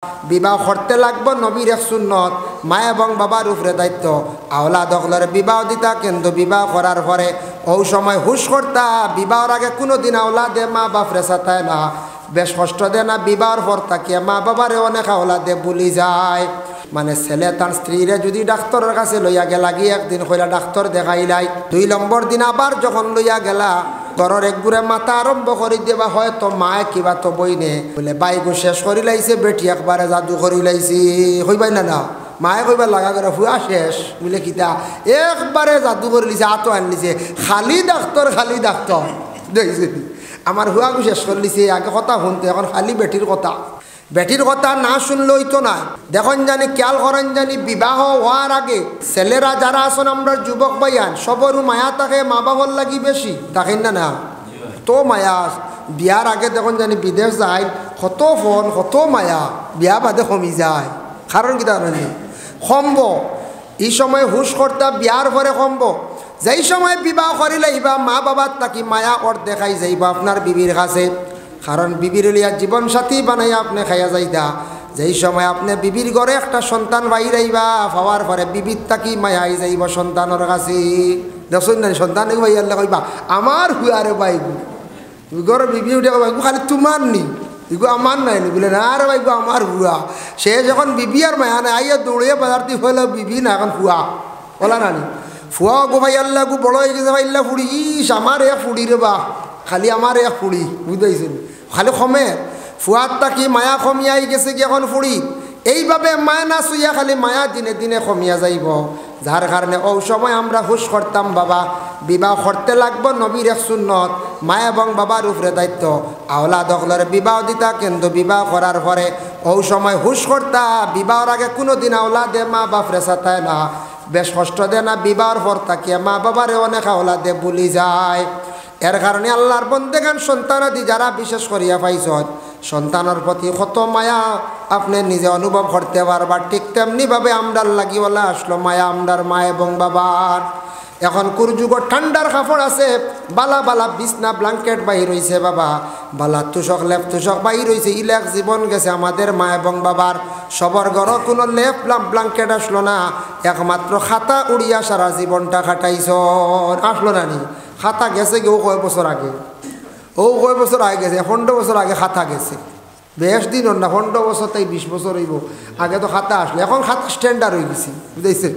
বিবাহ করতে লাগবো নবীর এক সুন্নত মা এবং বাবার উপরে দায়িত্ব আওলাদ অগলের বিবাহ দিতা কিন্তু বিবাহ করার পরে ওই সময় হুশ করতা বিবাহর আগে কোনো দিন আওলাদে মা বাপরে সাতায় না বেশ কষ্ট দেয় না বিবাহর পর তাকিয়ে মা বাবারে অনেক আওলাদে ভুলি যায় মানে ছেলে তার স্ত্রীরে যদি ডাক্তারের কাছে লইয়া গেলা গিয়ে একদিন কইলা ডাক্তার দেখাইলাই 2 নম্বর দিন আবার যখন লইয়া গেলা ঘরের একগুড়ে মাথা আরম্ভ করে দেবা হয়তো মায়ে কিবা তো বইনে বলে বাইগু শেষ করি লাইছে বেটি একবারে জাদু করি লাইছি হইবাই না না মায়ে কইবার লাগা করে হুয়া শেষ বলে কিতা একবারে জাদু করে লিছে আতো আনলিছে খালি ডাক্তার দেখছি আমার হুয়াগু শেষ করে লিছে আগে কথা শুনতে এখন খালি বেটির কথা না শুনলেই তো না দেখুন জানি খেয়াল করেন জানি বিবাহ হওয়ার আগে ছেলেরা যারা আছেন আমরা যুবক ভাইয়ান সবরও মায়া থাকে মা বাবার লাগি বেশি থাকেন না তো মায়া বিয়ার আগে দেখুন জানি বিদেশ যায় কত ফোন কত মায়া বিয়া বাদে কমি যায় কারণ কি তার কমব এই সময় হুশ করতে বিয়ার পরে কমব যেই সময় বিবাহ করিলে ইবা মা বাবার তাকি মায়া ওর দেখাই যাইবা আপনার বিবির কাছে কারণ বিবির লিয়া জীবন সাথী বানাই আপনি খাইয়া যাইতা যেই সময় আপনি বিবির ঘরে একটা সন্তান বাইরাইবা পাওয়ার পরে বিবির তাকি মায়াই যাইব সন্তানের কাছে দেখুন না সন্তান ভাইয়াল্লা কইবা আমার হুয়ারে বাইগু ঘরে বিবি উঠে বাইগু খালি তোমার নি ইগু আমার নাই নি বলে না রে বাইগু আমার হুয়া সে যখন বিবি আর মায়া নাই আইয়া দৌড়িয়ে বাজারটি হইল বিবি না এখন হুয়া বলা নানি ফুয়া গো ভাইয়াল্লা গু বড় হয়ে গেছে ভাইল্লা ফুড়ি ইস আমার এ ফুড়ি রে বা খালি আমার এক ফুড়ি বুঝতেছেন খালি কমে ফুয়ার তাকি মায়া কমিয়াই গেছে কি এখন ফুড়ি এইভাবে মায়া না শুইয়া খালি মায়া দিনে দিনে কমিয়া যাইব যার কারণে ওই সময় আমরা হুশ করতাম বাবা বিবাহ করতে লাগবো নবীর এক সুন্নত মা এবং বাবার উপরে দায়িত্ব আওলাদ অগলের বিবাহ দিতা কিন্তু বিবাহ করার পরে ওই সময় হুশ করতা বিবাহর আগে কোনো দিন আওলাদে মা বাপরে সাতায় না বেশ কষ্ট দেয় না বিবাহর পর তাকিয়ে মা বাবারে অনেক আওলাদে ভুলি যায় এর কারণে আল্লাহর বন্দেগান সন্তানাদি যারা বিশেষ করিয়া পাইছেন সন্তানের প্রতি কত মায়া আপনি নিজে অনুভব করতে পারবার ঠিক তেমনিভাবে আমরার লাগিওয়ালা আসলো মায়া আমরার মা এবং বাবার এখন কুরযুগর ঠান্ডার কাপড় আছে বালা বালা বিছনা ব্ল্যাঙ্কেট বাহির হইছে বাবা বালা তুষক লেপ তুষক বাহির হইছে ইলেক জীবন গেছে আমাদের মা এবং বাবার সবার ঘর কোনো লেপ ব্ল্যাঙ্কেট আসলো না একমাত্র খাতা উড়িয়া সারা জীবনটা কাটাইছ আসলো না নি খাতা গেছে কি ও কয় বছর আগে গেছে 15 বছর আগে খাতা গেছে বেশ দিন না 15 বছর তাই 20 বছর হইব আগে তো খাতা আসলো এখন খাতা স্ট্যান্ডার্ড হয়ে গেছি বুঝেছেন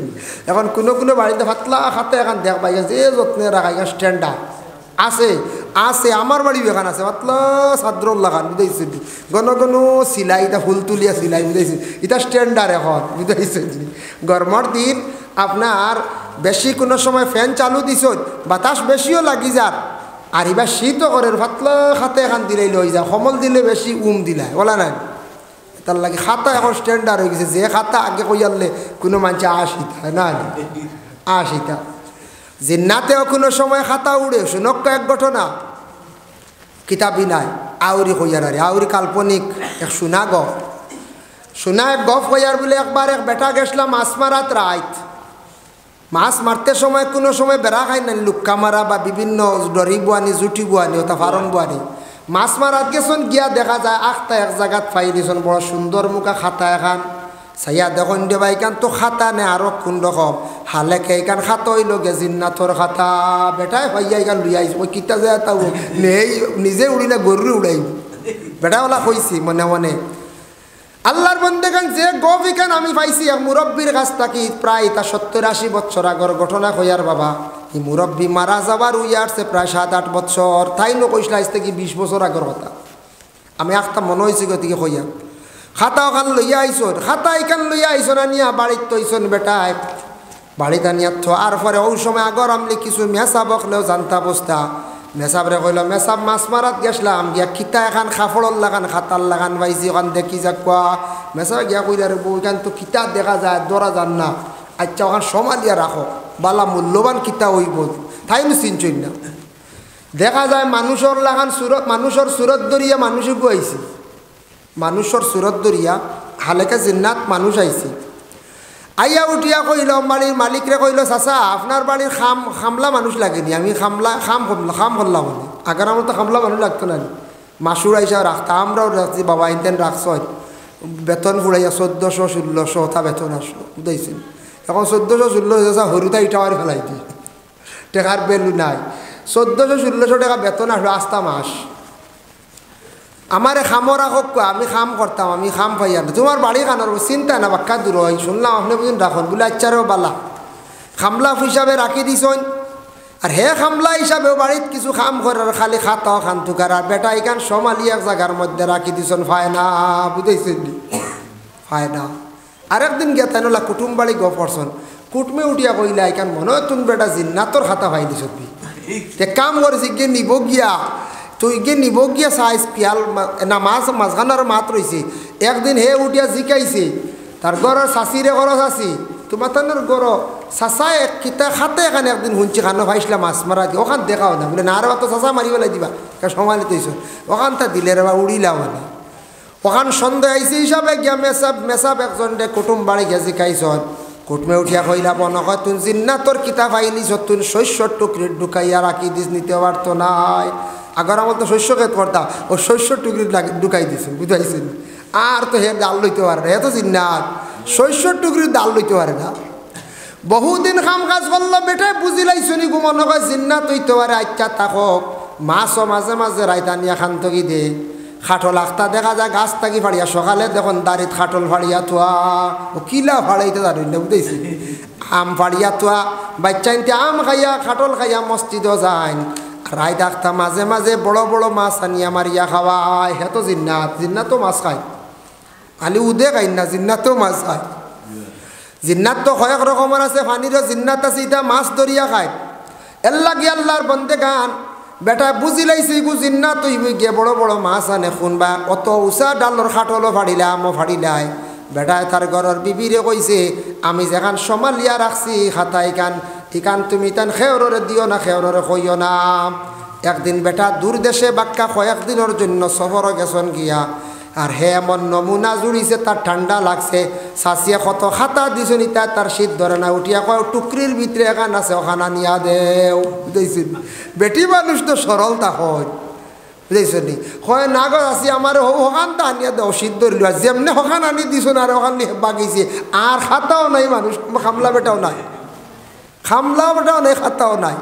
এখন কোনো বাড়িতে ফাতলা খাতা এখন দেখ পাই গেছে এ যত্নে রাখা এখন স্ট্যান্ডার্ড আছে আমার বাড়ি এখান আছে পাতলা সাদ্রল লাগান বুঝেছেন ঘন সিলাই এটা ফুল তুলিয়া সিলাই বুঝেছেন এটা স্ট্যান্ডার্ড এখন বুঝেছেন গরমের দিন আপনার বেশি কোনো সময় ফ্যান চালু দিছ বাতাস বেশিও লাগি যার আর এবার শীতও করে ফাতলা খাতা এখান দিলেই লই যা সমল দিলে বেশি দিলায় বলা নাই তার লাগে খাতা এখন স্ট্যান্ডার্ড হয়ে গেছে যে খাতা আগে কইয়ালে কোনো মানুষ আসিতা না আসিতা জিন্নাতেও কোনো সময় খাতা উড়ে শুনক এক ঘটনা কিতাবই নাই আউরি কইয়ার আউরি কাল্পনিক এক শোনা এক গপ কইয়ার বলে একবার এক বেটা গেছিলাম মাছ মারাত রাত মাছ মারতে সময় কোনো সময় বেড়া খাই না লুক্কা মারা বা বিভিন্ন ডরি বুয়ানি জুটি বুয়ানি ওটা ফারং বুয়ানি মাছ মারাত গেছন গিয়া দেখা যায় আখটা এক জায়গাত ফাই দিয়েছেন বড় সুন্দর মুখা খাতা এখান চাইয়া দেখুন দেবা এইখান তো খাতা নে আরো কোন রকম হালেকে এইখান খাতা হইল গে জিন্নাথর খাতা বেটাই ভাইয়া এইখান লুই আইস ওই কিতা যায় তা নেই নিজে উড়ি না গরুরে উড়াই বেটা ওলা কইছি মনে মনে আল্লাহর বন্দেগান যে গফিকান আমি পাইছি এক মুরব্বীর কাছ থাকি প্রায় তা 70-80 বছর আগর ঘটনা কইয়ার বাবা এই মুরব্বী মারা যাবার উইয়ারছে প্রায় 7-8 বছর তাই নো কইসলা আজ থেকে 20 বছর আগর কথা আমি একটা মনে হয়েছি গতিকে কইয়া খাতা ওখান লইয়া আইসন খাতা এখান লইয়া আইসন আনিয়া বাড়িত তৈসন বেটায় বাড়িতে আনিয়া আর পরে ওই সময় আগর আমলি কিছু মেসা বকলেও জানতা বস্তা মেসাবরে কইল মেসাব মাছ মারাত গেছলাম গিয়া খিতা এখান খাফড়র লাগান খাতার লাগান পাইছি ওখান দেখি যাক কোয়া মেসাব গিয়া কইলা রে বউ এখান তো খিতা দেখা যায় দরা যান না আচ্ছা ওখান সমালিয়া রাখো বালা মূল্যবান খিতা হইব তাই নি চিনছই না দেখা যায় মানুষের লাগান সুরত মানুষের সুরত দরিয়া মানুষে গুয়াইছি মানুষের সুরত দরিয়া হালেকা জিন্নাত মানুষ আইছি আইয়া উঠিয়া কইল বাড়ির মালিকরে কইল চাচা আপনার বাড়ির খামলা মানুষ লাগেনি আমি খাম করলাম আগার আমার তো খামলা মানুষ লাগতো না মাসুর আইসা রাখতাম আমরাও রাখছি বাবা ইনতেন রাখছ বেতন ফুড়াইয়া 1400-1600 তা বেতন আসলো বুঝাইছেন। এখন 1400-1600 হরুতা ইটাওয়ার ফেলাই দিয়ে টাকার ভ্যালু নাই। 1400-1600 টাকা বেতন আসলো আস্তা মাস। আমারে খামরা হোক আমি খাম করতাম, আমি খাম পাইয়া না। তোমার বাড়ি খানোর চিন্তা না বাক্কা দূর হয়, শুনলাম আপনি বুঝুন রাখুন বলে আচ্ছারও বালা খামলা হিসাবে রাখি দিছন। আর হে খামলা হিসাবেও বাড়িত কিছু খাম করার খালি খাতাও খান তুকার। আর বেটা এখান সমালি এক জায়গার মধ্যে রাখি দিছন ফায়না বুঝাইছেন নি ফায়না। আরেকদিন গিয়া তাই নলা কুটুম বাড়ি গো পড়ছন, কুটমে উঠিয়া কইলা এখান মনে হয় তুমি বেটা জিন্নাতর খাতা পাই দিছ তে কাম করেছি গিয়ে নিব গিয়া তুই গিয়ে নিব গিয়া সাইজ পিয়াল না মাছ মাঝখানার মাত রয়েছে। একদিন হে উঠিয়া জিকাইছে তার গড়ের শাশিরে গড় শাশি তোমার তানের গড় চাচাই কিতা খাতে এখানে একদিন শুনছি খানো ভাইসলা মাছ মারা দি ওখান দেখাও না বলে না রে তো চাচা মারি পেলাই দিবা সমালি তৈছ ওখান তা দিলে রে বা উড়িলাম মানে ওখান সন্দেহ আইসি হিসাবে গিয়া মেসাব একজন দে কুটুম বাড়ি গিয়া জিকাইছন। কুটমে উঠিয়া কইলা বনকয় তুন জিন্না তোর কিতা পাইলিছ তুন শস্যর টুকরি ঢুকাইয়া রাখি দিস নিতে পারতো নাই। আগর আমার তো শস্য খেত করতাম ও শস্যর টুকরি ঢুকাই দিছেন বুঝাইছেন। আর তো হে ডাল লইতে পারে না, হে তো জিন্নাত শস্যর টুকরির ডাল লইতে পারে না। বহুদিন কাম কাজ করলো বেটাই বুঝিলাইছনি গো মনে হয় জিন্নাত হইতে পারে। আচ্ছা থাকক মাছও মাঝে মাঝে রাইতানিয়া খান থকি দে খাটল আখতা দেখা যায় গাছ থাকি ফাড়িয়া সকালে দেখুন দাঁড়িত খাটল ফাড়িয়া থোয়া ও কিলা ফাড়াইতে জানি না বুঝেছি। আম ফাড়িয়া থোয়া বাচ্চা ইনতে আম খাইয়া খাটল খাইয়া মসজিদও যায়। রায় আখতা মাঝে মাঝে বড় বড় মাছ আনিয়া মারিয়া খাওয়ায় হে তো জিন্নাত। জিন্নাতও মাছ খায় খালি উদে খাই না জিন্নাতও মাছ খায়। জিন্নাত তো কয়েক রকমের আছে, পানিরও জিন্নাত আছে এটা মাছ ধরিয়া খায়। এর লাগি আল্লাহর বন্দে গান বেটা বুঝি লাইছে গু জিন্নাত তুই গিয়ে বড় বড় মাছ আনে শুনবা অত উষা ডালর খাটলও ফাড়িলা আমও ফাড়িলাই। বেটায় তার ঘরের বিবিরে কইছে আমি যেখান সমালিয়া রাখছি খাতা ইকান তুমি তান খেওরে দিও না খেওরে কইও না। একদিন বেটা দূর দেশে বাক্কা কয়েকদিনের জন্য সফর গেছন গিয়া আর হে এমন নমুনা জুড়িছে তার ঠান্ডা লাগছে। শাসিয়া কত খাতা দিছন ইতা তার শীত ধরে না উঠিয়া কয় টুকরির ভিতরে এখান আছে ওখানা নিয়া দেও বুঝেছেন। বেটি মানুষ তো সরলতা হয় বুঝেছেন নি হয় না গো আসি আমার ওখানটা আনিয়া দেও শীত ধরিল যেমনি ওখান আনি দিছন আর ওখান বাগিছে আর খাতাও নাই মানুষ খামলা বেটাও নাই খামলা বেটাও নাই খাতাও নাই।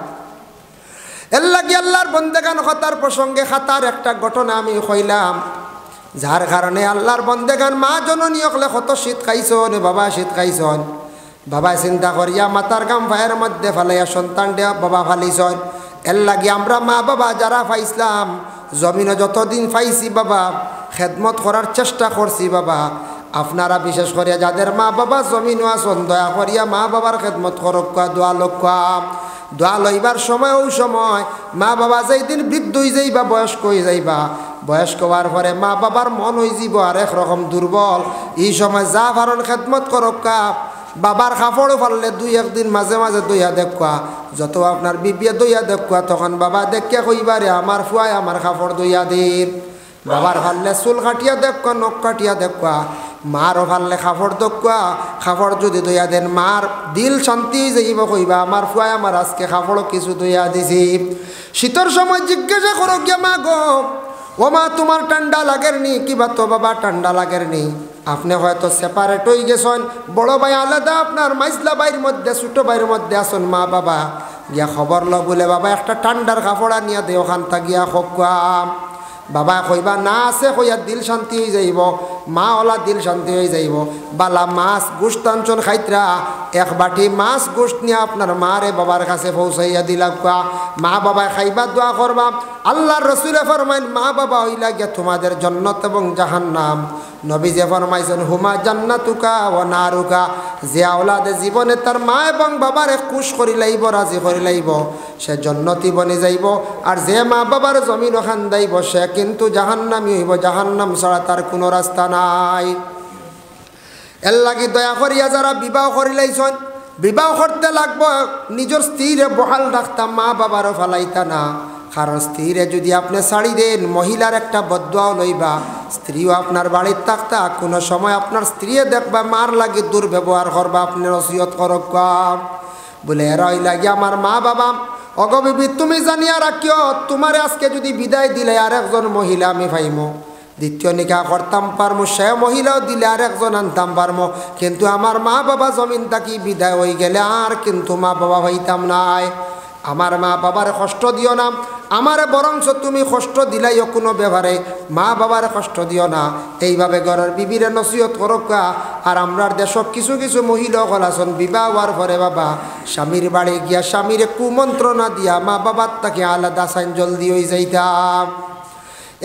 এর লাগি আল্লাহর বন্দেগান খাতার প্রসঙ্গে খাতার একটা ঘটনা আমি কইলাম যার কারণে আল্লাহর বন্দেগান মা জননী হলে কত শীত খাইছন বাবা শীত খাইছন। বাবা চিন্তা করিয়া মাতার গাম ভাইয়ের মধ্যে ফালাইয়া সন্তান দেয়া বাবা ফালিছন। এর লাগি আমরা মা বাবা যারা পাইছিলাম জমিনে যতদিন পাইছি বাবা খেদমত করার চেষ্টা করছি বাবা। আপনারা বিশেষ করিয়া যাদের মা বাবা জমিনও আসন দয়া করিয়া মা বাবার খেদমত করক দোয়া লক্ষ্য দোয়া লইবার সময় ওই সময় মা বাবা যেই দিন বৃদ্ধ হয়ে যাইবা বয়স্ক হয়ে যাইবা বয়স্ক হওয়ার পরে মা বাবার মন হয়ে যাব আর একরকম দুর্বল। এই সময় যা ভারণ খেদমত করক বাবার কাপড়ও ফাললে দুই একদিন মাঝে মাঝে দইয়া দেখা যত আপনার বিবিয়ে দইয়া দেখা তখন বাবা দেখিয়া কইবারে আমার ফুয়ায় আমার কাপড় দইয়া দিন। বাবার ফাললে চুল কাটিয়া দেখা নখ কাটিয়া দেখা মারও ফাললে কাপড় দেখা কাপড় যদি দইয়া দেন মার দিল শান্তি যাইব কইবা আমার ফুয়ায় আমার আজকে কাপড় কিছু দইয়া দিছি। শীতের সময় জিজ্ঞাসা করো গিয়া মা গো ও মা তোমার ঠান্ডা লাগের নি কিবা তো বাবা ঠান্ডা লাগের নি। আপনি হয়তো সেপারেট হয়ে গেছেন বড় ভাই আলাদা আপনার মাইজলা ভাইয়ের মধ্যে ছোটো ভাইয়ের মধ্যে আসুন মা বাবা গিয়া খবর ল বলে বাবা একটা ঠান্ডার কাপড় আনিয়া দে ওখান তা গিয়া খোকাম। বাবা কইবা না আছে কইয়া দিল শান্তি হয়ে যাইব মা ওলা দিল শান্তি হয়ে যাইব। বালা মাছ গোস্ত আনছন খাইতরা এক বাটি মাছ গোস্ত নিয়ে আপনার মারে বাবার কাছে পৌঁছাইয়া দিলাম মা বাবা খাইবা দোয়া করবা। আল্লাহর রসুলে ফরমাইন মা বাবা হইলা গিয়া তোমাদের জান্নাত এবং জাহান্নাম। নবী যে ফরমাইছেন হুমা জান্নাতুকা ও নারুকা যে আওলাদে জীবনে তার মা এবং বাবারে খুশ করি লাইব রাজি করি লাইব সে জান্নাতি বনে যাইব। আর যে মা বাবার জমিন ওখান দাইব সে কিন্তু জাহান্নামী হইব, জাহান্নাম ছাড়া তার কোনো রাস্তা নাই। এর লাগি দয়া করিয়া যারা বিবাহ করি লাইছেন বিবাহ করতে লাগবো নিজের স্ত্রীরে বহাল রাখতাম মা বাবারও ফালাইতা না। কারণ স্ত্রীরে যদি আপনি ছাড়ি দেন মহিলার একটা বদদুয়াও লইবা স্ত্রীও আপনার বাড়ির থাকতা কোনো সময় আপনার স্ত্রীয়ে দেখবা মার লাগে দুর্ব্যবহার করবা আপনি নসিহত করক বলে এরাই লাগে আমার মা বাবা অগবিবি তুমি জানিয়া রাখিও তোমার আজকে যদি বিদায় দিলে আর একজন মহিলা আমি পাইমো দ্বিতীয় নিকাহ করতাম পারমো, সে মহিলাও দিলে আর একজন আনতাম পারমো, কিন্তু আমার মা বাবা জমিন থাকি বিদায় হয়ে গেলে আর কিন্তু মা বাবা হইতাম নাই। আমার মা বাবার কষ্ট দিও না, আমারে বরঞ্চ তুমি কষ্ট দিলাইও কোনো ব্যাপারে, মা বাবার কষ্ট দিও না। এইভাবে ঘরের বিবিরে নসিহত করকা। আর আমরার দেশ কিছু কিছু মহিলা হলাসন বিবাহ হওয়ার পরে বাবা স্বামীর বাড়ি গিয়া স্বামীরে কুমন্ত্রণা দিয়া মা বাবার তাকে আলাদা সাইন জলদি হয়ে যাইতাম।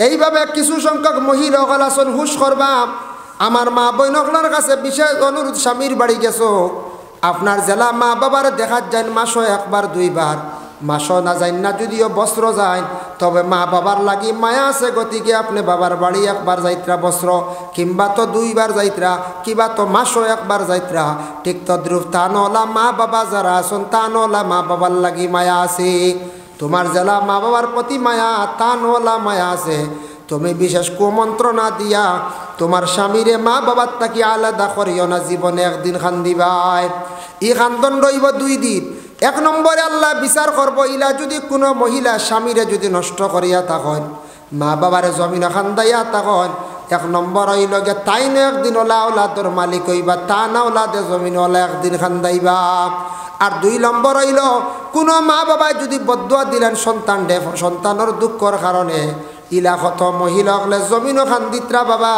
এইভাবে কিছু সংখ্যক মহিলা হলাসন হুশ করবা। আমার মা বৈনকলার কাছে বিশেষ অনুরোধ, স্বামীর বাড়ি গেছো, আপনার জেলা মা বাবার দেখা যায় মাসও একবার দুইবার, মাসও না যাই না যদিও বস্ত্র যায়, তবে মা বাবার লাগি মায়া আছে, গতিকে আপনি বাবার বাড়ি একবার যাইত্রা বস্ত্র, কিংবা তো দুইবার যাইত্রা, কিংবা তো মাসও একবার যাইত্রা। ঠিক তদ্রুপ তানওয়ালা মা বাবা যারা আছেন, তানওয়ালা মা বাবার লাগি মায়া আছে। তোমার জেলা মা বাবার প্রতি মায়া, তানওয়ালা মায়া আছে। তুমি বিশেষ কুমন্ত্রণা দিয়া তোমার স্বামীরে মা বাবার তাকে আলাদা করিও না, জীবনে একদিন খান্দিবাই। ই খান্দন রইব 2 দিন। 1 নম্বরে আল্লাহ বিচার করবো, ইলা যদি কোনো মহিলা স্বামীরে যদি নষ্ট করিয়া থাকেন, মা বাবারে জমিন খান্দাইয়া থাকেন, 1 নম্বর হইল গে তাই না একদিন ওলা ওলাদর মালিক হইবা, তা না ওলাদে জমিন ওলা একদিন খান্দাইবা। আর 2 নম্বর হইল কোনো মা বাবায় যদি বদুয়া দিলেন সন্তান দে, সন্তানের দুঃখর কারণে ইলা কত মহিলা হলে জমিনও খান্দিত্রা বাবা,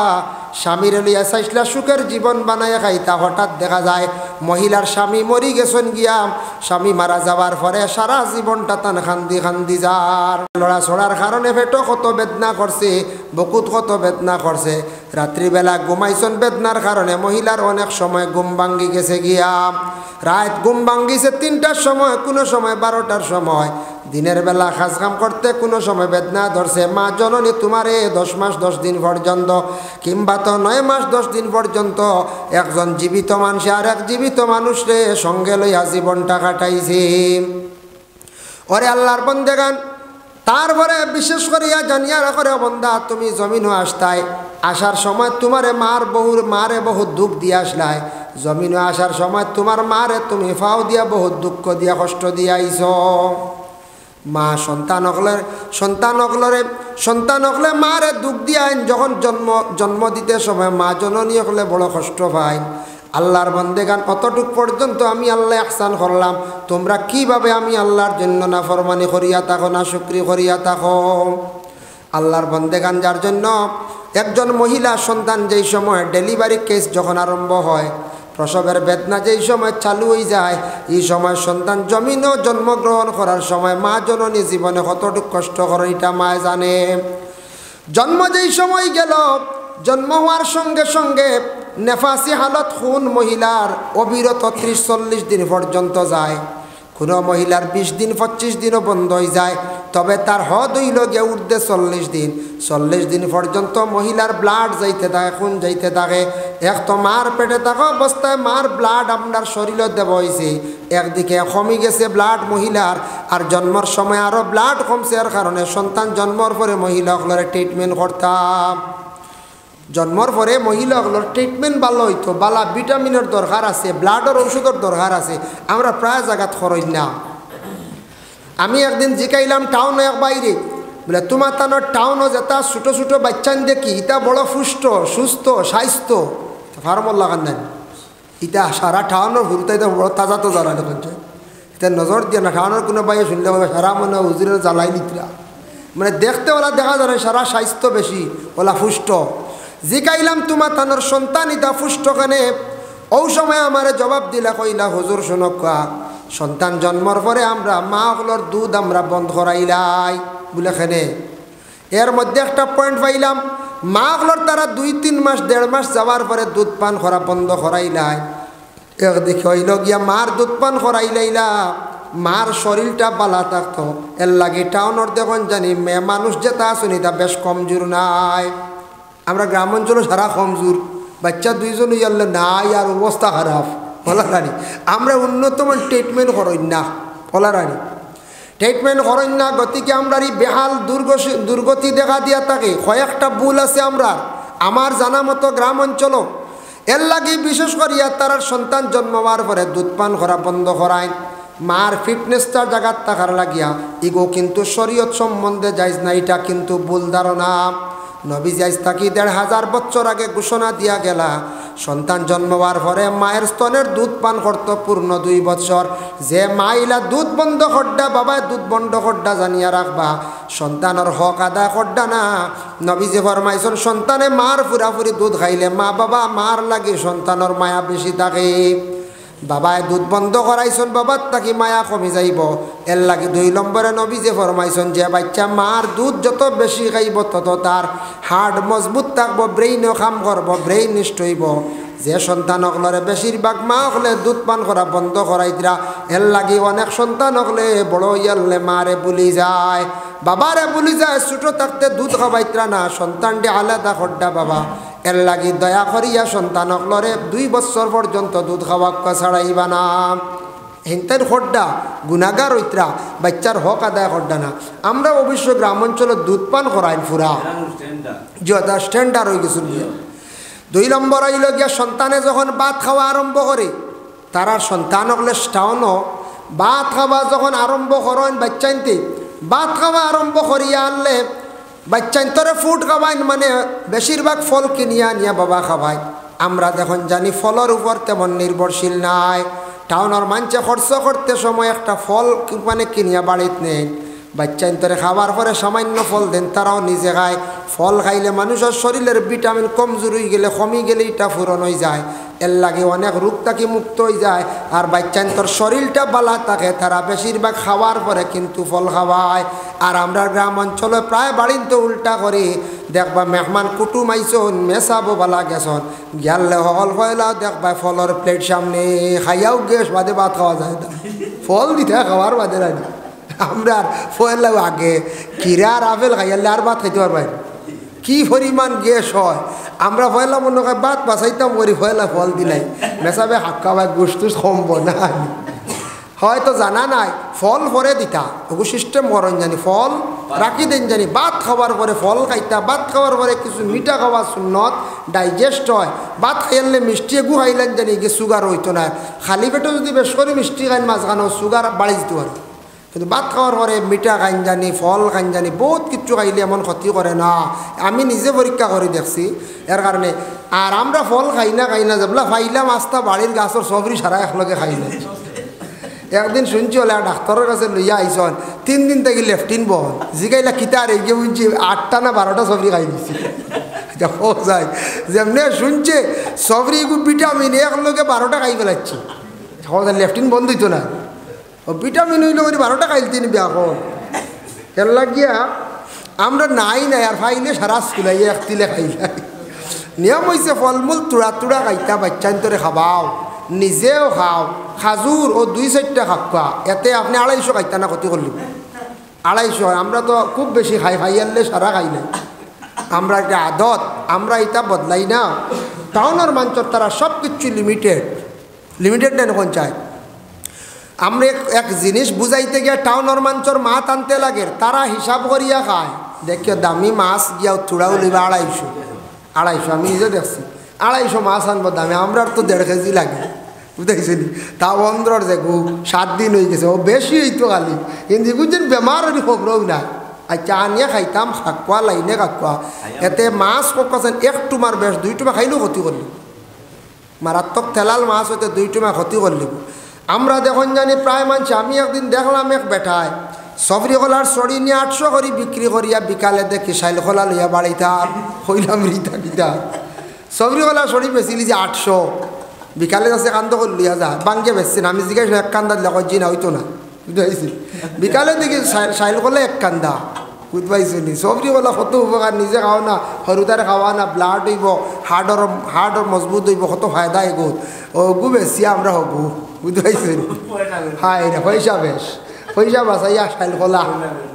স্বামীর লিয়া চাইসলা সুখের জীবন বানাইয়া খাইতা, হঠাৎ দেখা যায় মহিলার স্বামী মরি গেছেন গিয়া, স্বামী মারা যাওয়ার পরে সারা জীবনটা তান খান্দি খান্দি যার। লড়া ছড়ার কারণে পেটও কত বেদনা করছে, বুকুত কত বেদনা করছে, রাত্রিবেলা ঘুমাইছেন বেদনার কারণে মহিলার অনেক সময় ঘুম ভাঙ্গি গেছে গিয়া, রাত ঘুম ভাঙ্গিছে 3টার সময়, কোনো সময় 12টার সময়, দিনের বেলা কাজ কাম করতে কোনো সময় বেদনা ধরছে। মা জননী তোমারে 10 মাস 10 দিন পর্যন্ত, কিংবা তো 9 মাস 10 দিন পর্যন্ত একজন জীবিত মানুষ আর এক জীবিত মানুষরে সঙ্গে লইয়া জীবনটা কাটাইছে। ওরে আল্লাহর বন্দেগান, তারপরে বিশেষ করিয়া জানিয়া রাখরে বন্দা, তুমি জমিনও আসতাই, আসার সময় তোমারে মারে বহুত দুঃখ দিয়ে আসলাই, জমিনও আসার সময় তোমার মারে তুমি ফাও দিয়া বহুত দুঃখ দিয়া কষ্ট দিয়া আইছ। মা সন্তান হকলে মারে দুঃখ দিয়া আইন, যখন জন্ম দিতে সময় মা জননী হকলে বড় কষ্ট পায়। আল্লাহর বন্দেগান, অতটুক পর্যন্ত আমি আল্লাহ ইহসান করলাম, তোমরা কিভাবে আমি আল্লাহর জন্য না ফরমানি করিয়া থাকো, না শুকরি করিয়া থাকো। আল্লাহর বন্দেগান, যার জন্য একজন মহিলা সন্তান যেই সময় ডেলিভারি কেস যখন আরম্ভ হয়, প্রসবের বেদনা যেই সময় চালু হয়ে যায়, এই সময় সন্তান জমিনও জন্মগ্রহণ করার সময় মা জননী জীবনে কতটুকু কষ্ট করে এটা মা জানে। জন্ম যেই সময় গেল, জন্ম হওয়ার সঙ্গে সঙ্গে নেফাসি হালত খুন মহিলার অবিরত 30-40 দিন পর্যন্ত যায়। কোনো মহিলার 20 দিন 25 দিনও বন্ধ হয়ে যায়, তবে তার হদ হইল গিয়ে ঊর্ধ্বে 40 দিন। 40 দিন পর্যন্ত মহিলার ব্লাড যাইতে থাকে, খুন যাইতে থাকে। এক তো মার পেটে থাকা অবস্থায় মার ব্লাড আপনার শরীরে দেওয়া হয়েছে, একদিকে কমে গেছে ব্লাড মহিলার, আর জন্মের সময় আরও ব্লাড কমছে, এর কারণে সন্তান জন্মর পরে মহিলাগুলোর ট্রিটমেন্ট করতাম। জন্মর পরে মহিলাগুলোর ট্রিটমেন্ট ভালো হইতো, বালা ভিটামিনের দরকার আছে, ব্লাডের ওষুধের দরকার আছে, আমরা প্রায় জায়গাত খরচ না। আমি একদিন জিকাইলাম টাউনে এক বাইরে, বলে তোমার তানোর টাউনও যেটা ছোটো ছোটো বাচ্চান দেখি, ইটা বড় পুষ্ট সুস্থ স্বাস্থ্য ফার্মর লাগান নেন, ইটা সারা টাউনের ঘুরতে বড় তাজা তো জ্বালা দেখছে, এটা নজর দিয়ে না। টাউনের কোনো বাইরে শুনলে সারা মনে হুজুরের জ্বালাই নিতরা, মানে দেখতে ওলা দেখা যায় সারা স্বাস্থ্য বেশি ওলা পুষ্ট। জিকাইলাম তোমার তানোর সন্তান ইটা পুষ্ট কেনে? ও সময় আমারে জবাব দিলা, কইলা হুজুর শোনকা, সন্তান জন্মর পরে আমরা মা ওগুলোর দুধ আমরা বন্ধ করাইলাই বলে খেনে। এর মধ্যে একটা পয়েন্ট পাইলাম, মা ওগুলোর তারা 2-3 মাস 1.5 মাস যাওয়ার পরে দুধ পান করা বন্ধ করাইলাই। একদিকে হইল গিয়া মার দুধ পান করাইলাইলা, মার শরীরটা বালা থাকতো, এর লাগে টাউনের দেখুন জানি মেয়ে মানুষ যেটা আসুনি তা বেশ কমজোর নাই। আমরা গ্রাম অঞ্চলে সারা কমজোর, বাচ্চা 2জন ইয়ারলে নাই আর অবস্থা খারাপ বলা রানি। আমরা উন্নতম ট্রিটমেন্ট করেন না বলা রানি, ট্রিটমেন্ট করেন না, গতিকে আমরা এই বেহাল দুর্গতি দেখা দিয়া থাকে। কয়েকটা ভুল আছে আমার জানা মতো গ্রাম অঞ্চল, এর লাগে বিশেষ করিয়া তার সন্তান জন্মাবার পরে দুধ পান করা বন্ধ করায়। মার ফিটনেসটা জায়গার থাকার লাগিয়া ইগো কিন্তু শরীয়ত সম্বন্ধে যাইজ না, এটা কিন্তু ভুল ধারণা। নবীজি আজ থাকি ১৫০০ বছর আগে ঘোষণা দিয়া গেলা সন্তান জন্ম হওয়ার পরে মায়ের স্তনের দুধ পান করত পূর্ণ ২ বছর। যে মাইলা দুধ বন্ধ করডা বাবায় দুধ বন্ধ করডা জানিয়া রাখবা সন্তানের হক আদায় করডা না। নবীজি ফরমাইছেন সন্তানে মার পুরাপুরি দুধ খাইলে মা বাবা মার লাগে সন্তানের মায়া বেশি থাকে। বাবায় দুধ বন্ধ করাইছেন বাবার তাকি মায়া কমি যাইব। এর লাগে ২ নম্বরে নবীজি ফরমাইছেন যে বাচ্চা মার দুধ যত বেশি খাইব তত তার হাড় মজবুত থাকবো, ব্রেইনও কাম করবো, ব্রেইন নিষ্ঠ হইব। যে সন্তান হকলরে বেশিরভাগ মা হলে দুধ পান করা বন্ধ করাই দিরা এর লাগে অনেক সন্তান হকলে বড় ইয়ারলে মারে বুলি যায়, বাবারে বুলি যায়। ছোট থাকতে দুধ খাবাইতরা না, সন্তানটি আলাদা খড্ডা বাবা। এর লাগি দয়া করিয়া সন্তান হকলরে ২ বছর পর্যন্ত দুধ খাওয়া ছাড়াইবা না। হিন্তের খড্ডা গুণাগার হইতরা বাচ্চার হক আদায় খড্ডা না। আমরা অবশ্য গ্রাম অঞ্চলে দুধ পান করাইন ফুরা যথা স্ট্যান্ডার্ড হয়ে গেছিল। ২ নম্বর হইল গিয়া সন্তানে যখন ভাত খাওয়া আরম্ভ করে তারা সন্তান হকলে স্টাউনও ভাত খাওয়া যখন আরম্ভ করেন বাচ্চাইনতে ভাত খাওয়া আরম্ভ করিয়া আনলে বাচ্চাইন্তরে ফুড খাওয়াইন মানে বেশিরভাগ ফল কিনিয়া নিয়া বাবা খাওয়াই। আমরা দেখুন জানি ফলের উপর তেমন নির্ভরশীল নাই। টাউনের মানুষে খরচ করতে সময় একটা ফল মানে কিনিয়া বাড়িত নেই, বাচ্চাইন্তরে খাওয়ার পরে সামান্য ফল দেন তারাও নিজে খায়। ফল খাইলে মানুষের শরীরের ভিটামিন কমজোর হয়ে গেলে কমে গেলে এটা পূরণ হয়ে যায়। এর লাগে অনেক রোগ থেকে মুক্ত হয়ে যায়। আর বাচ্চাইন্তর শরীরটা বালা থাকে তারা বেশিরভাগ খাওয়ার পরে কিন্তু ফল খাওয়ায়। আর আমরা গ্রাম অঞ্চলে প্রায় বাড়িতে উল্টা করি দেখবা মেহমান কুটুম আইসন মেসাবো বালা গেছন গেলে হল ফয়লা দেখবা ফলের প্লেট সামনে খাইয়াও গেছ বাদে ভাত খাওয়া যায় না, ফল দিতে খাওয়ার বাদে রাখি। আমরা ফয়লা আগে কিরা আর আপেল খাইয়ালে আর ভাত খাইতে পারবাই কি পরিমাণ গ্যাস হয়। আমরা ফয়লা মনে হয় ভাত বাঁচাইতাম করি ফয়লা ফল দিলাই মেসাবে হাক্কা ভাই গোষ্ঠুস কমব না। হয়তো জানা নাই ফল পরে দিতা ওগু সিস্টেম করেন জানি ফল রাখি দেন জানি ভাত খাওয়ার পরে ফল খাইতা। ভাত খাওয়ার পরে কিছু মিঠা খাওয়া সুন্নত ডাইজেস্ট হয়। ভাত খাইলে মিষ্টি এগু খাইলেন জানি গিয়ে সুগার হইতো না। খালি পেটে যদি বেশ করে মিষ্টি খাইন মাছ খানো সুগার বাড়ি দিতে পারে, কিন্তু ভাত খাওয়ার পরে মিঠা খাইন জানি ফল খাইন জানি বহুত কিছু খাইলে এমন ক্ষতি করে না। আমি নিজে পরীক্ষা করে দেখছি এর কারণে। আর আমরা ফল খাই না যাবলা ফাইলাম আস্তা বাড়ির গাছের সবরি সারা একলগে খাই না। একদিন শুনছি হলে ডাক্তারের কাছে লইয়া আইসন 3 দিন থেকে লেফটিন বহন জিগাইলা কিতার এই যে বুঝছি 8টা না 12টা সবরি খাই দিছি। দেখো যাই যেমনি শুনছে সবরি ভিটামিন একলগে 12টা খাই ফেলাচ্ছি, লেফটিন বন্ধ হইতো না। ও ভিটামিন হইলে করে 12টা খাইল তিনি বিয়া কর এর লাগিয়া আমরা নাই আর ফাইলে সারা স্কুলাই এক তিলে খাইলাই। নিয়ম হয়েছে ফলমূল তুড়া খাইতা বাচ্চান্তরে খাবাও, নিজেও খাও। খাজুর ও 2-4টা খাপ্পা এতে আপনি 250 খাইতা না ক্ষতি করলি 250। আমরা তো খুব বেশি খাই আনলে সারা খাই নাই। আমরা একটা আদত আমরা এটা বদলাই না। টাউনের মানুষের তারা সব কিছু লিমিটেড নেন কোন চায়। আমরা এক জিনিস বুঝাইতে গিয়ে টাউনের মানুষের মাছ আনতে লাগে তারা হিসাব করিয়া খায়। দেখিও দামি মাছ গিয়া চূড়াও লিবা 250 আমি নিজে দেখছি 250 মাছ আনবো দামে। আমরা তো 1.5 কেজি লাগে বুঝাইছিলি তা অন্ধ্রর যে 7 দিন হয়ে গেছে ও বেশি হইতো খালি, কিন্তু বুঝছেন বেমার হলে খবরও না। আচ্ছা আনিয়ে খাইতাম খাকুয়া লাইনে কাকুয়া এতে মাছ ককাছেন 1 টুমার বেশ 2 টুমা খাইলেও ক্ষতি করলি। মারাত্মক তেলাল মাছ হইতে 2 টুমা ক্ষতি করলি। আমরা দেখুন জানি প্রায় মানুষ আমি একদিন দেখলাম এক বেটায় সবরি কলার সড়ি নিয়ে 800 করে বিক্রি করিয়া বিকালে দেখি শাইল খোলা লইয়া বাড়িতাম হইলাম রিতা কিতা সবরি কলার সড়ি বেচিলি যে 800 বিকালে আছে কান্দ করে লিয়া যা বাঙ্গে বেচছেন। আমি জিজ্ঞাসা এক কান্দা দিলে জি না হইতো না বুঝতে বিকালে দেখি শাইল কলে 1 কান্দা বুঝতে পাইছি নি। সবরি কলা কত উপকার, নিজে খাও না সরুতারে খাওয়া না ব্লাড হইব হার্টর মজবুত হইব কত ফায়দা এগুত ওগু বেশি আমরা হবু বুঝতে পাইছি। হাই রে পয়সা বাঁচাইয়া শাইল কলা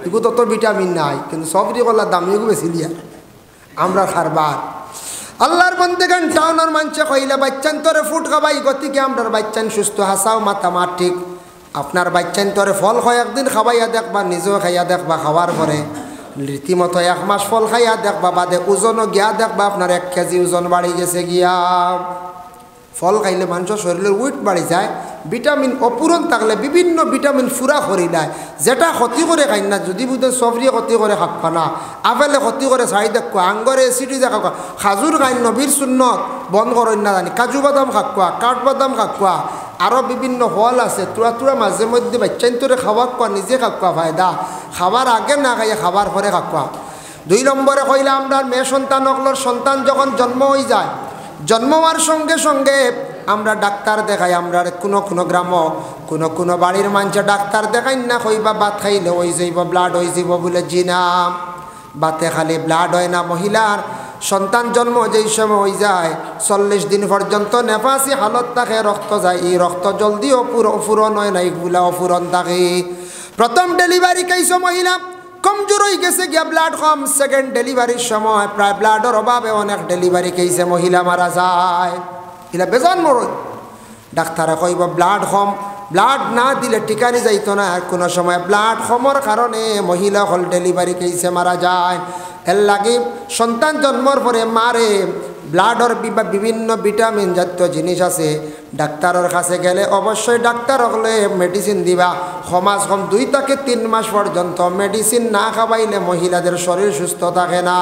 এগু তত ভিটামিন নাই, কিন্তু সবরি কলার দাম এগু বেশি লিয়া আমরা খারবার। আল্লাহর বন্দেগান টাউনের মানুষে কইলে বাচ্চান তোরে ফুট খাবাই গতিকে আমরার বাচ্চান সুস্থ হাসাও মাথা মার ঠিক। আপনার বাচ্চান তোরে ফল খাই একদিন খাবাইয়া দেখবা, নিজেও খাইয়া দেখবা, খাওয়ার পরে রীতিমতো 1 মাস ফল খাইয়া দেখবা, বাদে ওজনও গিয়া দেখবা আপনার 1 কেজি ওজন বাড়ি গেছে গিয়া। ফল খাইলে মানুষের শরীরের ওয়েট বাড়ি যায়, ভিটামিন অপূরণ থাকলে বিভিন্ন ভিটামিন ফুরা করি দেয়, যেটা ক্ষতি করে খাই না। যদি বুঝতে সবরিয়ে ক্ষতি করে খাবা না, আপেলে ক্ষতি করে চাই দেখো, আঙ্গরে এসিডি দেখা খাজুর খাই নবীর সুন্নত বন্ধ করেন না জানি, কাজু বাদাম খাকুয়া, কাঠবাদাম খাকুয়া, আরও বিভিন্ন ফল আছে, তুরা তুরা মাঝে মধ্যে বাচ্চাইন তোরে খাওয়া কোয়া, নিজে খাকুয়া ফায়দা, খাবার আগে না খাইয়ে খাবার পরে খাকুয়া। 2 নম্বরে কইলে আমরা মেয়ে সন্তান অকলর সন্তান যখন জন্ম হয়ে যায়, জন্ম হওয়ার সঙ্গে সঙ্গে আমরা ডাক্তার দেখাই। আমরা কোনো গ্রাম কোনো বাড়ির মানুষে ডাক্তার দেখাই না, কইবা ভাত খাইলে হয়ে যাইব, ব্লাড হয়ে যাব বলে, জি না, ভাতে খালি ব্লাড হয় না। মহিলার সন্তান জন্ম যেই সময় হয়ে যায় 40 দিন পর্যন্ত নেফাসি হালত থাকে, রক্ত যায়, এই রক্ত জলদি অপূরণ হয় না, এইগুলা অপূরণ থাকে। প্রথম ডেলিভারি কেইছো মহিলা কমজোর হয়ে গেছে গিয়া, ব্লাড কম। সেকেন্ড ডেলিভারির সময় প্রায় ব্লাডের অভাবে অনেক ডেলিভারি কেইছে মহিলা মারা যায়, এগুলা বেজান মরণ। ডাক্তারে কইব ব্লাড কম, ব্লাড না দিলে টিকানি যাইতো না। কোনো সময় ব্লাড কমর কারণে মহিলা হল ডেলিভারি কেইছে মারা যায়। এর লাগে সন্তান জন্মর পরে মারে ব্লাডর বিভিন্ন ভিটামিন জাতীয় জিনিস আছে, ডাক্তারের কাছে গেলে অবশ্যই ডাক্তার হলে মেডিসিন দিবা। সমাজ কম 2 থেকে 3 মাস পর্যন্ত মেডিসিন না খাওয়াইলে মহিলাদের শরীর সুস্থ থাকে না।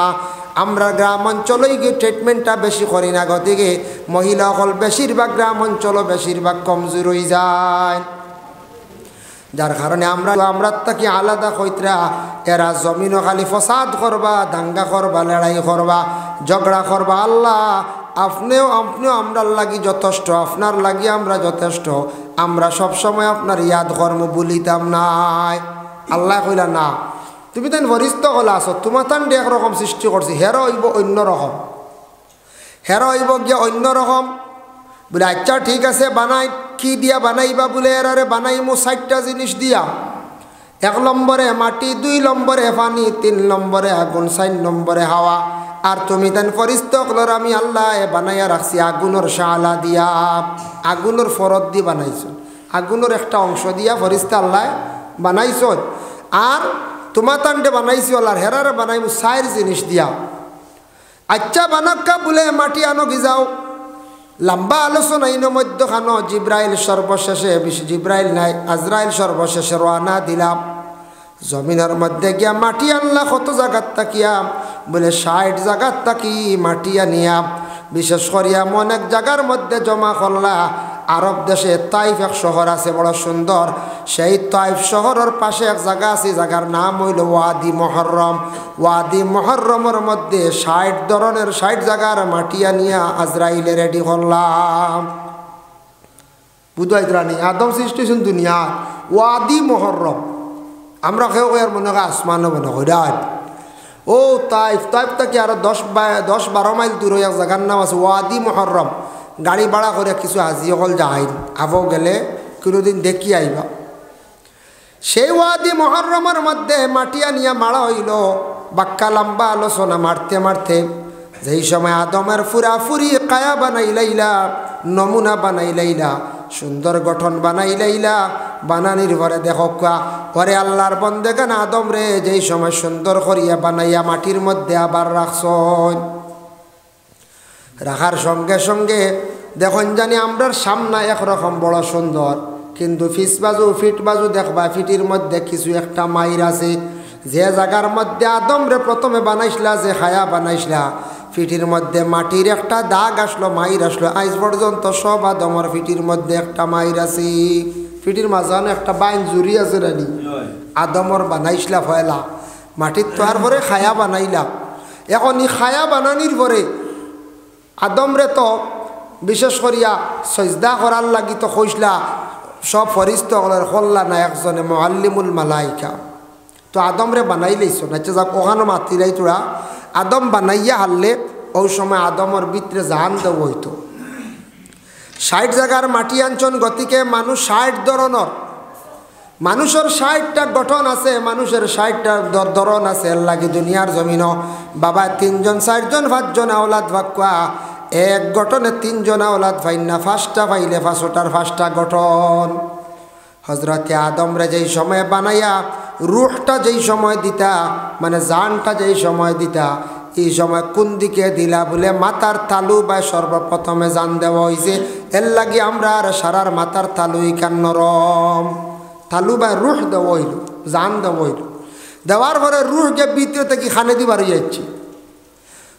আমরা গ্রাম অঞ্চলেই গিয়ে ট্রিটমেন্টটা বেশি করি না, গতিকে মহিলা হল বেশিরভাগ গ্রাম অঞ্চল বেশিরভাগ কমজোর হয়ে যায়। যার কারণে আমরা তাকে আলাদা কইতরা, এরা জমিনও খালি ফসাদ করবা, দাঙ্গা করবা, লড়াই করবা, ঝগড়া করবা। আল্লাহ আপনিও আমরার লাগি যথেষ্ট, আপনার লাগি আমরা যথেষ্ট, আমরা সবসময় আপনার ইয়াদ কর্ম বলিতাম নাই। আল্লাহ কইলা না, তুমি তেন বরিষ্ঠ হলা আছো, তোমার তান একরকম সৃষ্টি করছি, হেরো হইব অন্যরকম, হেরো হইব গিয়া অন্যরকম। বলে আচ্ছা ঠিক আছে, বানাই কি দিয়া বানাইবা? বলে এরারে বানাইমু 4টা জিনিস দিয়া। 1 নম্বরে মাটি, 2 নম্বরে পানি, 3 নম্বরে আগুন, 4 নম্বরে হাওয়া। আর তুমি তেন ফরিস্তকলর আমি আল্লাহ বানাইয়া রাখছি আগুনের শালা দিয়া, আগুনের ফরত দিয়ে বানাইছ, আগুনের একটা অংশ দিয়া ফরিস্তা আল্লাহ বানাইছ। আর তোমার তান্ডে বানাইছি আল্লাহ, হেরারে বানাইমু 4 জিনিস দিয়া। আচ্ছা বানাক্কা বলে মাটি আনো কি যাও। লম্বা আলোচনা ইন মধ্যখানো জিব্রাইল সর্বশেষে, জিব্রাইল নাই আজরাইল সর্বশেষে রওনা দিলাম। জমিনের মধ্যে গিয়া মাটি আনলা কত জায়গার তাকিয়া? বলে 60 জায়গার তাকি মাটি আনিয়া বিশেষ করিয়া অনেক জায়গার মধ্যে জমা করলা। আরব দেশে তাইফ এক শহর আছে বড় সুন্দর, সেই তাইফ শহরের পাশে এক জায়গা আছে, জায়গার নাম হইল ওয়াদি মুহররম। ওয়াদি মুহররমের মধ্যে 60 ধরনের 60 জায়গার মাটি আনিয়া আজরাইলে রেডি করলাম। বুঝাইতরানি আদম সৃষ্টি হয়েছেন দুনিয়া ওয়াদি মুহররম। আমরা কেউ এর মনে হয় আসমান মনে হয় ও তাইফ, তাইফ থেকে আরো 10-12 মাইল দূরে এক জায়গার নাম আছে ওয়াদি মুহররম। গাড়ি ভাড়া করে কিছু হাজি অকল যাই, আবো গেলে কোনোদিন দেখি আইবা। সেই ওয়াদি মুহররমের মধ্যে মাটি আনিয়া মারা হইল। বাক্কা লম্বা আলোচনা মারতে মারতে যেই সময় আদমের ফুরাফুরি কায়া বানাই লাইলা, নমুনা বানাই লাইলা, সুন্দর গঠন বানাই লাইলা, বানানির পরে দেখো পরে আল্লাহর বন্দেগান আদম রে যেই সময় সুন্দর করিয়া বানাইয়া মাটির মধ্যে আবার রাখছ, রাখার সঙ্গে সঙ্গে দেখুন জানি আমরার সামনা একরকম বড় সুন্দর, কিন্তু ফিট বাজু দেখবা ফিটির মধ্যে কিছু একটা মাইর আছে। যে জায়গার মধ্যে আদম রে প্রথমে বানাইছিলা, যে খায়া বানাইছিলা, ফিটির মধ্যে মাটির একটা দাগ আসলো, মাইর আসলো। আজ পর্যন্ত সব আদমর ফিটির মধ্যে একটা মাইর আছে। ফিটির মাঝানে একটা বাইন জুড়ি আছে রানি, আদমর বানাইছিলা ফয়লা মাটির তোয়ার পরে খায়া বানাইলা। এখন ই খায়া বানানির পরে আদম রে তো বিশেষ করিয়া সজদা করার লাগি তো কইসলা সব ফরিস্তগলের কল্লা না একজনে মুআল্লিমুল মালাইকা। তো আদম রে বানাই লইছ না, যাক ওখানে মাতিলাই তোরা আদম বানাইয়া হারলে ওই সময় আদমর ভিতরে জাহান দেব হইতো। 60 জায়গার মাটি আনছন, গতিকে মানুষ 60 ধরনের, মানুষের 60টা গঠন আছে, মানুষের 60টা ধরন আছে। এর লাগে দুনিয়ার জমিন বাবা 3 জন 4 জন 5 জন আওলাদ ভাগ্যা, এক গঠনে 3 জন আওলাদ ভাই না, 5টা পাইলে 5টার 5টা গঠন। হজরতে আদম রে যেই সময় বানাইয়া রুহটা যেই সময় দিতা, মানে জানটা যেই সময় দিতা, এই সময় কোন দিকে দিলা? বলে মাথার তালু বা সর্বপ্রথমে জান দেওয়া হয়েছে। এর লাগি আমরা আর সারার মাথার তালুই কান নরম তালু বা রুহ দেওয়াইল জান দেওয়াইল দেওয়ার পরে রুহকে ভিতরে থেকে খানে দি বাড়ি যাচ্ছি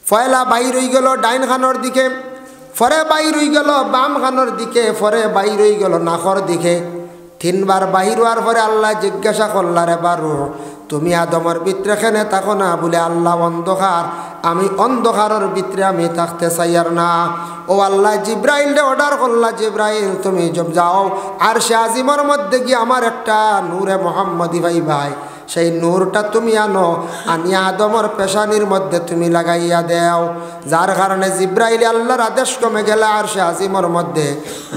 ফয়লা বাইর হয়ে গেল ডাইন খানোর দিকে ফরে বাইর হয়ে গেল বাম খানোর দিকে ফরে বাইর হয়ে গেল নাখর দিকে তিনবার বাহির হওয়ার পরে আল্লাহ জিজ্ঞাসা করলা রে বারু তুমি আদমের ভিতরে খেনে থাকো না বলে আল্লাহ অন্ধকার আমি অন্ধকারের ভিতরে আমি থাকতে চাই আর না ও আল্লাহ জিব্রাইল রে অর্ডার করলা জিব্রাইল তুমি জব যাও আর সে আজিমর মধ্যে গিয়ে আমার একটা নূরে মোহাম্মদি ভাই সেই নূরটা তুমি আনো আনিয়া আদমর পেশানির মধ্যে তুমি লাগাইয়া দেও যার কারণে জিব্রাইল আল্লাহর আদেশ কমে গেল আর সে আজিমর মধ্যে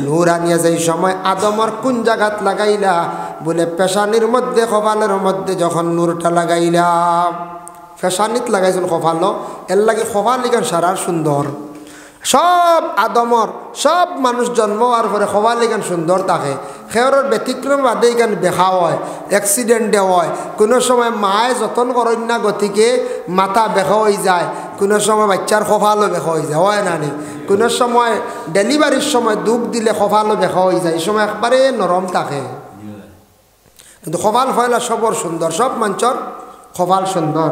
নূর আনিয়া যেই সময় আদমর কোন জায়গাত লাগাইলা বলে পেশানির মধ্যে কপালের মধ্যে যখন নূরটা লাগাইলা পেশানিত লাগাইছিল কপালো এর লাগে কপাল লিখান সারার সুন্দর সব আদমর সব মানুষ জন্ম হওয়ার পরে কপাল লিখান সুন্দর থাকে সেওরের ব্যতিক্রম বাদে এখান বেখা হয় অ্যাক্সিডেন্টে হয় কোনো সময় মায়ে যতন করেন না গতিকে মাথা বেখা হয়ে যায় কোনো সময় বাচ্চার কপালও বেখা হয়ে যায় হয় না নি কোনো সময় ডেলিভারির সময় দুধ দিলে কপালও বেখা হয়ে যায় এই সময় একবারে নরম থাকে কিন্তু কপাল ফয়লা সবর সুন্দর সব মানুষের কপাল সুন্দর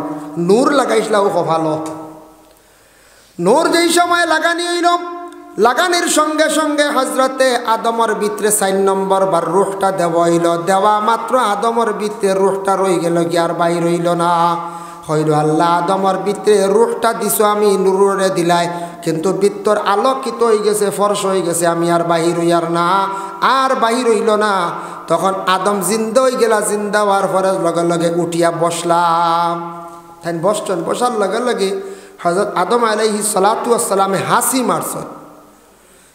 নূর লাগাইছিলাও কপালও নূর যেই সময় লাগানি হইল লাগানির সঙ্গে সঙ্গে হজরতে আদমর ভিতরে 4 নম্বর বার রুহটা দেওয়া হইল দেওয়া মাত্র আদমর ভিতরে রুহটা রয়ে গেল কি আর বাইর হইল না হইল আল্লাহ আদমর ভিতরে রুহটা দিছ আমি নূরে দিলাই কিন্তু ভিতর আলোকিত হয়ে গেছে ফর্স হয়ে গেছে আমি আর বাহির হই আর না আর বাহির হইল না তখন আদম জিন্দা হয়ে গেলা জিন্দা হওয়ার পরে লগে লগে উঠিয়া বসলাম তাই বসছেন বসার লগে লগে হযরত আদম আলাইহিস সালাতু ওয়াস সালামে হাসি মারছেন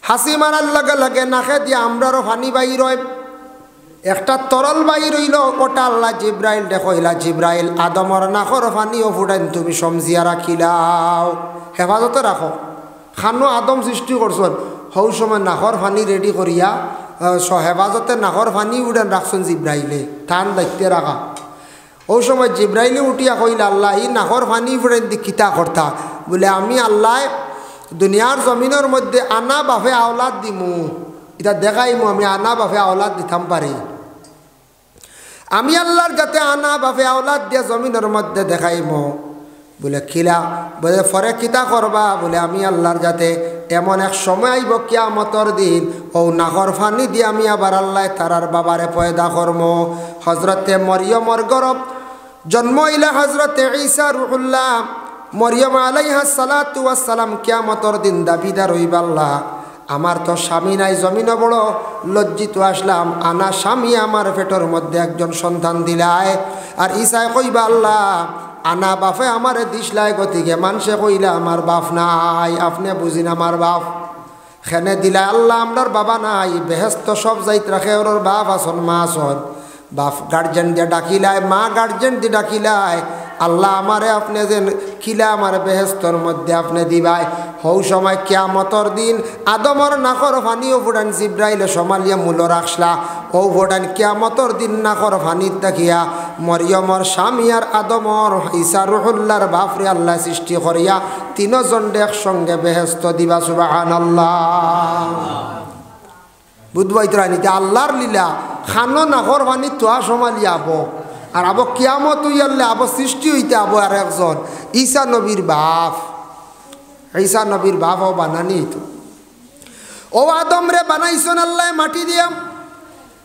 হাসি মারার লগে লগে নাকে দিয়ে আমরারও পানি বাইর হয় একটা তরল বাইর হইল ওটা আল্লাহ জিব্রাইল দেখইলা জিব্রাইল আদমর নাকর পানিও ফুটাইন তুমি সমজিয়া রাখিলাও হেফাজতে রাখো খানো আদম সৃষ্টি করছেন হৌ সময় নাকর পানি রেডি করিয়া হেফাজতে নাকর পানি উড়ান রাখছেন জিব্রাইলে টান দায়িত্বে রাখা ওই সময় জিব্রাইলে উঠিয়া কইলা আল্লাহ ই নাকর পানি ফুটাইন দি কিতা করতা বলে আমি আল্লাহ দুনিয়ার জমিনের মধ্যে আনা বাফে আওলাদ দিমু এটা দেখাইমু আমি আনা বাফে আওলাদ দিতাম পারি আমি আল্লাহর যাতে আনা বাফে আওলাদ দিয়ে জমিনের মধ্যে দেখাইমু বলে খিলা বলে ফরে কিতা করবা বলে আমি আল্লাহর যাতে এমন এক সময় আইব কিয়ামতর দিন ও নাহর ফানি দিয়ে আমি আবার আল্লাহ তারার বাবারে পয়দা করম হজরতে মরিয়মর গরব জন্ম হইলা হজরতে ঈসা রুহুল্লাহ মরিয়ম আলাইহিস সালাতু ওয়াস সালাম কিয়ামতর দিন দাবিদার হইবা আল্লাহ আমার তো স্বামী নাই জমিনে বড় লজ্জিত আসলাম আনা স্বামী আমার পেটের মধ্যে একজন সন্তান দিলায় আর ঈসায় কইবা আল্লাহ আনা বাপে আমারে দিসলাই গতিকে মানুষে কইলা আমার বাপ নাই আপনি বুঝিন আমার বাপ খেনে দিলা আল্লাহ আমরার বাবা নাই বেহেস্ত সব যাইত রাখে ওর বাপ আসন মা আসন বাপ গার্জেন দিয়ে ডাকিলায় মা গার্জেন দিয়ে ডাকিলায় আল্লাহ আমারে আপনি যেন খিলা আমার বেহেস্তর মধ্যে আপনি দিবাই হৌ সময় কিয়ামতর দিন আদমর নাকর ফানিও ফুটান জিব্রাইলে সমালিয়া মূল রাখলা ও ফুটান কিয়ামতর দিন নাকর ফানিত দেখিয়া মরিয়মর স্বামী আর আদমর ঈসা রুহুল্লাহর বাপরে আল্লাহ সৃষ্টি করিয়া তিনজন একসঙ্গে বেহেস্ত দিবা সুবহানাল্লাহ বুধবাইতরা নিতে আল্লাহর লীলা খানো নাকর ফানি তোয়া সমালিয়া আবো আর আবো কিয়ামত হইয়ালে আবো সৃষ্টি হইতে আবো আর একজন ঈসা নবীর বাপ ঈসা নবীর বাপ ও বানানি তো ও আদম রে বানাইছেন আল্লাহ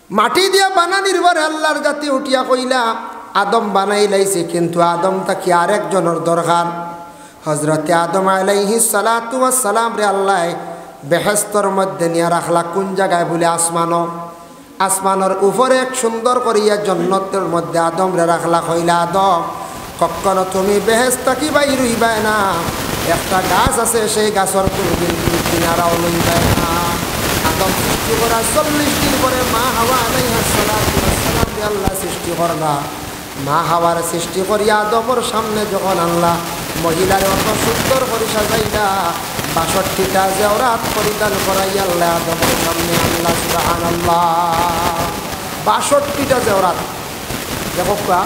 মাটি দিয়া বানানির পরে আল্লাহর জাতি উঠিয়া কইলা আদম বানাই লাইছে কিন্তু আদম তাকে আরেকজনের দরকার হজরতে আদম আলাইহিস সালাতু ওয়াস সালাম রে আল্লাহ বেহেস্তর মধ্যে নিয়ে রাখলা কোন জায়গায় বলে আসমানের উপরে এক সুন্দর করিয়া জন্নতের মধ্যে আদম রে রাখলা কইলা আদম কখনো তুমি বেহেস্ত কি বাইর হইবাই না একটা গাছ আছে সেই গাছের কোনদিন কিনারাও লইবাই না আদম সৃষ্টি করা 40 দিন পরে মা হাওয়া আলাইহিস সালাতু ওয়াস সালাম রে আল্লাহ সৃষ্টি করলা মা হাওয়ার সৃষ্টি করিয়া আদমর সামনে যখন আল্লাহ মহিলার অত সুন্দর করে সাজাইলা ৬২টা জেওরাত পরিধান করাই আল্লাহ আদমের সামনে আল্লাহ সুবহানাল্লাহ ৬২টা জেওরাত দেখো কা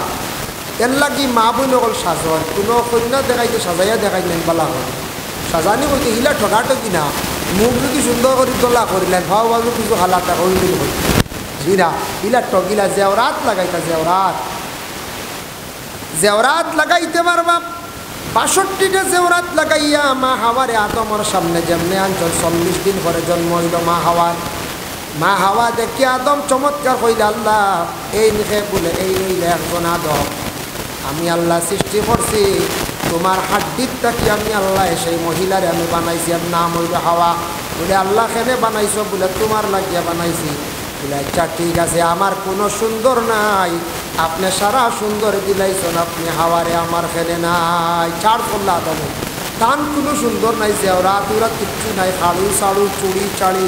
এর লাগি মা বোন অকল সাজর কোনো কন্যা দেখাইতে সাজাইয়া দেখাই নেন বলা হয় সাজানি বলতে হিলা ঠকাটো কিনা মুখ যদি সুন্দর করে তোলা করিলেন ভাও ভাবি কিছু হালাতা হইল জিরা ইলা টগিলা জেওরাত লাগাইতা জেওরাত লাগাইতে পারবা ৬২টা জেওরাত লাগাইয়া মা হাওয়ারে আদমর সামনে যেমনে আনছল ৪০ দিন পরে জন্ম হইল মা হাওয়া দেখি আদম চমৎকার হইল আল্লাহ এই নিখে বলে এই হইলে একজন আদম আমি আল্লাহ সৃষ্টি করছি তোমার হাড্ডির থাকি আমি আল্লাহ সেই মহিলারে আমি বানাইছি আর নাম হইল হাওয়া বলে আল্লাহ খেনে বানাইছো বলে তোমার লাগিয়া বানাইছি বলে আচ্ছা ঠিক আছে আমার কোনো সুন্দর নাই আপনি সারা সুন্দর দিলাইছেন আপনি হাওয়ারে আমার খেলে নাই ছাড় করলা আদম তান কোনো সুন্দর নাই জেওরা তুরা কিচ্ছু নাই খাড়ু সাড়ু চুড়ি চাড়ি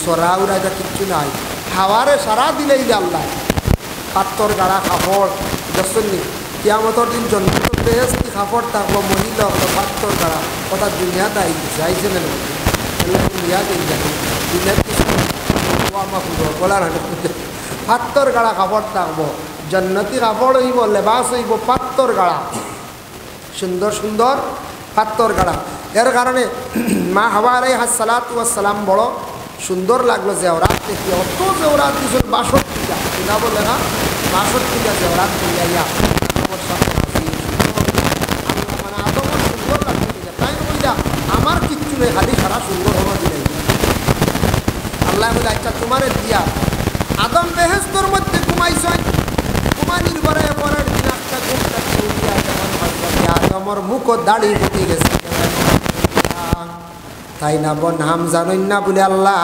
সরা উড়া যা কিচ্ছু নাই হাওয়ারে সারা দিলেই আল্লাহ পাত্তর গাড়া কাপড় দেখছেন কিয়ামতর দিন জন্ম বেহেস্তি কাপড় থাকবো মহিলা পাত্তর গাড়া কথা দুনিয়াতে আইছে না দুনিয়া দিন জানি দুনিয়ার কিছু বলার পাত্তর গাড়া কাপড় থাকবো জন্নতি কাপড় হইব লেবাস হইব পাত্তর গাড়া সুন্দর সুন্দর পাত্তর গাড়া এর কারণে মা হাওয়া আলাইহিস সালাতু ওয়াস সালাম বড় সুন্দর লাগলো জেওরাত দেখি অত জেওরাত দিয়েছেন ৬২টা কিনা বলে না ৬২টা জেওরাত দিলাইয়া আমার সাথে হাসি মানে আদমের সুন্দর লাগছে তাই বইলা আমার কিচ্ছু নেই খালি সারা সুন্দর হওয়া দিলাই আল্লাহ বলে আচ্ছা তোমারে দিয়া আদম বেহেশতর মধ্যে ঘুমাইছেন ঘুমানির পরে পরের দিন একটা ঘুমটা উঠিয়া যখন ভাববা আদমের মুখ দাড়ি উঠে গেছে তাই না বোন নাম জানেন না বলে আল্লাহ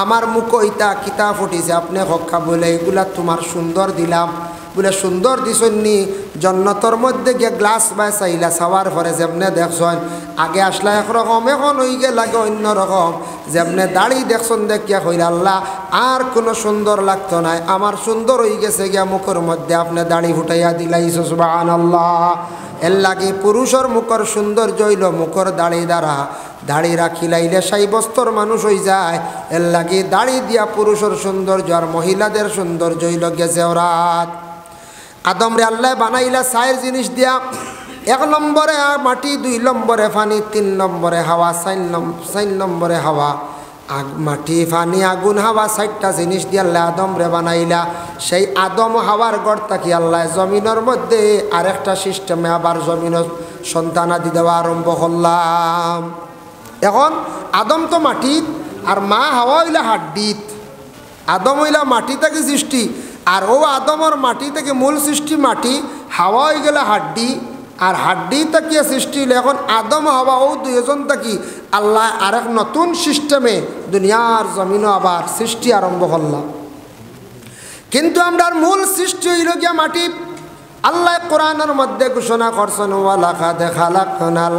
আমার মুখ ইতা কিতা ফুটিছে আপনি হক্কা বলে এগুলা তোমার সুন্দর দিলাম বলে সুন্দর দিছনি জন্নতর মধ্যে গিয়ে গ্লাস বাই চাইলা চাওয়ার পরে যেমনে দেখছেন আগে আসলা একরকম এখন হয়ে গে লাগে অন্য রকম যেমনে দাড়ি দেখছেন দেখিয়া কইলা আল্লাহ আর কোনো সুন্দর লাগতো নাই আমার সুন্দর হয়ে গেছে গিয়া মুখের মধ্যে আপনি দাড়ি ফুটাইয়া দিলাইছো সুবহানাল্লাহ এর লাগে পুরুষের মুখর সৌন্দর্য হইল মুখর দাড়ি দ্বারা দাড়ি রাখিলাইলে সাই বস্তর মানুষ হয়ে যায় এর লাগে দাড়ি দিয়া পুরুষের সৌন্দর্য আর মহিলাদের সৌন্দর্য হইল গেছে ওরাত আদম রে আল্লাহ বানাইলা চার জিনিস দিয়া ১ নম্বরে মাটি ২ নম্বরে পানি ৩ নম্বরে হাওয়া ৪ নম্বরে হাওয়া মাটি পানি আগুন হাওয়া ৪টা জিনিস দিয়ে আল্লাহ আদম রে বানাইলা সেই আদম হাওয়ার গড় থাকি আল্লাহ জমিনের মধ্যে আরেকটা সিস্টেমে আবার জমিনের সন্তানাদি দেওয়া আরম্ভ করলাম এখন আদম তো মাটি আর মা হাওয়া হইলা হাড্ডিত আদম হইলা মাটি থেকে সৃষ্টি আর ও আদমর মাটি থেকে মূল সৃষ্টি মাটি হাওয়া হয়ে গেলে হাড্ডি আর হাড্ডি তাকিয়ে সৃষ্টি হইলে এখন আদম হাওয়া ও দুইজন থাকি আল্লাহ আরেক নতুন সিস্টেমে দুনিয়ার জমিনও আবার সৃষ্টি আরম্ভ করলাম কিন্তু আমরা মূল সৃষ্টি হইল গিয়া মাটি আল্লাহ কোরআনের মধ্যে ঘোষণা করছেন ওয়ালাকাদ খালাকনাল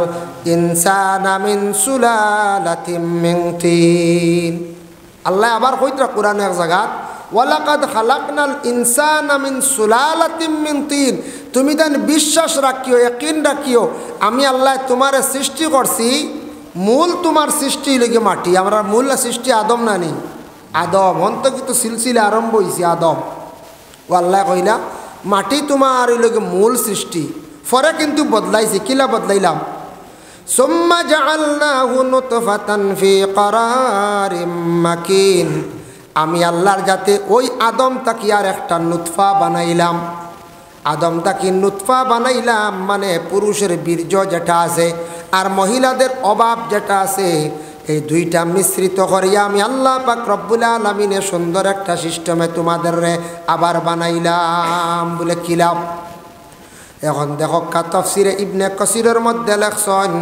ইনসানা মিন সুলালাতিম মিন তিন আল্লাহ আবার কইতরা কোরআনে এক জায়গাত ওয়ালাকাদ খালাকনাল ইনসানা মিন সুলালাতিম মিন তিন তুমি দেন বিশ্বাস রাখিও ইয়াকিন রাখিও আমি আল্লাহ তোমারে সৃষ্টি করছি মূল তোমার সৃষ্টি লগে মাটি আমরা মূল সৃষ্টি আদম না নেই আদম অন্ত কিন্তু সিলসিলা আরম্ভ হয়েছে আদম ও আল্লাহ কইলা মাটি তোমার লগে মূল সৃষ্টি পরে কিন্তু বদলাইছে কিলা বদলাইলাম সুম্মা জাআলনাহু নুতফাতান ফি ক্বারারিম মাকিন আমি আল্লাহর যাতে ওই আদম তাকি আর একটা নুতফা বানাইলাম আদম তাকি নুতফা বানাইলাম মানে পুরুষের বীর্য যেটা আছে আর মহিলাদের অভাব যেটা আছে এই দুইটা মিশ্রিত করিয়া আমি আল্লাহ পাক রব্বুল আলামিনে সুন্দর একটা সিস্টেমে তোমাদের আবার বানাইলাম বলে কিলাম এখন দেখো তাফসিরে ইবনে কাসিরের মধ্যে লেখছেন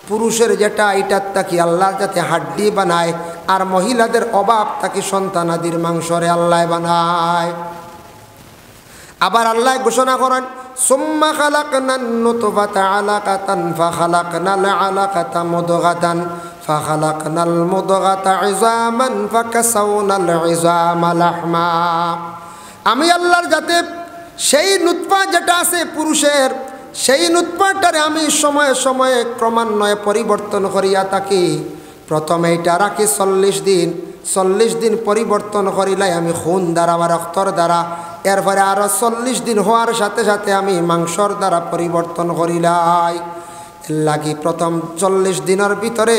পুরুষের যেটা এটার তাকি আল্লাহ যাতে হাড্ডি বানায় আর মহিলাদের অভাব তাকি সন্তানাদির মাংসরে আল্লাহ বানায় আবার আল্লাহ ঘোষণা করেন সুম্মা খালাকনান নুতফাতা আলাকাতান ফাখালাকনাল আলাকাতা মুদগাতান ফাখালাকনাল মুদগাতা ইযামান ফাকাসাওনাল ইযামা লাহমা আমি আল্লাহর যাতে সেই নুতফা যেটা আছে পুরুষের সেই নুতফাটারে আমি সময়ে সময়ে ক্রমান্বয়ে পরিবর্তন করিয়া থাকি প্রথমে এটা রাখি ৪০ দিন পরিবর্তন করিলাই আমি খুন দ্বারা বা রক্তর দ্বারা এরপরে আরও ৪০ দিন হওয়ার সাথে সাথে আমি মাংসর দ্বারা পরিবর্তন করিলাই লাগি প্রথম ৪০ দিনের ভিতরে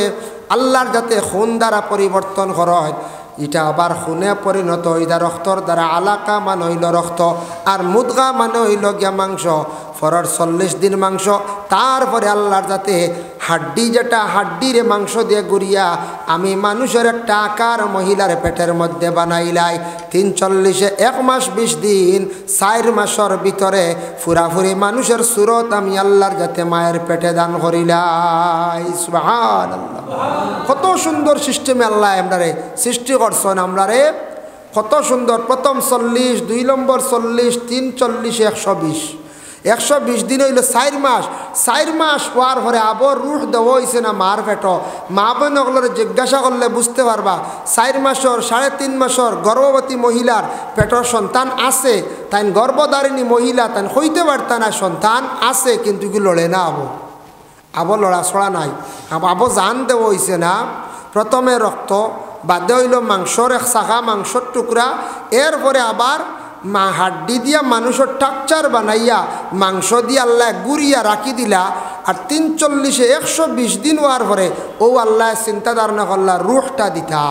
আল্লাহর যাতে খুন দ্বারা পরিবর্তন হয়, এটা আবার খুনে পরিণত হইলা রক্তর দ্বারা। আলাকা মানে হইল রক্ত, আর মুদগা মানে হইল গিয়া মাংস। ফরর 40 দিন মাংস, তারপরে আল্লাহর যাতে হাড্ডি, যেটা হাড্ডিরে মাংস দিয়ে গুড়িয়া আমি মানুষের একটা আকার মহিলার পেটের মধ্যে বানাইলাই। 340 1 মাস 20 দিন 4 মাসের ভিতরে ফুরাফুরি মানুষের সুরত আমি আল্লাহর যাতে মায়ের পেটে দান করিলাই। সুবহানাল্লাহ, কত সুন্দর সিস্টেমে আল্লাহ আমরারে সৃষ্টি করছেন। আমরারে কত সুন্দর। প্রথম 40, 2 নম্বর 40, 3 40 120, 120 দিন হইল 4 মাস। 4 মাস হওয়ার পরে আবার রুহ দেওয়া হয়েছে না মার পেট। মা বোনগুলোর জিজ্ঞাসা করলে বুঝতে পারবা, 4 মাসের 3.5 মাসের গর্ভবতী মহিলার পেটের সন্তান আছে, তাই গর্ভধারিণী মহিলা তাই হইতে পারত না, সন্তান আছে কিন্তু কি লড়ে না আবো লড়াছড়া নাই। আবো জান দেওয়া হয়েছে না। প্রথমে রক্ত, বাদে হইল মাংসর এক শাখা, মাংসর টুকরা, এরপরে আবার হাড্ডি দিয়া মানুষের টাকচার বানাইয়া মাংস দিয়ে আল্লাহ গুড়িয়া রাখি দিলা। আর 340 120 দিন হওয়ার পরে ও আল্লাহ চিন্তা ধারণা করলা রুহটা দিতা,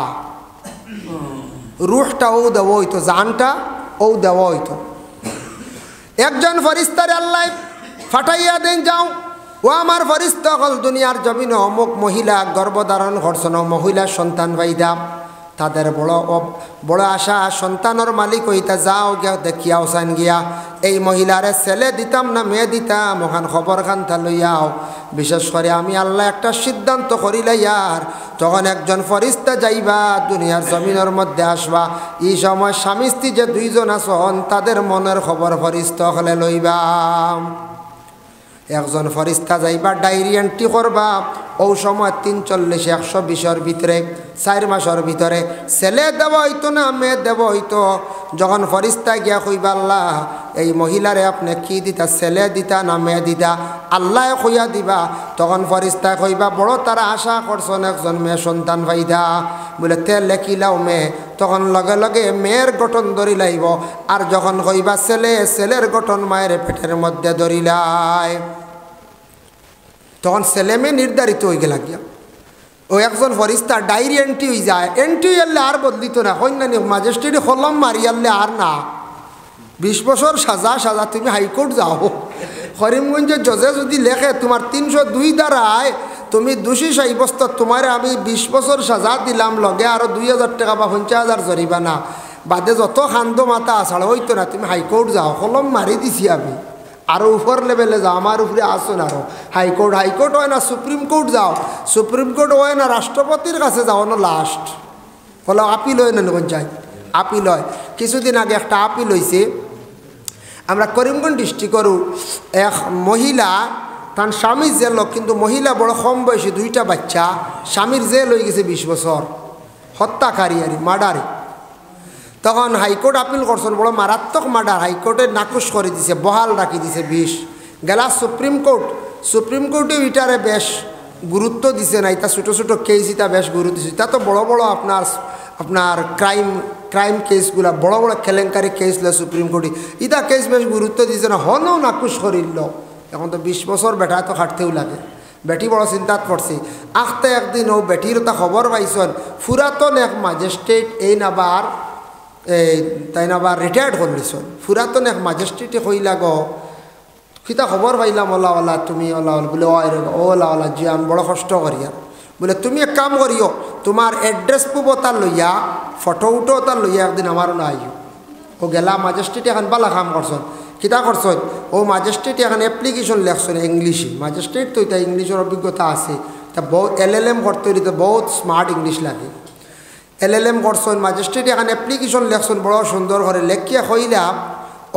রুহটা ও দেওয়া হইতো, জানটা ও দেওয়া হইতো। একজন ফরিস্তারে আল্লাহ ফাটাইয়া দেন, যাও ও আমার ফরিস্তা হল দুনিয়ার জমিনে অমুক মহিলা গর্ভধারণ করছেন, মহিলা সন্তান পাইদা, তাদের বড় আশা সন্তানের মালিক হইতা, যাও গিয়া দেখিয়াও চান গিয়া এই মহিলারে ছেলে দিতাম না মেয়ে দিতাম, ওখান খবর খান্তা লইয়াও। বিশেষ করে আমি আল্লাহ একটা সিদ্ধান্ত করিলাইয়ার, তখন একজন ফরিস্তা যাইবা দুনিয়ার জমিনের মধ্যে আসবা। এই সময় স্বামী স্ত্রী যে 2 জন আছেন তাদের মনের খবর ফরিস্তা হলে লইবা। একজন ফরিস্তা যাইবা ডায়েরি এন্ট্রি করবা। ও সময় 340 120 ভিতরে 4 মাসের ভিতরে ছেলে দেব হইতো না মেয়ে দেব হইতো। যখন ফরিস্তা গিয়া কইবা আল্লাহ এই মহিলারে আপনি কি দিতা, ছেলে দিতা না মেয়ে দিতা, আল্লাহ কইয়া দিবা। তখন ফরিস্তা কইবা বড় তারা আশা করছেন একজন মেয়ে সন্তান পাইদা, বলে তে লেখিলাও মেয়ে। তখন লগে লগে মেয়ের গঠন ধরি লাইব। আর যখন কইবা ছেলে, ছেলের গঠন মায়ের পেটের মধ্যে ধরিলাই। তখন ছেলে মেয়ে নির্ধারিত হয়ে গেল গিয়া। ও একজন ফরিস্তা ডায়েরি এন্ট্রি হয়ে যায়, এন্ট্রি এলে আর বদলিত না, কন্যানি ম্যাজিস্ট্রেটে কলম মারি আনলে আর না 20 বছর সাজা তুমি হাইকোর্ট যাও। করিমগঞ্জের জজে যদি লেখে তোমার 302 দ্বারায় তুমি দোষী সাব্যস্ত, তোমার আমি 20 বছর সাজা দিলাম, লগে আরও 2000 টাকা বা 50,000 জরিমানা, বাদে যত খান্দ মাথা আসাড় হইতো না, তুমি হাইকোর্ট যাও। কলম মারি দিছি আমি, আরও উপর লেভেলে যাও, আমার উপরে আসুন আরও হাইকোর্ট হয় না সুপ্রিম কোর্ট যাও, সুপ্রিম কোর্ট হয় না রাষ্ট্রপতির কাছে যাও না লাস্ট। বলো আপিল হয় না যায়, আপিল হয়। কিছুদিন আগে একটা আপিল হয়েছে, আমরা করিমগঞ্জ ডিস্ট্রিক্টর এক মহিলা, তার স্বামী জেল, কিন্তু মহিলা বড় কম বয়সী, 2টা বাচ্চা, স্বামীর জেল হয়ে গেছে 20 বছর, হত্যাকারী আর মার্ডারে। তখন হাইকোর্ট আপিল করছেন, বড় মারাত্মক মার্ডার, হাইকোর্টে নাকুশ করে দিছে, বহাল রাখি দিছে 20। গেলা সুপ্রিম কোর্টে এটারে বেশ গুরুত্ব দিছে না, এটা ছোটো ছোটো কেস এটা বেশ গুরুত্ব দিচ্ছে। তা তো বড় বড় আপনার ক্রাইম কেসগুলা, বড় বড় কেলেঙ্কারি কেসগুলো সুপ্রিম কোর্টে ইটা কেস বেশ গুরুত্ব দিছে না, হনও নাকুশ করিল। এখন তো 20 বছর বেটা তো খাটতেও লাগে। বেটি বড় চিন্তাত পড়ছে। আখতে একদিন ও বেটির তা খবর পাইছেন, পুরাতন এক ম্যাজিস্ট্রেট এই নাবার তাই নাবার রিটায়ার্ড করলিছন। পুরাতন এক ম্যাজিস্ট্রেটে কইলা গো কিতা খবর পাইলাম, ওলা ওলা তুমি ওলা বলে ওলা ওলা জি আমি বড় কষ্ট করি আর, বলে তুমি এক কাম করিও, তোমার এড্রেস পুবো তার লইয়া, ফটো উঠো তার লইয়া একদিন আমারও না আইও। ও গেলা ম্যাজিস্ট্রেট এখন বালা কাম করছেন, কিতা করছেন, ও ম্যাজিস্ট্রেট এখন অ্যাপ্লিকেশন লেখছেন ইংলিশে। ম্যাজিস্ট্রেট তো এটা ইংলিশের অভিজ্ঞতা আছে, তা বহুত LLM করতে হইলে বহুত স্মার্ট ইংলিশ লাগে। LLM করছেন, ম্যাজিস্ট্রেট এখন অ্যাপ্লিকেশন লেখছেন বড় সুন্দর করে, লেখিয়া কইলা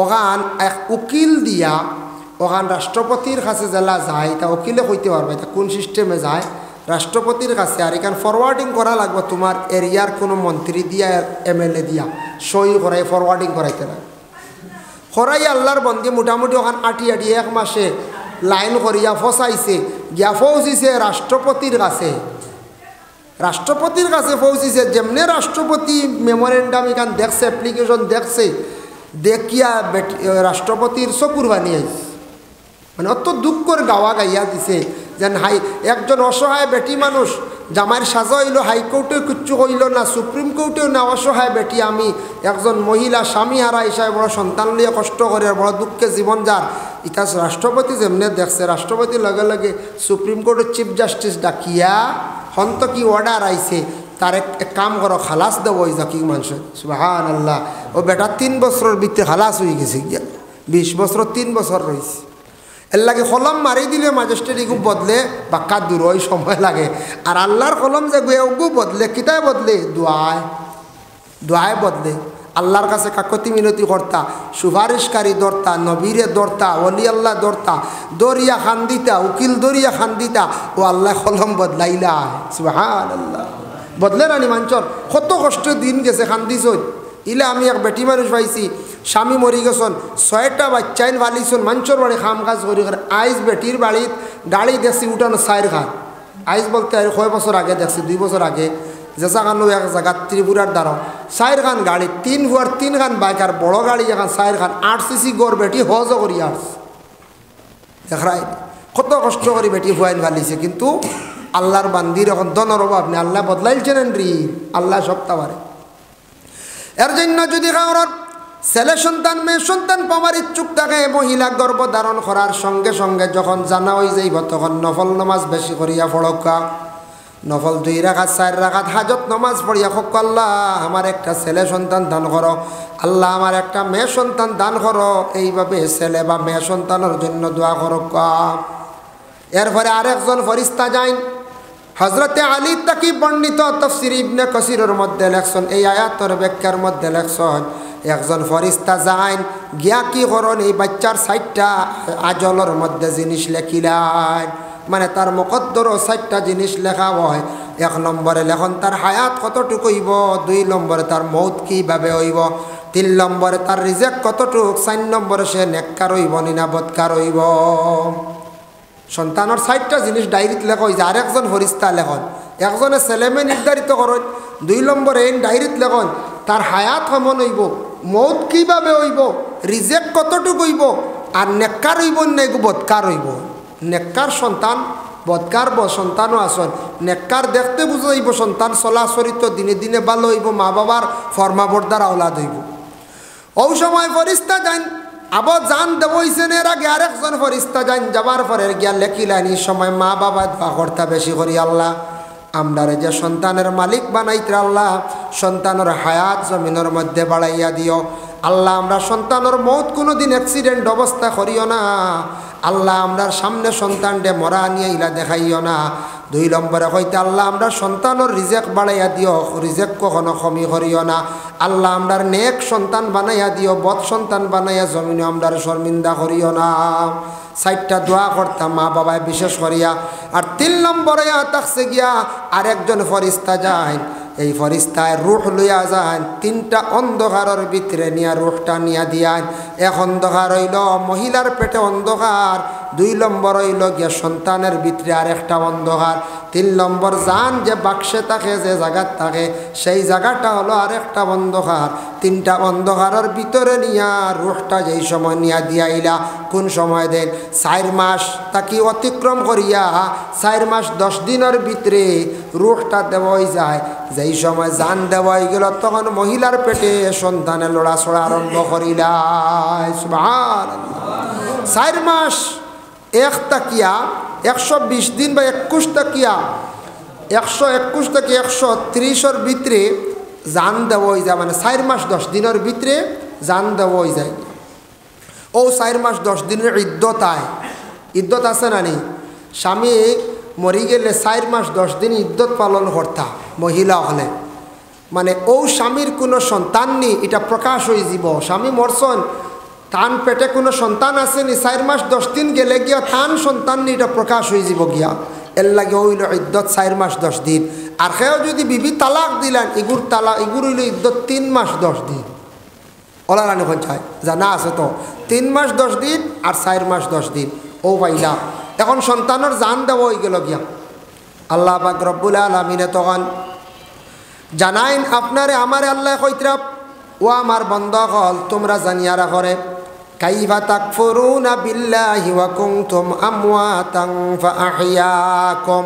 ওখান এক উকিল দিয়া ওখান রাষ্ট্রপতির কাছে জেলা যায়, তা উকিলে কইতে পারবে এটা কোন সিস্টেমে যায় রাষ্ট্রপতির কাছে। আর এখানে ফরওয়ার্ডিং করা লাগবে তোমার এরিয়ার কোনো মন্ত্রী দিয়া MLA দিয়া সই করাই ফরওয়ার্ডিং করাইতে লাগে। করাই আল্লাহর বন্দি মোটামুটি ওখান আটি 1 মাসে লাইন করিয়া ফসাইছে, গিয়া পৌঁছিছে রাষ্ট্রপতির কাছে। রাষ্ট্রপতির কাছে পৌঁছিছে, যেমনি রাষ্ট্রপতি মেমোরেন্ডাম এখান দেখছে, অ্যাপ্লিকেশন দেখছে, দেখিয়া রাষ্ট্রপতির চকুর বানি আইছে, মানে অত দুঃখর গাওয়া গাইয়া দিছে যেন হাই একজন অসহায় বেটি মানুষ জামাইয়ের সাজা হইল হাইকোর্টে কিচ্ছু হইল না, সুপ্রিম কোর্টেও না, অসহায় বেটি আমি একজন মহিলা স্বামী হারা হিসাবে বড় সন্তান নিয়ে কষ্ট করে বড় দুঃখে জীবন যার। ইতা রাষ্ট্রপতি যেমনে দেখছে, রাষ্ট্রপতির লগে লগে সুপ্রিম কোর্টের চিফ জাস্টিস ডাকিয়া হন্ত কি অর্ডার আইছে, তার এক কাম করো খালাস দেব ওই জাকি মানুষ। সুবহানাল্লাহ। ও বেটা 3 বছরের ভিতরে খালাস হয়ে গেছে গিয়া, 20 বছর 3 বছর রয়েছে। এর লাগে কলম মারি দিলে ম্যাজিস্ট্রেট ইগু বদলে বাক্কা দূর ওই সময় লাগে। আর আল্লাহর কলম যে গুগু বদলে কিতায় বদলে দোয়ায় বদলে। আল্লাহর কাছে কাকতি মিনতি করতা, সুপারিশকারী দরতা, নবীরে দরতা, ওলি আল্লাহ দরতা, দরিয়া খান দিতা, উকিল দরিয়া খান দিতা, ও আল্লাহ কলম বদলাইলা। সুবহানাল্লাহ। বদলে রানি মাঞ্চর কত কষ্ট দিন গেছে খান্দিস। ইলে আমি এক বেটি মানুষ পাইছি, স্বামী মরি গেছন, 6টা বাচ্চাইন ভালিছন, মাঞ্চর বাড়ি খাম কাজ করি। আইজ বেটির বাড়িত গাড়ি দেখছি উঠানো 4 খান। আইজ বলতে আর কয় বছর আগে দেখছি, 2 বছর আগে যেসা খানো এক জায়গা ত্রিপুরার দ্বারা 4 খান গাড়ি, 3 হুয়ার 3 খান বাইক, আর বড় গাড়ি এখন 4 খান। 8 সিসি গড় বেটি হজ করি আস দেখাই কত কষ্ট করি বেটি হুয়াইন ভালিছে। কিন্তু আল্লাহর বান্দির এখন দনের অভাব নেই, আল্লাহ বদলাইছেন রি, আল্লাহ সপ্তাহ পারে। এর জন্য যদি কারোর ছেলে সন্তান মেয়ে সন্তান পাওয়ার ইচ্ছুক থাকে, মহিলা গর্ভধারণ করার সঙ্গে সঙ্গে যখন জানা হয়ে যাইব তখন নফল নামাজ বেশি করিয়া পড়কা। নফল 2 রাকাত 4 রাকাত হাজত নামাজ পড়িয়া হোক, আল্লাহ আমার একটা ছেলে সন্তান দান করো, আল্লাহ আমার একটা মেয়ে সন্তান দান করো। এইভাবে ছেলে বা মেয়ে সন্তানের জন্য দোয়া করকা। এরপরে আরেকজন ফরিস্তা যাইন, হজরতে আলী তাকি বর্ণিত তাফসীর ইবনে কাসিরের মধ্যে লেখছেন, এই আয়াতের ব্যাখ্যার মধ্যে লেখছেন, একজন ফরিস্তা যাইন গিয়া কি করেন, এই বাচ্চার 4টা আজলের মধ্যে জিনিস লেখিলেন। মানে তার মুকদ্দরও 4টা জিনিস লেখা হয়। 1 নম্বরে লেখন তার হায়াত কতটুকু হইব, 2 নম্বরে তার মৌত কীভাবে হইব, 3 নম্বরে তার রিজেক কতটুকু, 4 নম্বরে সে নেককার হইব না বদকার হইব। সন্তানের 4টা জিনিস ডায়েরিত লেখা হয়েছে। আরেকজন ফরিস্তা লেখন, একজনে ছেলেমেয়ে নির্ধারিত করেন, 2 নম্বরে এই ডায়েরিত লেখন তার হায়াত কেমন হইব, মৌত কীভাবে হইব, রিজেক কতটুকু হইব, আর নেককার হইব না বদকার হইব। নেককার সন্তান, বদকার সন্তানও আসন। নেককার দেখতে বুঝে হইব, সন্তান চলাচরিত দিনে দিনে ভালো হইব, মা বাবার ফরমাবর্দার আওলাদ হইব। ওই সময় ফরিস্তা যান, আবার জান দেব হইছেন। এর আগে আরেকজন ফরিস্তা যান, যাবার পরে গিয়া লেখিলেন, এই সময় মা বাবা দোয়া করতে বেশি করি, আল্লাহ আমরারে যে সন্তানের মালিক বানাইতে, আল্লাহ সন্তানের হায়াত জমিনের মধ্যে বাড়াইয়া দিও। আল্লাহ আমরা সন্তানের মৌত কোনো দিন অ্যাক্সিডেন্ট অবস্থা করিও না। আল্লাহ আমরার সামনে সন্তানটে মরা নিয়ে ইলা দেখাইও না। 2 নম্বরে হইতে আল্লাহ আমরা সন্তানের রিজেক বাড়াইয়া দিও, রিজেক কখনো কমি করিও না। আল্লাহ আমরার নেক সন্তান বানাইয়া দিও, বদ সন্তান বানাইয়া জমিনে আমরার শর্মিন্দা করিও না। 4টা দোয়া করতাম মা বাবায় বিশেষ করিয়া। আর 3 নম্বরে থাকছে গিয়া আরেকজন ফরিস্তা যায়, এই ফরিস্তায় রুহ লইয়া যান, 3টা অন্ধকারের ভিতরে নিয়া রুহটা নিয়া দিয়ান। 1 অন্ধকার হইল মহিলার পেটে অন্ধকার, 2 নম্বর হইল গিয়া সন্তানের ভিতরে আরেকটা অন্ধকার, 3 নম্বর জান যে বাক্সে থাকে, যে জায়গার থাকে সেই জায়গাটা হলো আরেকটা অন্ধকার। 3টা অন্ধকারের ভিতরে নিয়া রুহটা যেই সময় নিয়া দিয়াইলা, কোন সময় দেন 4 মাস তাকে অতিক্রম করিয়া 4 মাস 10 দিনের ভিতরে রুহটা দেওয়াই যায়। যেই সময় জান দেওয়াই গেল তখন মহিলার পেটে সন্তানের লড়াছড়া আরম্ভ করিলাই। সুবহানাল্লাহ। 4 মাস 1 তাকিয়া 120 দিন বা 21 তাকিয়া 121 থেকে 130-এর ভিতরে জান দেওয়াই যায়। মানে 4 মাস 10 দিনের ভিতরে জান দেওয়াই যায়। ও 4 মাস 10 দিনের ইদ্যত আছে না নি? স্বামী মরি গেলে 4 মাস 10 দিন ইদ্যত পালন করতা মহিলা হলে, মানে ও স্বামীর কোনো সন্তান নেই, এটা প্রকাশ হয়ে যাব। স্বামী মরছন, তান পেটে কোনো সন্তান আসেনি, 4 মাস 10 দিন গেলে গিয়া তান সন্তান নেই, এটা প্রকাশ হয়ে যাব গিয়া। এর লাগে হইল ইদ্যত 4 মাস 10 দিন। আর সেও যদি বিবি তালাক দিলেন, ইগুর হইল ইদ্যত 3 মাস 10 দিন। ওলা রানি পঞ্চায়েত জানা আছে তো, 3 মাস 10 দিন আর 4 মাস 10 দিন। ও পাইলা এখন সন্তানের জান দেওয়া হয়ে গেল গিয়া। আল্লাহ পাক রব্বুল আলামিনে তখন জানাইন আপনারে আমারে আল্লাহ কইতরা, ও আমার বন্দা হল তোমরা জানিয়া রাখরে, কাইফা তাকফুরুনা বিল্লাহি ওয়া কুনতুম আমওয়াতান ফাআহইয়াকুম।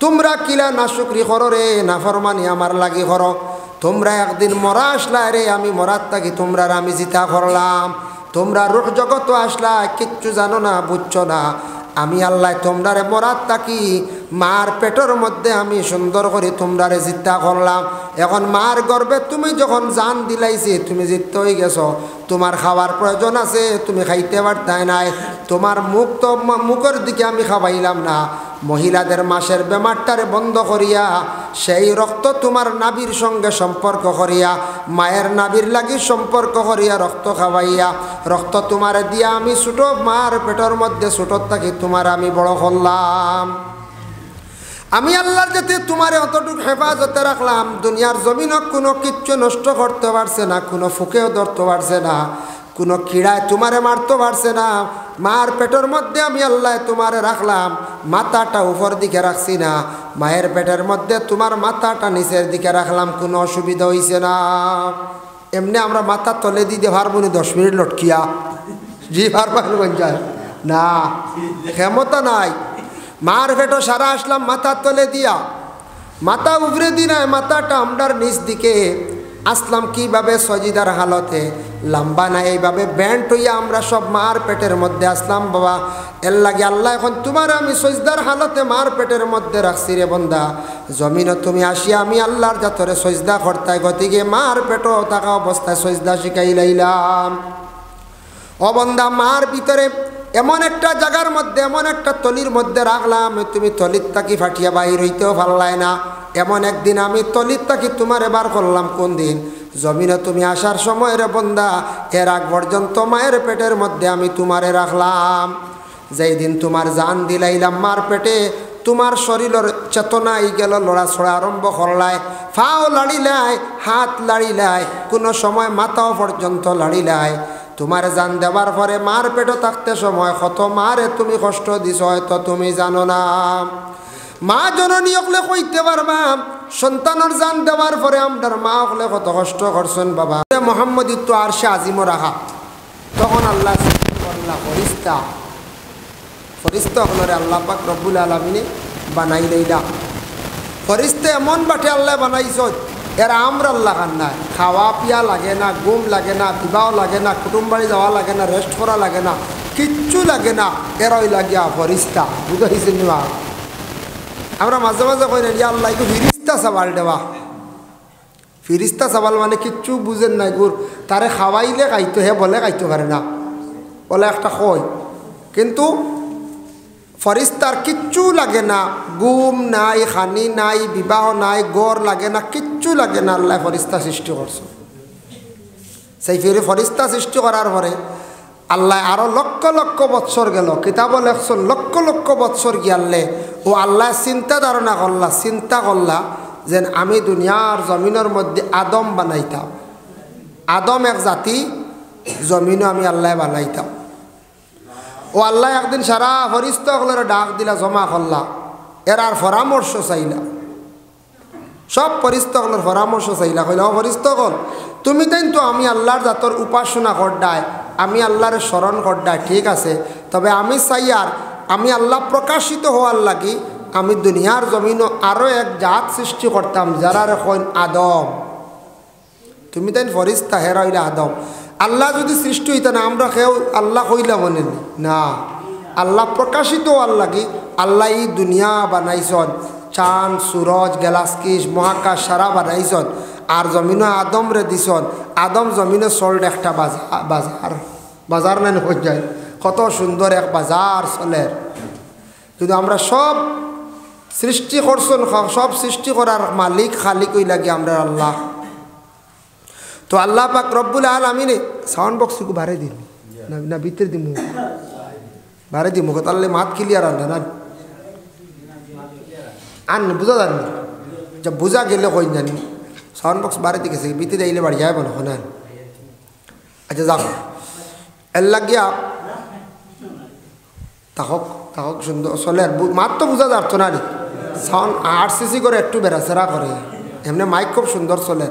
তোমরা কিলা না শুকরি করো রে, না ফরমানি আমার লাগি করো। তোমরা একদিন মরা আসলা রে, আমি মরার থাকি তোমরা আমি জিতা করলাম। তোমরা রূহ জগৎ আসলা, কিচ্ছু জানো না, বুঝছো না। আমি আল্লাহ তোমরারে মরার থাকি মার পেটের মধ্যে আমি সুন্দর করে তোমরারে জিতা করলাম। এখন মার গর্বে তুমি যখন জান দিলাইছি, তুমি জিততে হয়ে গেছো। তোমার খাওয়ার প্রয়োজন আছে, তুমি খাইতে পারতাই নাই। তোমার মুখ তো মুখের দিকে আমি খাওয়াইলাম না। মহিলাদের মাসের বেমারটারে বন্ধ করিয়া সেই রক্ত তোমার নাভির সঙ্গে সম্পর্ক করিয়া, মায়ের নাভির লাগি সম্পর্ক করিয়া রক্ত খাওয়াইয়া, রক্ত তোমারে দিয়া আমি ছোটো মার পেটের মধ্যে ছোটোর থাকি তোমার আমি বড় করলাম। আমি আল্লাহর যাতে তোমারে অতটুকু হেফাজতে রাখলাম, দুনিয়ার জমিনও কোনো কিচ্ছু নষ্ট করতে পারছে না, কোনো ফুকেও ধরতে পারছে না, কোনো কিড়ায় তোমারে মারতে পারছে না। মার পেটের মধ্যে আমি আল্লাহ তোমারে রাখলাম, মাথাটা উপর দিকে রাখছি না। মায়ের পেটের মধ্যে তোমার মাথাটা নিচের দিকে রাখলাম, কোনো অসুবিধা হয়েছে না। এমনি আমরা মাথা তলে দিতে পারবো না 10 মিনিট লটকিয়া, জি পারবেন যায় না, ক্ষমতা নাই। মার পেটও সারা আসলাম মাথার তলে দিয়া, মাথা উপরে দি নাই, মাথাটা আমরার নিচ দিকে আসলাম। কিভাবে? সজিদার হালতে, লম্বা না এইভাবে ব্যান্ড হইয়া আমরা সব মার পেটের মধ্যে আসলাম। বাবা এর লাগে আল্লাহ এখন তোমার আমি সজদার হালতে মার পেটের মধ্যে রাখছি রে বন্দা। জমিনও তুমি আসিয়া আমি আল্লাহর জাতরে সজদা করতাই, গতিকে মার পেটও থাকা অবস্থায় সজদা শিখাই লাইলাম। ও বন্দা, মার ভিতরে এমন একটা জায়গার মধ্যে, এমন একটা তলির মধ্যে রাখলাম, তুমি তলির তাকি ফাটিয়া বাহির হইতেও পারলাই না। এমন একদিন আমি তলির তাকি তোমার এবার করলাম। কোন দিন? জমিনে তুমি আসার সময় রে বন্দা, এর আগ পর্যন্ত মায়ের পেটের মধ্যে আমি তোমারে রাখলাম। যেই দিন তোমার জান দিলাইলাম মার পেটে, তোমার শরীরের চেতনাই গেল, লড়াছড়া আরম্ভ করলাই, ফাও লাড়িলাই, হাত লাড়িলাই, কোনো সময় মাথাও পর্যন্ত লাড়িলাই। তোমার জান দেওয়ার পরে মার পেটে থাকতে সময় কত মারে তুমি কষ্ট দিছ হয়তো তুমি জানো না। মা জননী হকলে কইতে পারবা, সন্তানের জান দেওয়ার পরে আমরার মা হকলে কত কষ্ট করছেন বাবা। মোহাম্মদিত্ব আর সে আজিমও রাখা, তখন আল্লাহ ফরিস্তা ফরিস্তা হলরে আল্লাহ পাক রব্বুল আলামিনে বানাই লইলা। ফরিস্তা এমন বাটে আল্লাহ বানাইছ, এরা আমরা আল্লাহ খান না, খাওয়া পিয়া লাগে না, ঘুম লাগে না, বিবাহ লাগে না, কুটুম বাড়ি যাওয়া লাগে না, রেস্ট করা লাগে না, কিচ্ছু লাগে না, এরাই লাগিয়া ফরিস্তা। বুঝাইছেন না? আমরা মাঝে মাঝে কই না আল্লাহ ফিরিস্তা চাবাল দেওয়া। ফিরিস্তা চাবাল মানে কিচ্ছু বুঝেন নাই, গুর তারে খাওয়াইলে খাইতো, হে বলে খাইতে পারে না, বলে একটা কয়, কিন্তু ফরিস্তার কিচ্ছু লাগে না, ঘুম নাই, খানি নাই, বিবাহ নাই, গড় লাগে না, কিচ্ছু লাগে না। আল্লাহ ফরিস্তা সৃষ্টি করছে। সেই ফরিস্তা সৃষ্টি করার পরে আল্লাহ আরো লক্ষ লক্ষ বৎসর গেল, কিতাব লেখছেন লক্ষ লক্ষ বৎসর গিয়ালে ও আল্লাহ চিন্তা ধারণা করলা, চিন্তা করলা যে আমি দুনিয়ার জমিনের মধ্যে আদম বানাইতাম, আদম এক জাতি, জমিনও আমি আল্লাহ বানাইতাম। ও আল্লাহ একদিন সারা ফরিস্তাগুলোর ডাক দিলা, জমা করলা, এর আর পরামর্শ চাইলা, সব ফরিস্তাগুলোর পরামর্শ চাইলা। কইলা ও ফরিস্তাগণ, তুমি তাই তো আমি আল্লাহর জাতর উপাসনা করডায়, আমি আল্লাহর স্মরণ করডায়, ঠিক আছে, তবে আমি চাই আর আমি আল্লাহ প্রকাশিত হওয়ার লাগি আমি দুনিয়ার জমিনও আরও এক জাত সৃষ্টি করতাম, যারা কইন আদম। তুমি তাই ফরিস্তা, হেরা হইলা আদম। আল্লাহ যদি সৃষ্টি হইতা না, আমরা কেউ আল্লাহ কইলা মনে না, আল্লাহ প্রকাশিত হওয়ার লাগি আল্লাহ এই দুনিয়া বানাইছন, চাঁদ সূরজ গ্যালাক্সিস মহাকাশ সারা বানাইছন, আর জমিনে আদম রে দিছন। আদম জমিনে চল্ড একটা বাজার, বাজার নাই হয়ে যায়, কত সুন্দর এক বাজার চলে। কিন্তু আমরা সব সৃষ্টি করছেন, সব সৃষ্টি করার মালিক খালিক ওই লাগে আমরা আল্লাহ। তো আল্লাহ পাক রব্বুল আলামিনে সাউন্ড বক্সটুকু বাড়াই দিন না, ভিতরে দিম বাড়াই দিম, তাহলে মাত ক্লিয়ার আনলে না আন বুঝা জানি, যা বুঝা গেলে কই জানি সাউন্ড বক্স বাড়াইতে গেছে, ভিতরে আইলে বাড়ি যায় বলো না। আচ্ছা যাক, এর লাগিয়া তাহক তাহক সুন্দর চলে, মাত তো বুঝা যাচ্ছ না রে, সাউন্ড 8 সিসি করে একটু বেড়াচেরা করে, এমনি মাইক খুব সুন্দর চলে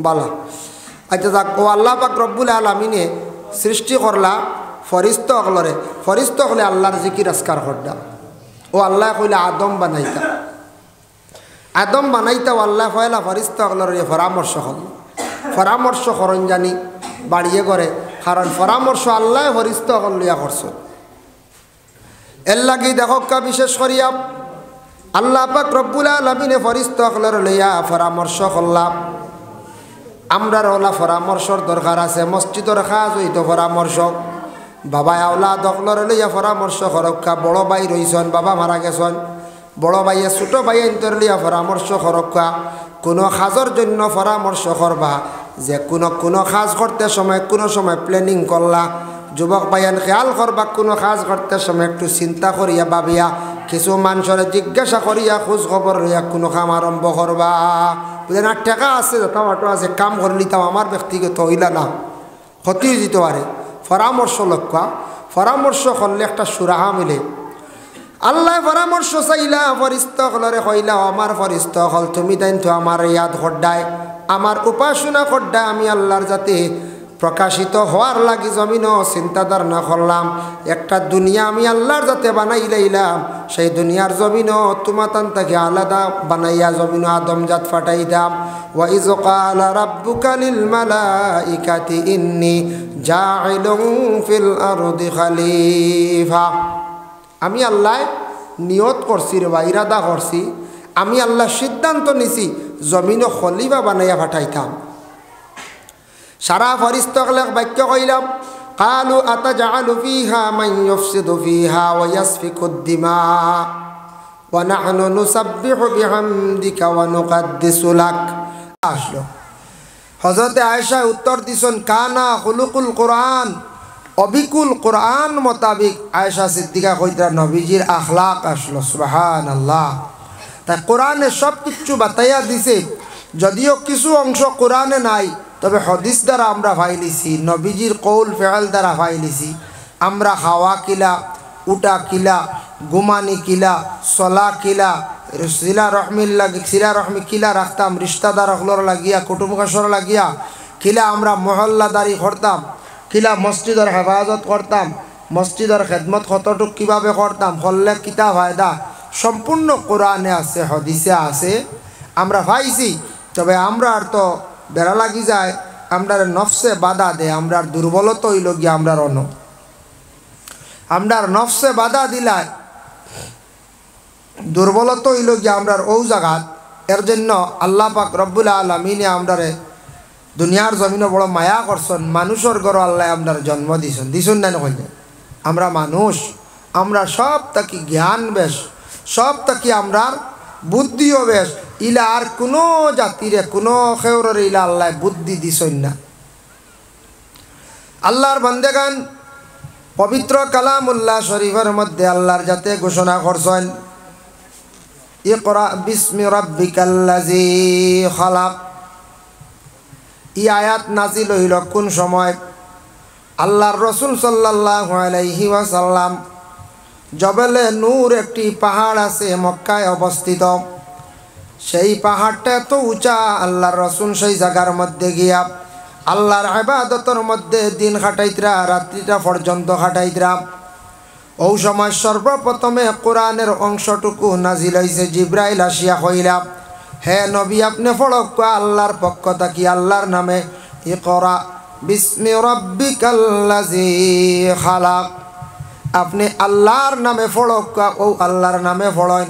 বালা। আচ্ছা যাক, ও আল্লাহ পাক রব্বুল আলামিনে সৃষ্টি করলা ফরিস্তা হকলরে, ফরিস্তা হলে আল্লাহর জিকির আজকার করডা। ও আল্লাহ কইলে আদম বানাইতা, আদম বানাইতে আল্লাহ পয়লা ফরিস্তা হলর পরামর্শ করন জানি বাড়িয়ে করে, কারণ পরামর্শ আল্লাহ ফরিস্তা হল লিয়া করছ। এর লাগি দেখকা বিশেষ করিয়া আল্লাহ পাক রব্বুল আলামিনে ফরিস্তা হলর লইয়া পরামর্শ করলাম। আমরার ওলা পরামর্শর দরকার আছে। মসজিদর কাজ হইতো পরামর্শ, বাবা আওলা দখলর লইয়া পরামর্শ করক্কা। বড় ভাই রইছেন, বাবা মারা গেছেন, বড় ভাইয়ে ছোটো ভাই ইন্তর লিয়া পরামর্শ করক্কা। কোনো কাজের জন্য পরামর্শ করবা, যে কোনো কাজ করতে সময় কোনো সময় প্ল্যানিং করলা। যুবক ভাইয়ান খেয়াল করবা, কোনো কাজ করতে সময় একটু চিন্তা করিয়া ভাবিয়া কিছু মানুষের জিজ্ঞাসা করিয়া খোঁজ খবর লইয়া কোনো কাম আরম্ভ করবা। বুঝলেন, আর টাকা আছে যথামাটো আছে, কাম করলি তাও আমার ব্যক্তিগত হইলা না, ক্ষতি যেতে পারে। পরামর্শ লক্ষ্য, পরামর্শ করলে একটা সুরাহা মিলে। আল্লাহ পরামর্শ চাইলা, ফরিস্তা হলরে কইলা, আমার ফরিস্তা হল তুমি তাই তো আমার ইয়াদ খড্ডায়, আমার উপাসনা খড্ডায় আমি আল্লাহর যাতে প্রকাশিত হওয়ার লাগি জমিন চিন্তাধার না করলাম। একটা দুনিয়া আমি আল্লাহর যাতে বানাই লাইলাম, সেই দুনিয়ার জমিন তোমাতান তাকে আলাদা বানাইয়া জমিন আদমজাত ফাটাই দাম। ওয়াইজ ক্বালা রাব্বুকা লিল মালাইকাতি ইন্নী জাইলুন ফিল আরদি খলিফা। আমি আল্লাহ নিয়ত করছি রে বা ইরাদা করছি, আমি আল্লাহ সিদ্ধান্ত নিছি জমিন খলিফা বানাইয়া ফাটাইতাম। সারা ফরিস্তাগলে বাক্য কইলাম, কালু আতাজালু ফিহা মান ইউফসিদু ফিহা ওয়া ইয়াসফিকুদ দিমা ওয়া নাহনু নুসাব্বিহু বিহামদিকা ওয়া নুকাদ্দিসু লাক। আসলো হযরতে আয়েশা উত্তর দিছেন, কানা খুলুকুল কোরআন, অবিকুল কোরআন মোতাবিক আয়েশা সিদ্দিকা কইতা নবীজির আখলাক আসলো। সুবহানাল্লাহ। তাই কোরআনে সব কিছু বাতাইয়া দিছে, যদিও কিছু অংশ কোরআনে নাই, তবে হদিস দ্বারা আমরা ফাইলিছি, নবীজির কৌল ফেল দ্বারা ফাইলিছি। আমরা খাওয়া কিলা, উটা কিলা, ঘুমানি কিলা, চলা কিলা, শিলা রহমি কিলা রাখতাম, রিশতাদার হলর লাগিয়া, কুটুম কাছর লাগিয়া কিলা আমরা মহল্লাদারি করতাম, কিলা মসজিদের হেফাজত করতাম, মসজিদের খেদমত কতটুক কীভাবে করতাম, হল্লে কিতা ফায়দা, সম্পূর্ণ কোরআনে আছে, হদিসে আছে, আমরা পাইছি। তবে আমরা আর তো বেড়া লাগি যায়, আমরার নফসে বাধা দেয়, আমরার দুর্বলতা হইল গিয়া আমরার আমরার নফসে বাধা দিলায়, দুর্বলতা হইল গিয়া আমরার ও জাগাত। এর জন্য আল্লাহ পাক রব্বুল আলামিনে আমরারে দুনিয়ার জমিনে বড় মায়া করছেন। মানুষের ঘর আল্লাহ আমরার জন্ম দিছেন না নয়। আমরা মানুষ, আমরা সব তাকি জ্ঞান বেশ, সব তাকি আমরার বুদ্ধিও বেশ। ইলা আর কোনো জাতিরে কোনো খেউরের ইলা আল্লাহ বুদ্ধি দিছেন না। আল্লাহর বান্দেগান পবিত্র কালামুল্লাহ শরীফের মধ্যে আল্লাহর যাতে ঘোষণা করছেন, ইকরা বিসমি রাব্বিকাল্লাযী খালাক। এই আয়াত নাজিল হইল কোন সময়? আল্লাহর রসুল সাল্লাল্লাহু আলাইহি ওয়াসাল্লাম জবেলে নূর একটি পাহাড় আছে মক্কায় অবস্থিত। সেই পাহাড়টা এত উঁচা, আল্লাহর রসুল সেই জায়গার মধ্যে গিয়া আল্লাহর ইবাদতের মধ্যে দিন কাটাইতরা, রাত্রিটা পর্যন্ত কাটাইতরা। ওই সময় সর্বপ্রথমে কোরআনের অংশটুকু নাজিল হইছে। জিব্রাইল আসিয়া কইলা, হে নবী আপনি পড়ক আল্লাহর পক্ষ থাকি আল্লাহর নামে, ইকরা বিসমি রাব্বিকাল্লাযী খালাক। আপনি আল্লাহর নামে পড়ক, ও আল্লাহর নামে পড়েন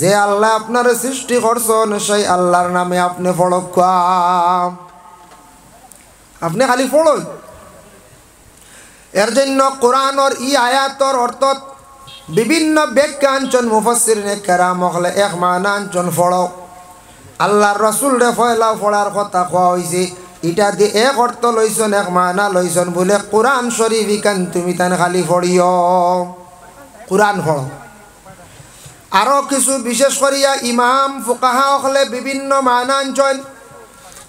যে আল্লাহ আপনার সৃষ্টি করছেন, সেই আল্লাহর নামে আপনি পড়ক। আপনি খালি পড়ুন। এর জন্য কোরআনের ই আয়াতর অর্থ বিভিন্ন ব্যাখ্যা আনছেন মুফাসসিরিনে কেরাম হলে এক মানা আনছেন পড়ক। আল্লাহর রসুল রে ফয়লাও পড়ার কথা কোয়া হয়েছে, এটা দিয়ে এক অর্থ লইছেন, এক মানা লইছেন বলে কোরআন শরীফ ইকান তুমি তান খালি পড়িও, কোরআন পড়ো। আরও কিছু বিশেষ করিয়া ইমাম ফুকাহা হলে বিভিন্ন মানা আনছেন।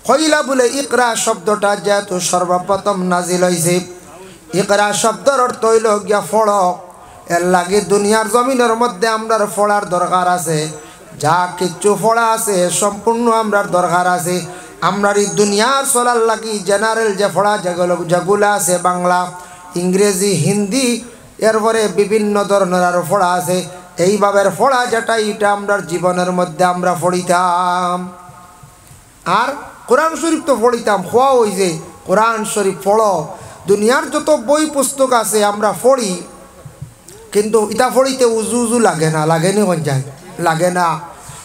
কইলা বলে ইকরা শব্দটা যেহেতু সর্বপ্রথম নাজিল হয়েছে, ইকরা শব্দের অর্থ হইল গিয়া পড়ো। এর লাগে দুনিয়ার জমিনের মধ্যে আমরার পড়ার দরকার আছে, যা কিছু পড়া আছে সম্পূর্ণ আমরার দরকার আছে। আমরার এই দুনিয়ার চলার লাগি জেনারেল যে পড়া যেগুলো আছে, বাংলা, ইংরেজি, হিন্দি, এরপরে বিভিন্ন ধরনের আরও পড়া আছে, এইভাবে পড়া যেটা এটা আমরা জীবনের মধ্যে আমরা পড়িতাম। আর কোরআন শরীফ তো পড়িতাম, খোয়া ওই যে কোরআন শরীফ পড়ো। দুনিয়ার যত বই পুস্তক আছে আমরা পড়ি, কিন্তু ইটা পড়িতে উজু উজু লাগে না, লাগেনি হন যায়, লাগে না।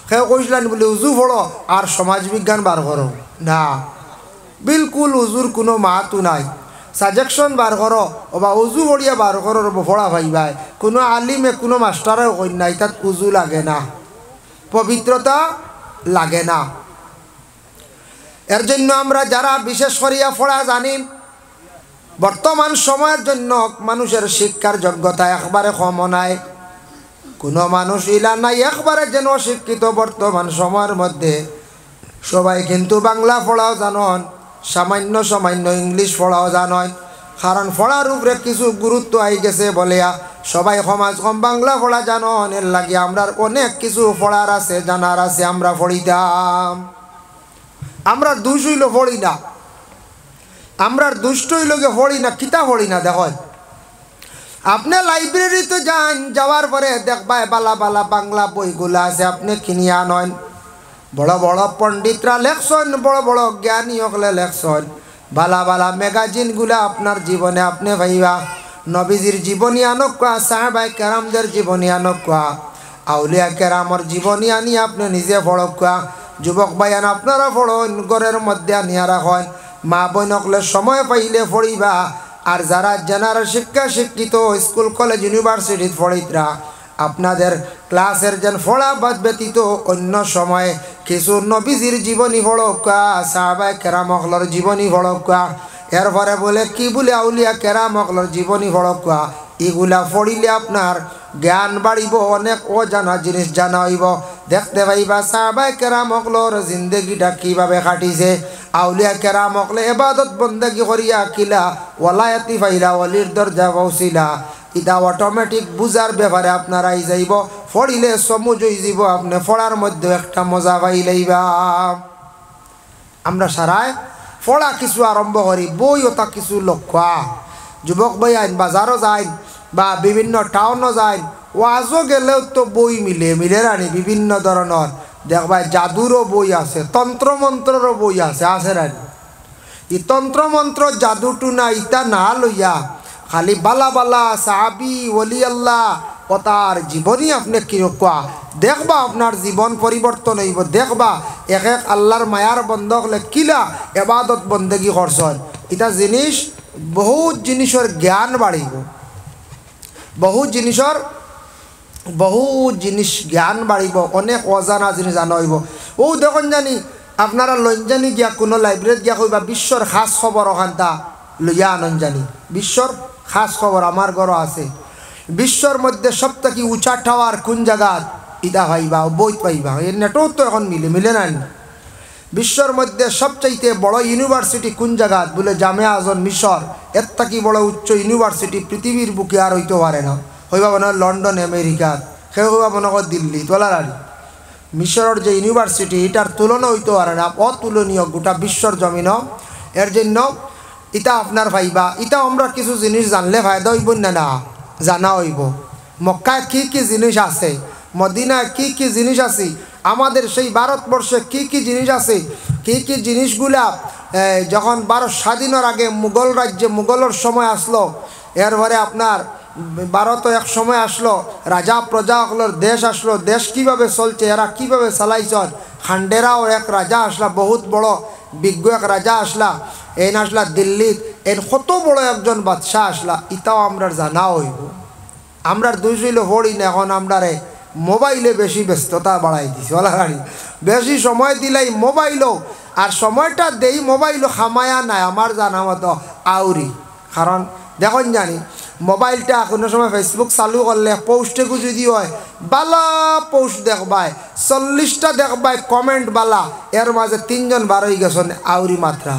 কেউ কইসলেন বলে উজু পড়ো আর সমাজবিজ্ঞান বার করো, না, বিলকুল উজুর কোনো মাহাতো নাই। সাজেকশন বার করো বা উজু পড়িয়া বার করো পড়া ভাইবাই, কোনো আলিমে কোনো মাস্টারেও কই নাই তাত উজু লাগে না, পবিত্রতা লাগে না। এর জন্য আমরা যারা বিশেষ করিয়া পড়া জানি, বর্তমান সময়ের জন্য মানুষের শিক্ষার যোগ্যতা একবারে কম নাই। কোনো মানুষ ইলা নাই একবারে যেন শিক্ষিত বর্তমান সময়ের মধ্যে। সবাই কিন্তু বাংলা পড়াও জানন, সামান্য সামান্য ইংলিশ পড়াও জানয়। কারণ পড়ার উপরে কিছু গুরুত্ব আই গেছে বলিয়া সবাই সমাজ কম বাংলা পড়া জানন। এর লাগে আমরা অনেক কিছু পড়ার আছে, জানার আছে, আমরা পড়িতাম। আমরা দুষ হইল পড়ি না, আমরা দুষ্ট হইলকে পড়ি না, কিতা পড়ি না। দেখ আপনি লাইব্রেরিতে যান, যাওয়ার পরে দেখবাই বালা বালা বাংলা বইগুলা আছে, আপনি কিনিয়া আনেন। বড় বড় পণ্ডিতরা লেখছেন, বড় বড় জ্ঞানী হকলে লেখছেন। বালা বালা ম্যাগাজিনগুলা আপনার জীবনে আপনি ভাইবা নবীজির জীবনী আনক কোয়া, সাহাবাই কেরামদের জীবনী আনক কোয়া, আউলিয়া কেরামর জীবনী আনি আপনি নিজে পড়ক কোয়া। যুবক ভাইয়ান আপনারা পড়ুন, ঘরের মধ্যে আনিয়া রাখেন। মা বোনকলে সময় পাইলে পড়িবা। আর যারা জেনারেল শিক্ষা শিক্ষিত স্কুল কলেজ ইউনিভার্সিটিত পড়িতরা, আপনাদের ক্লাসের যেন পড়া বাদ ব্যতীত অন্য সময়ে কিছু নবীজির জীবনী পড়কা, সাহাবায়ে কেরামকলর জীবনী পড়কা। এরপরে বলে কি বলে আউলিয়া কেরামকলর জীবনী পড়কা। এগুলা পড়িলে আপনার জ্ঞান বাড়িব, অনেক অজানা জিনিস জানা হইব। দেখতে পাইবা সাহাবায়ে কেরামকলর জিন্দেগিটা কীভাবে কাটিছে। আউলিয়া কেরামকলে এবাদত বন্দেগি করিয়া কিলা ওয়ালায়াতি পাইলা, ওয়ালির দরজা পৌঁছিলা। এটা অটোমেটিক বুঝার ব্যাপারে আপনার আই যাইব। পড়িলে সমুজ হয়ে যাব, আপনি পড়ার মধ্যে একটা মজা পাইলেইবা। আমরা সারায় পড়া কিছু আরম্ভ করি, বই ওটা কিছু লক্ষ্য। যুবক ভাই আইন বাজারও যায় বা বিভিন্ন টাউনও যায়, ওয়াজও গেলেও তো বই মিলে রানি বিভিন্ন ধরনের। দেখবাই জাদুরও বই আছে, তন্ত্রমন্ত্ররও বই আছে, আছে রানি। ই তন্ত্রমন্ত্র জাদুটু না ইটা না লইয়া খালি বালা বালা সাহাবি ওলি আল্লাহ ও তার জীবনী আপনি কিরকম দেখবা, আপনার জীবন পরিবর্তন হইব। দেখবা এক এক আল্লাহর মায়ার বন্ধ হলে কিলা এবাদত বন্দেগি করছেন। এটা জিনিস বহুত জিনিসের জ্ঞান বাড়িব, বহু জিনিস জ্ঞান বাড়িব, অনেক অজানা জিনিস জানা হইব। ও দেখুন জানি আপনারা লঞ্জানি গিয়া কোনো লাইব্রেরিত গিয়া কইবা বিশ্বর খাস খবর ওখানটা লইয়া আনন জানি। বিশ্বর খাস খবর আমার ঘরও আছে। বিশ্বর মধ্যে সবথেকে উঁচা টাওয়ার কোন জায়গাত ইটা পাইবা, বই পাইবা। এর নেটও তো এখন মিলে না। বিশ্বর মধ্যে সবচাইতে বড় ইউনিভার্সিটি কোন জায়গাত বলে জামিয়া আজম মিশর। এর থাকি বড় উচ্চ ইউনিভার্সিটি পৃথিবীর বুকে আর হইতে পারে না। হইবা মনে হয় লন্ডন আমেরিকাত, সে হইবা মনে হয় দিল্লি তোলারারি। মিশরের যে ইউনিভার্সিটি এটার তুলনা হইতে পারে না, অতুলনীয় গোটা বিশ্বর জমিন। এর জন্য ইটা আপনার ভাইবা, ইটা আমরা কিছু জিনিস জানলে ফায়দা হইব না জানা হইব। মক্কায় কি কি জিনিস আছে, মদিনায় কি কি জিনিস আছে, আমাদের সেই ভারতবর্ষে কি কি জিনিস আছে, কি কি জিনিসগুলা যখন ভারত স্বাধীনের আগে মুঘল রাজ্যে মুঘলের সময় আসলো, এরপরে আপনার ভারত এক সময় আসলো, রাজা প্রজাগুলোর দেশ আসলো, দেশ কিভাবে চলছে, এরা কিভাবে চালাইছেন। খান্ডেরাও এক রাজা আসলা, বহুত বড় বিজ্ঞ এক রাজা আসলা, এন আসলা দিল্লিত, এন কত বড় একজন বাদশাহ আসলা। ইটাও আমরা জানা হইব। আমরা দুই ছিল হরি না, এখন আমরা মোবাইলে বেশি ব্যস্ততা বাড়াই দিছি। ওলাগাড়ি বেশি সময় দিলাই মোবাইলও, আর সময়টা দেই মোবাইলও খামায়া নাই আমার জানা মতো আউরি। কারণ দেখুন জানি মোবাইলটা কোনো সময় ফেসবুক চালু করলে পোস্টে যদি হয় বালা পোস্ট দেখবাই, 40টা দেখবাই কমেন্ট বালা, এর মাঝে 3 জন বার হয়ে গেছেন আউরি মাত্রা।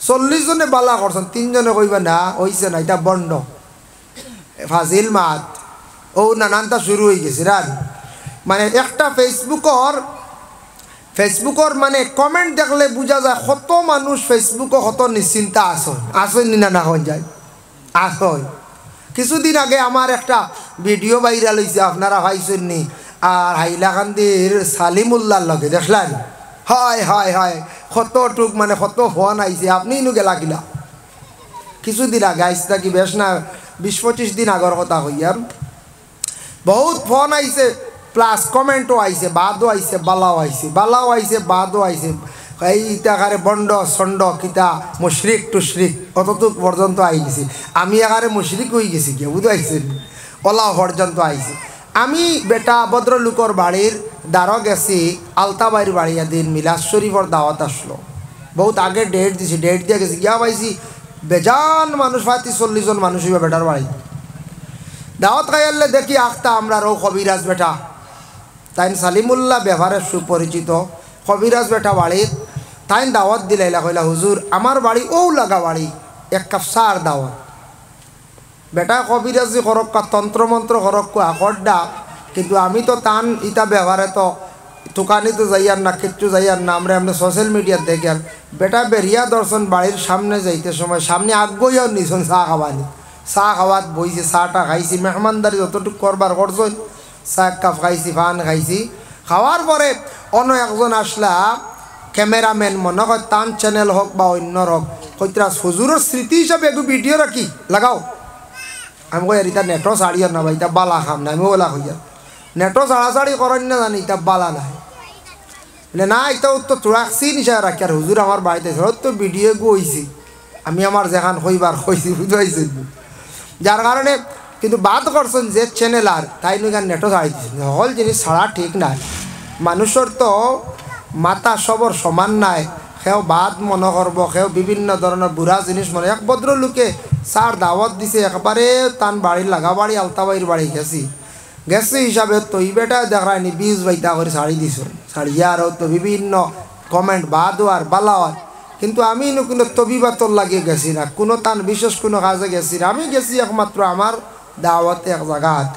40 জনে বালা করছেন, 3 জনে কইবা না হইছে না, এটা বন্ধ ফাজিল মাত ও নানানটা শুরু হয়ে গেছে রান। মানে একটা ফেসবুকর মানে কমেন্ট দেখলে বোঝা যায় কত মানুষ ফেসবুকও কত নিশ্চিন্তা আসেন নি না হন যায় আসয়। কিছুদিন আগে আমার একটা ভিডিও ভাইরাল হয়েছে, আপনারা ভাইছেন নি? আর হাইলাকান্দির সালিমুল্লাহর লগে দেখলেন? হয় হয় হয়, কতটুক মানে কত ফোন আইছে, আপনি ইনু গেলা কিলা কিছুদিন আগে আইসি থাকি, বেশ না 20-25 দিন আগর কথা হইয়ার। বহুত ফোন আইছে, প্লাস কমেন্টও আইছে, বাদও আইছে, বালাও আইছে, বালাও আইছে, বাদও আইছে। এই ইটাকারে বন্ড সন্ড কিতা মুশরিক টুশরিক অতটুক পর্যন্ত আই গেছি। আমি একারে মুশরিক হয়ে গেছি কে বুঝাইছেন, ওলা পর্যন্ত আইছি। আমি বেটা ভদ্রলোকর বাড়ির দ্বারও গেছি, আলতাবাইর বাড়ি এদিন মিলাদ শরীফর দাওয়াত আসলো। বহুত আগে ডেট দিছি, ডেট দিয়ে গেছি, গিয়া পাইছি বেজান মানুষ, 40 জন মানুষ হইবা বেটার বাড়ি। দাওয়াত খাইলে দেখি আখতা আমরা রৌ কবিরাজ বেটা, তাই সালিমুল্লাহ ব্যবহারে সুপরিচিত কবিরাজ বেটা বাড়ির। তাই দাওয়াত দিলাইলা, কইলা হুজুর আমার বাড়ি ও লাগা বাড়ি, 1 কাপ চার দাওয়াত। বেটা কবিরাজি করক্কা, তন্ত্রমন্ত্র করক্কা আকড্ডা, কিন্তু আমি তো টান ইটা ব্যবহারে তো দোকানি তো যাইয়ার না, কিচ্ছু যাইয়ার না, আমরা এমনি সোশ্যাল মিডিয়ার দেখি। আর বেটা বেরিয়া দর্শন বাড়ির সামনে যাইতে সময় সামনে আগ্রহীও নিছন চা খাওয়ানি, চা খাওয়াত বইছি, চাটা খাইছি, মেহমানদারি যতটুকু করবার করছেন, চা 1 কাপ খাইছি, পান খাইছি। খাওয়ার পরে অন্য একজন আসলা, ক্যামেরাম্যান মনে হয় টান চ্যানেল হোক বা অন্য হোক, কইতরা হুজুরের স্মৃতি হিসাবে একটু ভিডিও রাখি লাগাও। আমি কই আর ইটা নেটও ছাড়িও না ভাই, ইটা বালা খাম না। আমি ওলা কইয়া নেটও ছাড়াছাড়ি করেন না জানি, ইটা বালা নাই না, এটাও তো রাখছি নিশা রাখি। আর হুজুর আমার বাড়িতে তো ভিডিও গইছি, আমি আমার যেখান হইবার হইছি বুঝাইছি, যার কারণে কিন্তু বাদ করছেন যে চ্যানেল আর তাই নইখান নেটও ছাড়ি দিচ্ছেন। সকল জিনিস ছাড়া ঠিক নাই, মানুষের তো মাথা সবর সমান নাই। সেও বাদ মনে করব, সেও বিভিন্ন ধরনের বুড়া জিনিস মনে। এক ভদ্রলোকে চার দাওয়াত দিছে, একবারে তান বাড়ির লাগা বাড়ি আলতাবাইর বাড়ি গেছি হিসাবে তো ই বেটা দেখায়নি 20 বাইতা করে ছাড়ি দিছ, ছাড়িয়া আরও তো বিভিন্ন কমেন্ট বাদও আর বালাও। কিন্তু আমি কোনো তবিবাতর লাগিয়ে গেছি না, কোনো তান বিশেষ কোনো কাজে গেছি না। আমি গেছি একমাত্র আমার দাওয়াতে এক জায়গাত।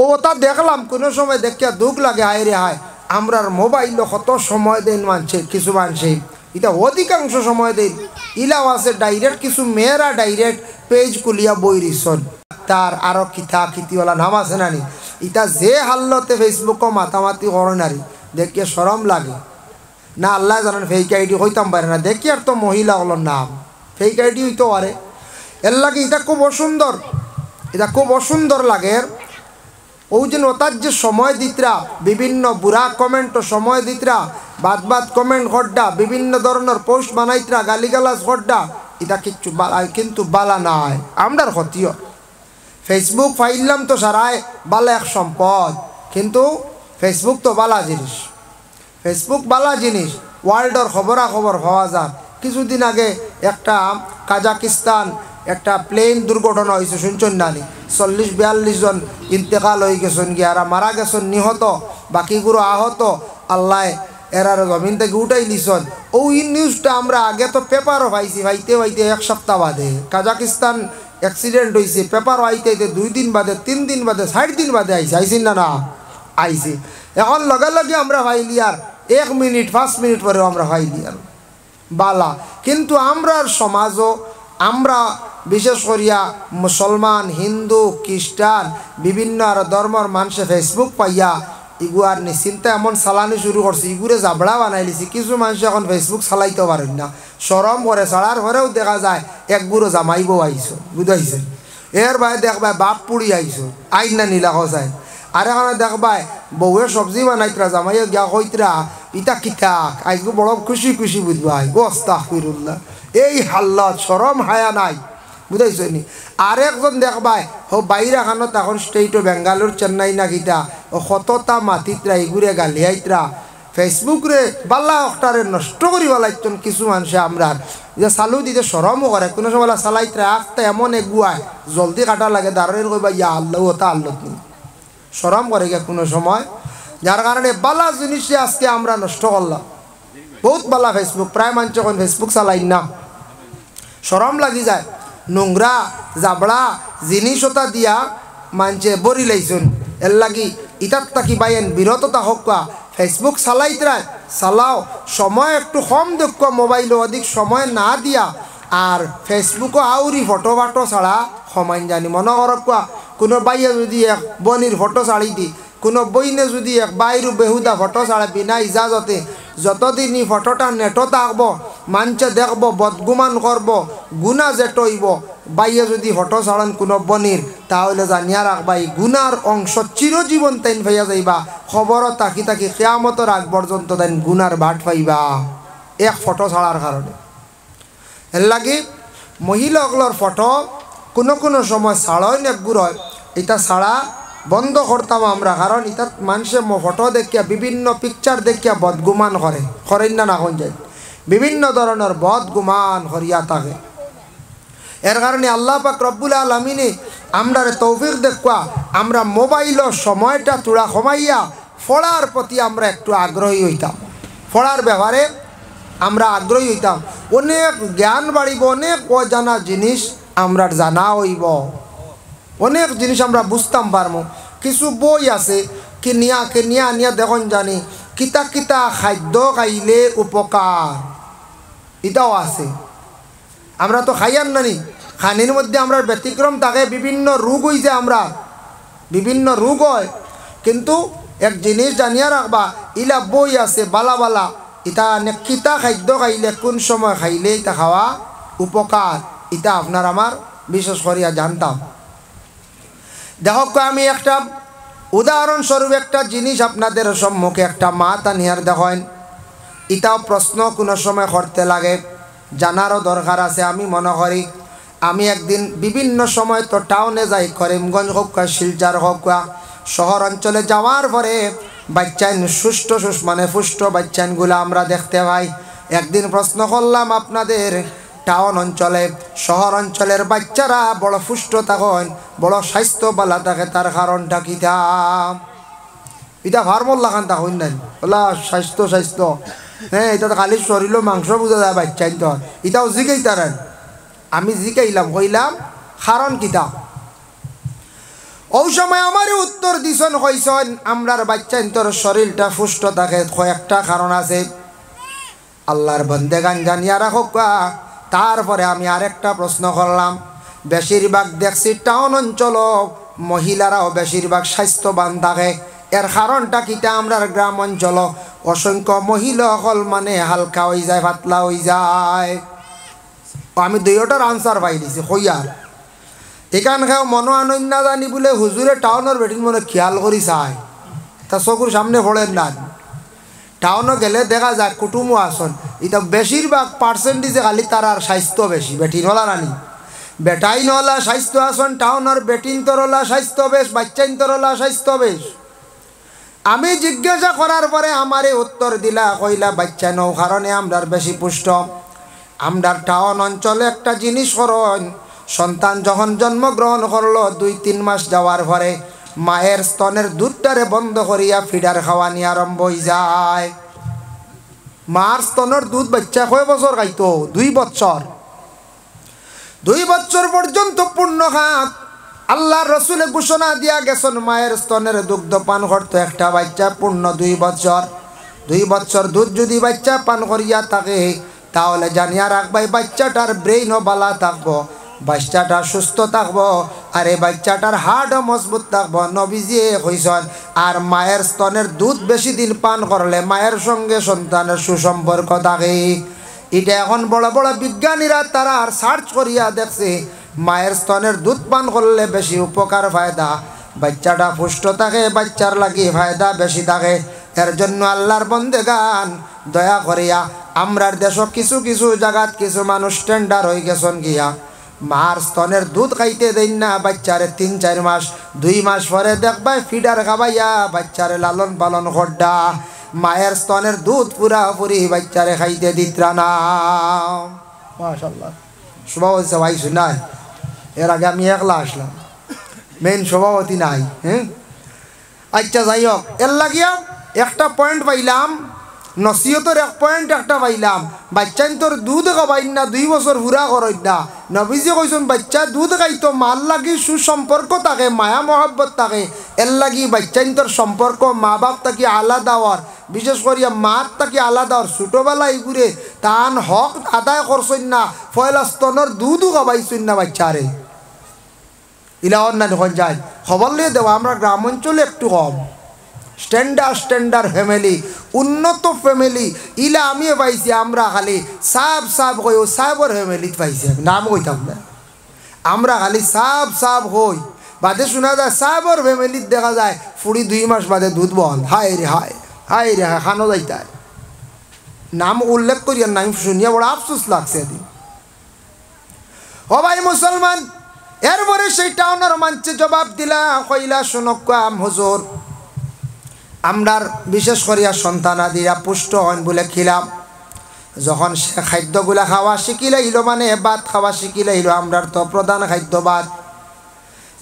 ও তা দেখলাম কোনো সময় দেখিয়া দুঃখ লাগে, হায় রে হায়, আমরার মোবাইল কত সময় দেন মানছে, কিছু মানছে এটা অধিকাংশ সময় দেন। ইলাও আছে ডাইরেক্ট, কিছু মেয়েরা ডাইরেক্ট পেজ খুলিয়া বই রিসন, তার আরও কিতা খিতিওয়ালা নাম আছে নানি। ইটা যে হাল্লতে ফেসবুকও মাতামাতি করে নারী দেখিয়ে সরম লাগে না, আল্লাহ জানেন। ফেক আইডি হইতাম পারে না, দেখি আর তো মহিলা হলোর নাম ফেক আইডি হইতে পারে। এর লাগে এটা খুব অসুন্দর, এটা খুব অসুন্দর লাগে। ও যেন ওটার যে সময় দিতরা, বিভিন্ন বুড়া কমেন্ট সময় দিতরা, বাদ কমেন্ট ঘটডা, বিভিন্ন ধরনের পোস্ট বানাইতরা, গালিগালাজ ঘটডা, এটা কিচ্ছু কিন্তু বালা নাই, আমরার ক্ষতিও। ফেসবুক ফাইলাম তো সারায় বালা এক সম্পদ, কিন্তু ফেসবুক তো বালা জিনিস, ফেসবুক বালা জিনিস। ওয়ার্ল্ডর খবরাখবর পাওয়া যায়। কিছুদিন আগে একটা কাজাকিস্তান একটা প্লেন দুর্ঘটনা হয়েছে, শুনছেন নানি? 40-42 জন ইন্তেকাল হয়ে গেছেন, গিয়ারা মারা গেছেন, নিহত, বাকিগুলো আহত। আল্লাহ এরার জমিন থেকে উঠাই নিছন। ওই নিউজটা আমরা আগে তো পেপারও পাইছি, পাইতে 1 সপ্তাহ বাদে। কাজাকিস্তান অ্যাক্সিডেন্ট হয়েছে, পেপারও আইতে 2 দিন বাদে, 3 দিন বাদে, 60 দিন বাদে আইসি না না আইসি। এখন লগে আমরা পাইলি আর 1 মিনিট 5 মিনিট পরেও আমরা পাইলি আর বালা। কিন্তু আমরার সমাজও, আমরা বিশেষ করিয়া মুসলমান, হিন্দু, খ্রিস্টান, বিভিন্ন আর ধর্মর মানুষে ফেসবুক পাইয়া ইগুয়ার নিশ্চিন্তা এমন চালানি শুরু করছে, ইগুরে জাবড়া বানাই লিছি। কিছু মানুষ এখন ফেসবুক চালাইতে পারেন না, সরম করে। ছাড়ার ঘরেও দেখা যায় এক বুড়ো জামাইবও আইসো, বুঝাইছে। এর বাইরে দেখবাই বাপ পুড়ি আইসো, আইন না নীলা খসায়। আর এখানে দেখবাই বউয়ের সবজি বানাইতরা, জামাইয়ে গিয়া কইতরা ইটা কিতা, আইসবো বড় খুশি খুশি বুঝবাই। আস্তাগফিরুল্লাহ, এই হাল্লাত সরম হায়া নাই, বুঝাইছো নি? আরেকজন দেখবাই হো বাইরে খানত এখন স্টেট বেঙ্গালোর, চেন্নাই না কিতা, ও কতটা মাতিতরা ইগুরে গালিয়াইতরা। ফেসবুক রে বাল্লা অক্টারে নষ্ট করি বলাইতন কিছু মানুষে। আমরা যে চালু দিতে সরমও করে, কোনো সময় চালাইতরা আখটা এমন এগুয়ায় জলদি কাটা লাগে, দাঁড়িয়ে কইবা ইয়া আল্লাহ ওটা আল্লত নি, সরম করে গিয়া কোনো সময়। যার কারণে বালা জিনিসে আজকে আমরা নষ্ট করলাম। বহুত বালা ফেসবুক, প্রায় মানুষ এখন ফেসবুক চালাই না, সরম লাগি যায়। নোংরা জাবড়া জিনিসতা দিয়া মানছে বরি লাইছুন। এর লাগি ইটার তাকি বাইন বিরততা হোক, ফেসবুক চালাইতরা চালাও, সময় একটু কম দেখো, মোবাইলও অধিক সময় না দিয়া। আর ফেসবুকও আউরি ফটো ফাটো ছাড়া সমাইন জানি মনে করক কোয়া কোনো বাইয়ে যদি এক বনির ফটো ছাড়ি দি কোনো বইনে যদি এক বাইরু বেহুদা ফটো ছাড়ে বিনা ইজাজতে যতদিন এই ফটোটা নেটও থাকব মানুষে দেখব বদগুমান করব গুণা যেটইব বাইয়ে যদি ফটো ছাড়েন কোনো বনির তাহলে জানিয়া রাখবা এই গুনার অংশ চিরজীবন তাইন ভাইয়া যাইবা খবরও তাকি তাকি কেয়ামতের আগ পর্যন্ত তাইন গুনার বাট পাইবা এক ফটো ছাড়ার কারণে। এর লাগে মহিলাগুলোর ফটো কোনো কোনো সময় ছাড়াই নেকগুর হয় এটা ছাড়া বন্ধ করতাম আমরা, কারণ এটা মানুষে ফটো দেখিয়া বিভিন্ন পিকচার দেখিয়া বদগুমান করেন না কোন যায় বিভিন্ন ধরনের বদগুমান করিয়া থাকে। এর কারণে আল্লাহ পাক রব্বুল আলামিনে আমরা তৌফিক দেখুয়া আমরা মোবাইলের সময়টা তোড়া কমাইয়া পড়ার প্রতি আমরা একটু আগ্রহী হইতাম, পড়ার ব্যাপারে আমরা আগ্রহী হইতাম। অনেক জ্ঞান বাড়িব, অনেক অজানা জিনিস আমরা জানা হইব, অনেক জিনিস আমরা বুঝতাম পারবো। কিছু বই আছে নিয়া দেখুন জানি কিতা কিতা খাদ্য খাইলে উপকার এটাও আছে। আমরা তো খাইয়ার নানি খানির মধ্যে আমরা ব্যতিক্রম থাকে, বিভিন্ন রোগ হইছে, আমরা বিভিন্ন রোগ হয়, কিন্তু এক জিনিস জানিয়া রাখবা ইলা বই আছে বালা বালা ইটা কিতা খাদ্য খাইলে কোন সময় খাইলে এটা খাওয়া উপকার এটা আপনার আমার বিশেষ করিয়া জানতাম। দেখো আমি একটা উদাহরণস্বরূপ একটা জিনিস আপনাদের সম্মুখে একটা মাত আনিয়ার দেখেন, এটাও প্রশ্ন কোনো সময় করতে লাগে, জানারও দরকার আছে। আমি মনে করি আমি একদিন বিভিন্ন সময় তো টাউনে যাই, করিমগঞ্জ হোক শিলচর হোক শহর অঞ্চলে যাওয়ার পরে বাচ্চাইন পুষ্ট বাচ্চাইনগুলো আমরা দেখতে পাই। একদিন প্রশ্ন করলাম আপনাদের টাউন অঞ্চলে শহর অঞ্চলের বাচ্চারা বড় পুষ্ট থাকেন, বড় স্বাস্থ্য বালা থাকে, তার কারণটা কিতা? এটা ফার্মল্লা খান থাকুন নাই বলা স্বাস্থ্য হ্যাঁ, এটা তো খালি শরীরও মাংস বোঝা যায় বাচ্চাইন তো এটাও জিকাই তারেন। আমি জিকাইলাম কইলাম কারণ কিতা? ওই সময় আমারই উত্তর দিছেন কইছেন আমরার বাচ্চাইন তোর শরীরটা পুষ্ট থাকে কয়েকটা কারণ আছে। আল্লাহর বন্দেগান জানিয়া রাখো। তারপরে আমি আরেকটা প্রশ্ন করলাম, বেশিরভাগ দেখছি টাউন অঞ্চল মহিলারাও বেশিরভাগ স্বাস্থ্যবান থাকে, এর কারণটা কিটা? আমরার গ্রাম অঞ্চল অসংখ্য মহিলা হল মানে হালকা হয়ে যায়, পাতলা হয়ে যায়। আমি দুইটার আনসার পাই দিছি কইয়ার এখান খাও মনো আনন্দ না জানি বলে হুজুরে টাউনের বেটিন মনে খেয়াল করি চায়, তা চকুর সামনে পড়েন না। টাউনে গেলে দেখা যায় কুটুমও আসন, এটা বেশিরভাগ পার্সেন্টেজে খালি তার আর স্বাস্থ্য বেশি, বেটিন হলা রানি বেটাইন হলা স্বাস্থ্য আসন, টাউনের বেটিন তরলা স্বাস্থ্য বেশ, বাচ্চাইন তরলা স্বাস্থ্য বেশ। আমি জিজ্ঞাসা করার পরে আমারে উত্তর দিলা কইলা বাচ্চা নৌ কারণে আমরার বেশি পুষ্ট। আমরার টাউন অঞ্চলে একটা জিনিস করেন, সন্তান যখন জন্মগ্রহণ করলো 2-3 মাস যাওয়ার পরে মায়ের স্তনের দুধটারে বন্ধ করিয়া ফিডার খাওয়ানি আরম্ভ হয়ে যায়। মার স্তনের দুধ বাচ্চা কয় বছর খাইতো? 2 বছর। 2 বছর পর্যন্ত পূর্ণ খাত আল্লাহ রসুলে ঘোষণা দিয়া গেছেন মায়ের স্তনের দুগ্ধ পান করতো একটা বাচ্চা পূর্ণ 2 বছর। 2 বছর দুধ যদি বাচ্চা পান করিয়া থাকে তাহলে জানিয়া রাখবাই বাচ্চাটার ব্রেইনও বালা থাকবো, বাচ্চাটা সুস্থ থাকবো, আর এই বাচ্চাটার হার্টও মজবুত থাকবো। নবীজিয়ে কইছেন আর মায়ের স্তনের দুধ বেশি দিন পান করলে মায়ের সঙ্গে সন্তানের সুসম্পর্ক থাকে। এটা এখন বড় বড় বিজ্ঞানীরা তারা আর সার্চ করিয়া দেখছে মায়ের স্তনের দুধ পান করলে বেশি উপকার ফায়দা, বাচ্চাটা পুষ্ট থাকে, বাচ্চার লাগি ফায়দা বেশি থাকে। এর জন্য আল্লাহর বন্দেগান দয়া করিয়া আমরার দেশ কিছু কিছু জায়গাত কিছু মানুষ স্ট্যান্ডার্ড হয়ে গেছেন গিয়া মার স্তনের দুধ খাইতে দেন না বাচ্চারে 3-4 মাস, 2 মাস পরে দেখবাই ফিডার খাবাইয়া বাচ্চারে লালন পালন করডা, মায়ের স্তনের দুধ পুরাপুরি বাচ্চারে খাইতে দিতরা না। মাশাআল্লাহ সভাপতি ভাই শুনাই, এর আগে আমি একলা আসলাম, মেন সভাপতি নাই। হ্যাঁ আচ্ছা যাই হোক, এর লাগিয়া একটা পয়েন্ট পাইলাম, নসিহতের এক পয়েন্ট একটা পাইলাম, বাচ্চাইন তোর দুধ খাবাইন না 2 বছর পুরা করই না। নবীজি কইছেন বাচ্চা দুধ খাইতো মার লাগি সুসম্পর্ক থাকে, মায়া মহব্বত থাকে, এর লাগি বাচ্চাইন তোর সম্পর্ক মা বাপ তাকে আলাদা হওয়ার, বিশেষ করিয়া মার তাকে আলাদা হওয়ার ছোটোবেলা এইগুড়ে তান হক আদায় করছেন না, পয়লা স্তনের দুধও খাবাইছেন না বাচ্চারে। ইলা অন্য যখন যায় খবর নিয়ে দেওয়া আমরা গ্রাম অঞ্চলে একটু কম স্ট্যান্ডার্ড ফ্যামিলি উন্নত ফ্যামিলি ইলা আমিও পাইছি আমরা খালি সাব কই ও সাবর ফ্যামিলিত পাইছি নাম কইতাম না আমরা খালি সাব হই বাদে শোনা যায় সাবর ফ্যামিলিত দেখা যায় 2 মাস বাদে দুধ বল হায় রে খানো যাইতায় নাম উল্লেখ করিয়ার নাম শুনিয়া বড় আফসোস লাগছে এদিন ও ভাই মুসলমান এরপরে সেই টাউনের মানছে জবাব দিলা কইলা শুনকাম হুজুর আমরার বিশেষ করিয়া সন্তানাদিরা পুষ্ট হন বলে খিলাম যখন সে খাদ্যগুলা খাওয়া শিখিলাইল মানে ভাত খাওয়া শিখিলাইল আমরার তো প্রধান খাদ্য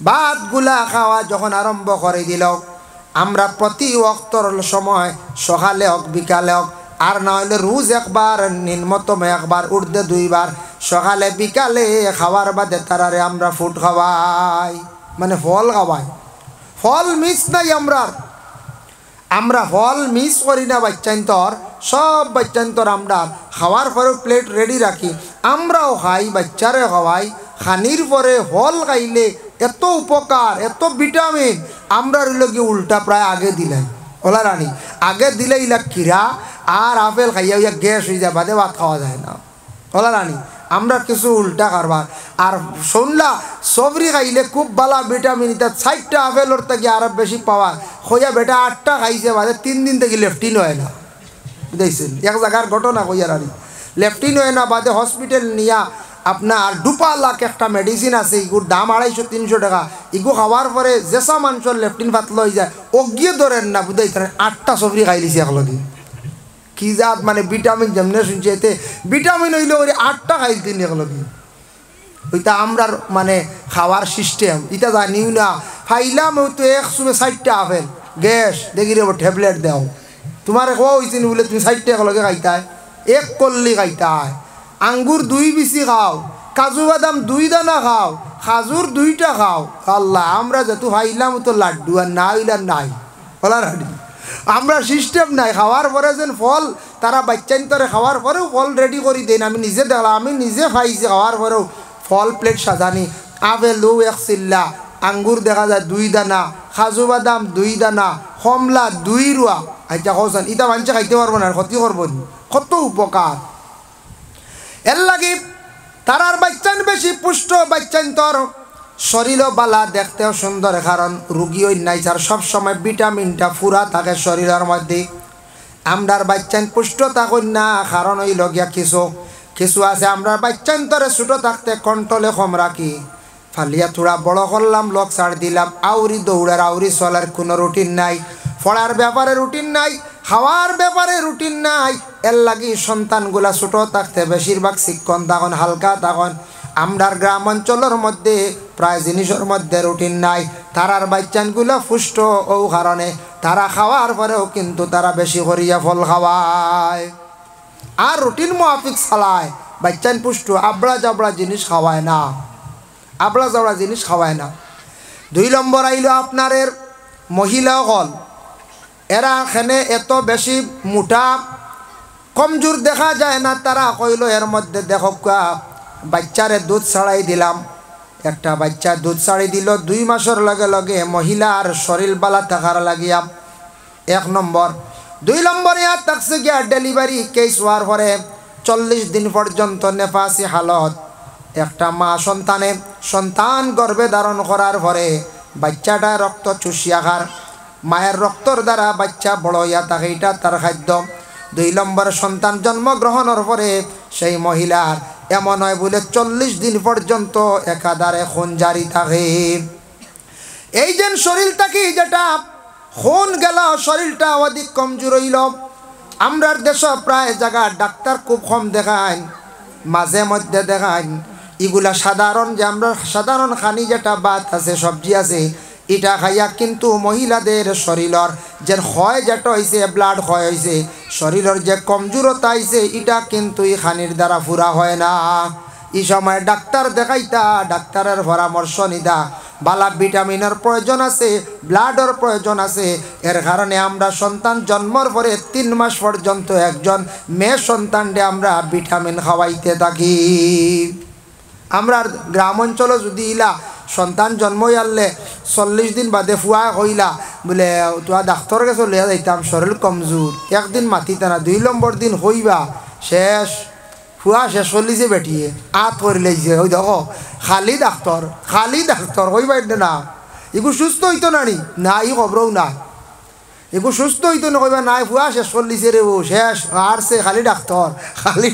ভাতগুলা খাওয়া যখন আরম্ভ করে দিল আমরা প্রতি ওয়াক্তর সময় সকালে হোক বিকালে হোক আর না হলে রোজ একবার নিম্নতম একবার উর্ধে 2 বার সকালে বিকালে খাওয়ার বাদে তারারে আমরা ফুড খাওয়াই মানে ফল খাওয়াই ফল মিস নাই আমরা ফল মিস করি না বাচ্চান্তর সব বাচ্চান্তর আমরা খাওয়ার পরেও প্লেট রেডি রাখি আমরাও খাই বাচ্চারে খাওয়াই খানির পরে ফল খাইলে এত উপকার এত ভিটামিন আমরা গিয়ে উল্টা প্রায় আগে দিলাই ওলা রানী আগে দিলে ইলা কিরা আর আপেল খাইয়া ইয়া গ্যাস হয়ে যায় বাদে ভাত খাওয়া যায় না ওলা রানী আমরা কিছু উল্টা কারবার আর শুনলা সবরি খাইলে খুব ভালো ভিটামিন এটা 60টা আপেলর থেকে আরো বেশি পাওয়া হইয়া বেটা 8টা খাইছে বাদে 3 দিন থেকে লেফটিন হয় না দেখছেন এক জায়গার ঘটনা কইয়া রানী লেফটিন হয় না বাদে হসপিটাল নিয়া আপনার 2 লাখ একটা মেডিসিন আছে এগুর দাম 250-300 টাকা এগু খাওয়ার পরে যেসা মানুষের লেফটিন পাতল হয়ে যায় অজ্ঞে ধরেন না বুঝাইতেন 8টা সবরি খাই লিছে একলগে কি জাত মানে ভিটামিন যেমনে শুনছে এতে ভিটামিন হইলে ওই 8টা খাই দিন একলগে ওইটা আমরার মানে খাওয়ার সিস্টেম এটা জানিও না খাইলাম তো 160টা আপেল গ্যাস দেখি রে ট্যাবলেট দাও তোমার হয়েছে বলে তুমি 60টা একলগে খাইতায় এক কল্লি খাইতায় আঙ্গুর 2 বিচি খাও কাজু বাদাম 2 দানা খাও খাজুর 2টা খাও আল্লাহ আমরা যেহেতু খাইলাম তো লাড্ডু আর না হইলাম নাই বলা রাডি আমরা সিস্টেম নাই খাওয়ার পরে যেন ফল তারা বাচ্চান্তরে খাওয়ার পরেও ফল রেডি করে দেন আমি নিজে দেখলাম আমি নিজে খাইছি খাওয়ার পরেও ফল প্লেট সাজানি আপেল 1 চিল্লা আঙ্গুর দেখা যায় 2 দানা কাজু বাদাম 2 দানা কমলা 2 রুয়া আচ্ছা হোসেন এটা মানুষ খাইতে পারবো না ক্ষতি করবো কত উপকার এর লাগে তারার বাচ্চান বেশি পুষ্ট বাচ্চান্তর শরীরও বালা দেখতেও সুন্দর কারণ রুগী ওই নাই যার সবসময় ভিটামিনটা পুরা থাকে শরীরের মধ্যে আমরার বাচ্চান পুষ্ট থাকুন না কারণ ওই লগিয়া কিছু আছে আমরার বাচ্চান্তরে ছোটো থাকতে কন্ট্রোলে কম রাখি ফালিয়া থোড়া বড় করলাম লোক ছাড় দিলাম আউরি দৌড়ার আউরি চলার কোনো রুটিন নাই পড়ার ব্যাপারে রুটিন নাই খাওয়ার ব্যাপারে রুটিন নাই এর লাগি সন্তানগুলা ছোটো থাকতে বেশিরভাগ শিক্ষণ তখন হালকা তখন আমরার গ্রাম অঞ্চলের মধ্যে প্রায় জিনিসের মধ্যে রুটিন নাই তারার বাচ্চানগুলো পুষ্ট ও কারণে তারা খাওয়ার পরেও কিন্তু তারা বেশি করিয়া ফল খাওয়ায় আর রুটিন মাফিক চালায় বাচ্চান পুষ্ট আবড়া জাবড়া জিনিস খাওয়ায় না আবড়া জাবড়া জিনিস খাওয়ায় না 2 নম্বর আইল আপনার মহিলা হল এরা এখানে এত বেশি মোটা কমজোর দেখা যায় না তারা কইল এর মধ্যে দেখো বাচ্চারে দুধ ছাড়াই দিলাম একটা বাচ্চা দুধ ছাড়ি দিল 2 মাসের লগে লগে মহিলার শরীর বালা থাকার লাগিয়া 1 নম্বর 2 নম্বর ইয়া থাকছে গিয়া ডেলিভারি কেস হওয়ার পরে 40 দিন পর্যন্ত নেফাসি হালত একটা মা সন্তান গর্ভে ধারণ করার পরে বাচ্চাটা রক্ত চুষিয়া খার মায়ের রক্তর দ্বারা বাচ্চা বড় হইয়া থাকে এটা তার খাদ্য 2 নম্বর সন্তান জন্মগ্রহণের পরে সেই মহিলার এমন হয় বলে 40 দিন পর্যন্ত একাধারে খুন জারি থাকে এই যে শরীরটাকে যেটা খুন গেল শরীরটা অধিক কমজোর হইল আমরার দেশ প্রায় জায়গা ডাক্তার খুব কম দেখায় মাঝে মধ্যে দেখায় এগুলা সাধারণ যে আমরা সাধারণ খানি যেটা ভাত আছে সবজি আছে এটা খাইয়া কিন্তু মহিলাদের শরীরের যে ক্ষয় যেটা হয়েছে ব্লাড ক্ষয় হয়েছে শরীরের যে কমজোরতা হয়েছে এটা কিন্তু এই খানির দ্বারা পুরা হয় না এই সময় ডাক্তার দেখাইতা ডাক্তারের পরামর্শ নিতা বালা ভিটামিনের প্রয়োজন আছে ব্লাডের প্রয়োজন আছে এর কারণে আমরা সন্তান জন্মর পরে 3 মাস পর্যন্ত একজন মেয়ে সন্তানকে আমরা ভিটামিন খাওয়াইতে থাকি আমরা গ্রাম অঞ্চলে যদি ইলা সন্তান জন্মই আনলে 40 দিন বাদে ফুয়া কইলা বলে তোরা ডাক্তার কাছে লইয়া যাইতাম, শরীর কমজোর, একদিন মাতিতা না, 2 নম্বর দিন হইবা শেষ, ফুয়া শেষ করলিছে বেটিয়ে আত করে লাইছে। ওই দেখো খালি ডাক্তার হইবা না, এগু সুস্থ হইতো না ই খবরও না, এগু সুস্থ হইতো না, কইবা নাই ফুয়া শেষ করলিছে রে, ও শেষ আরছে খালি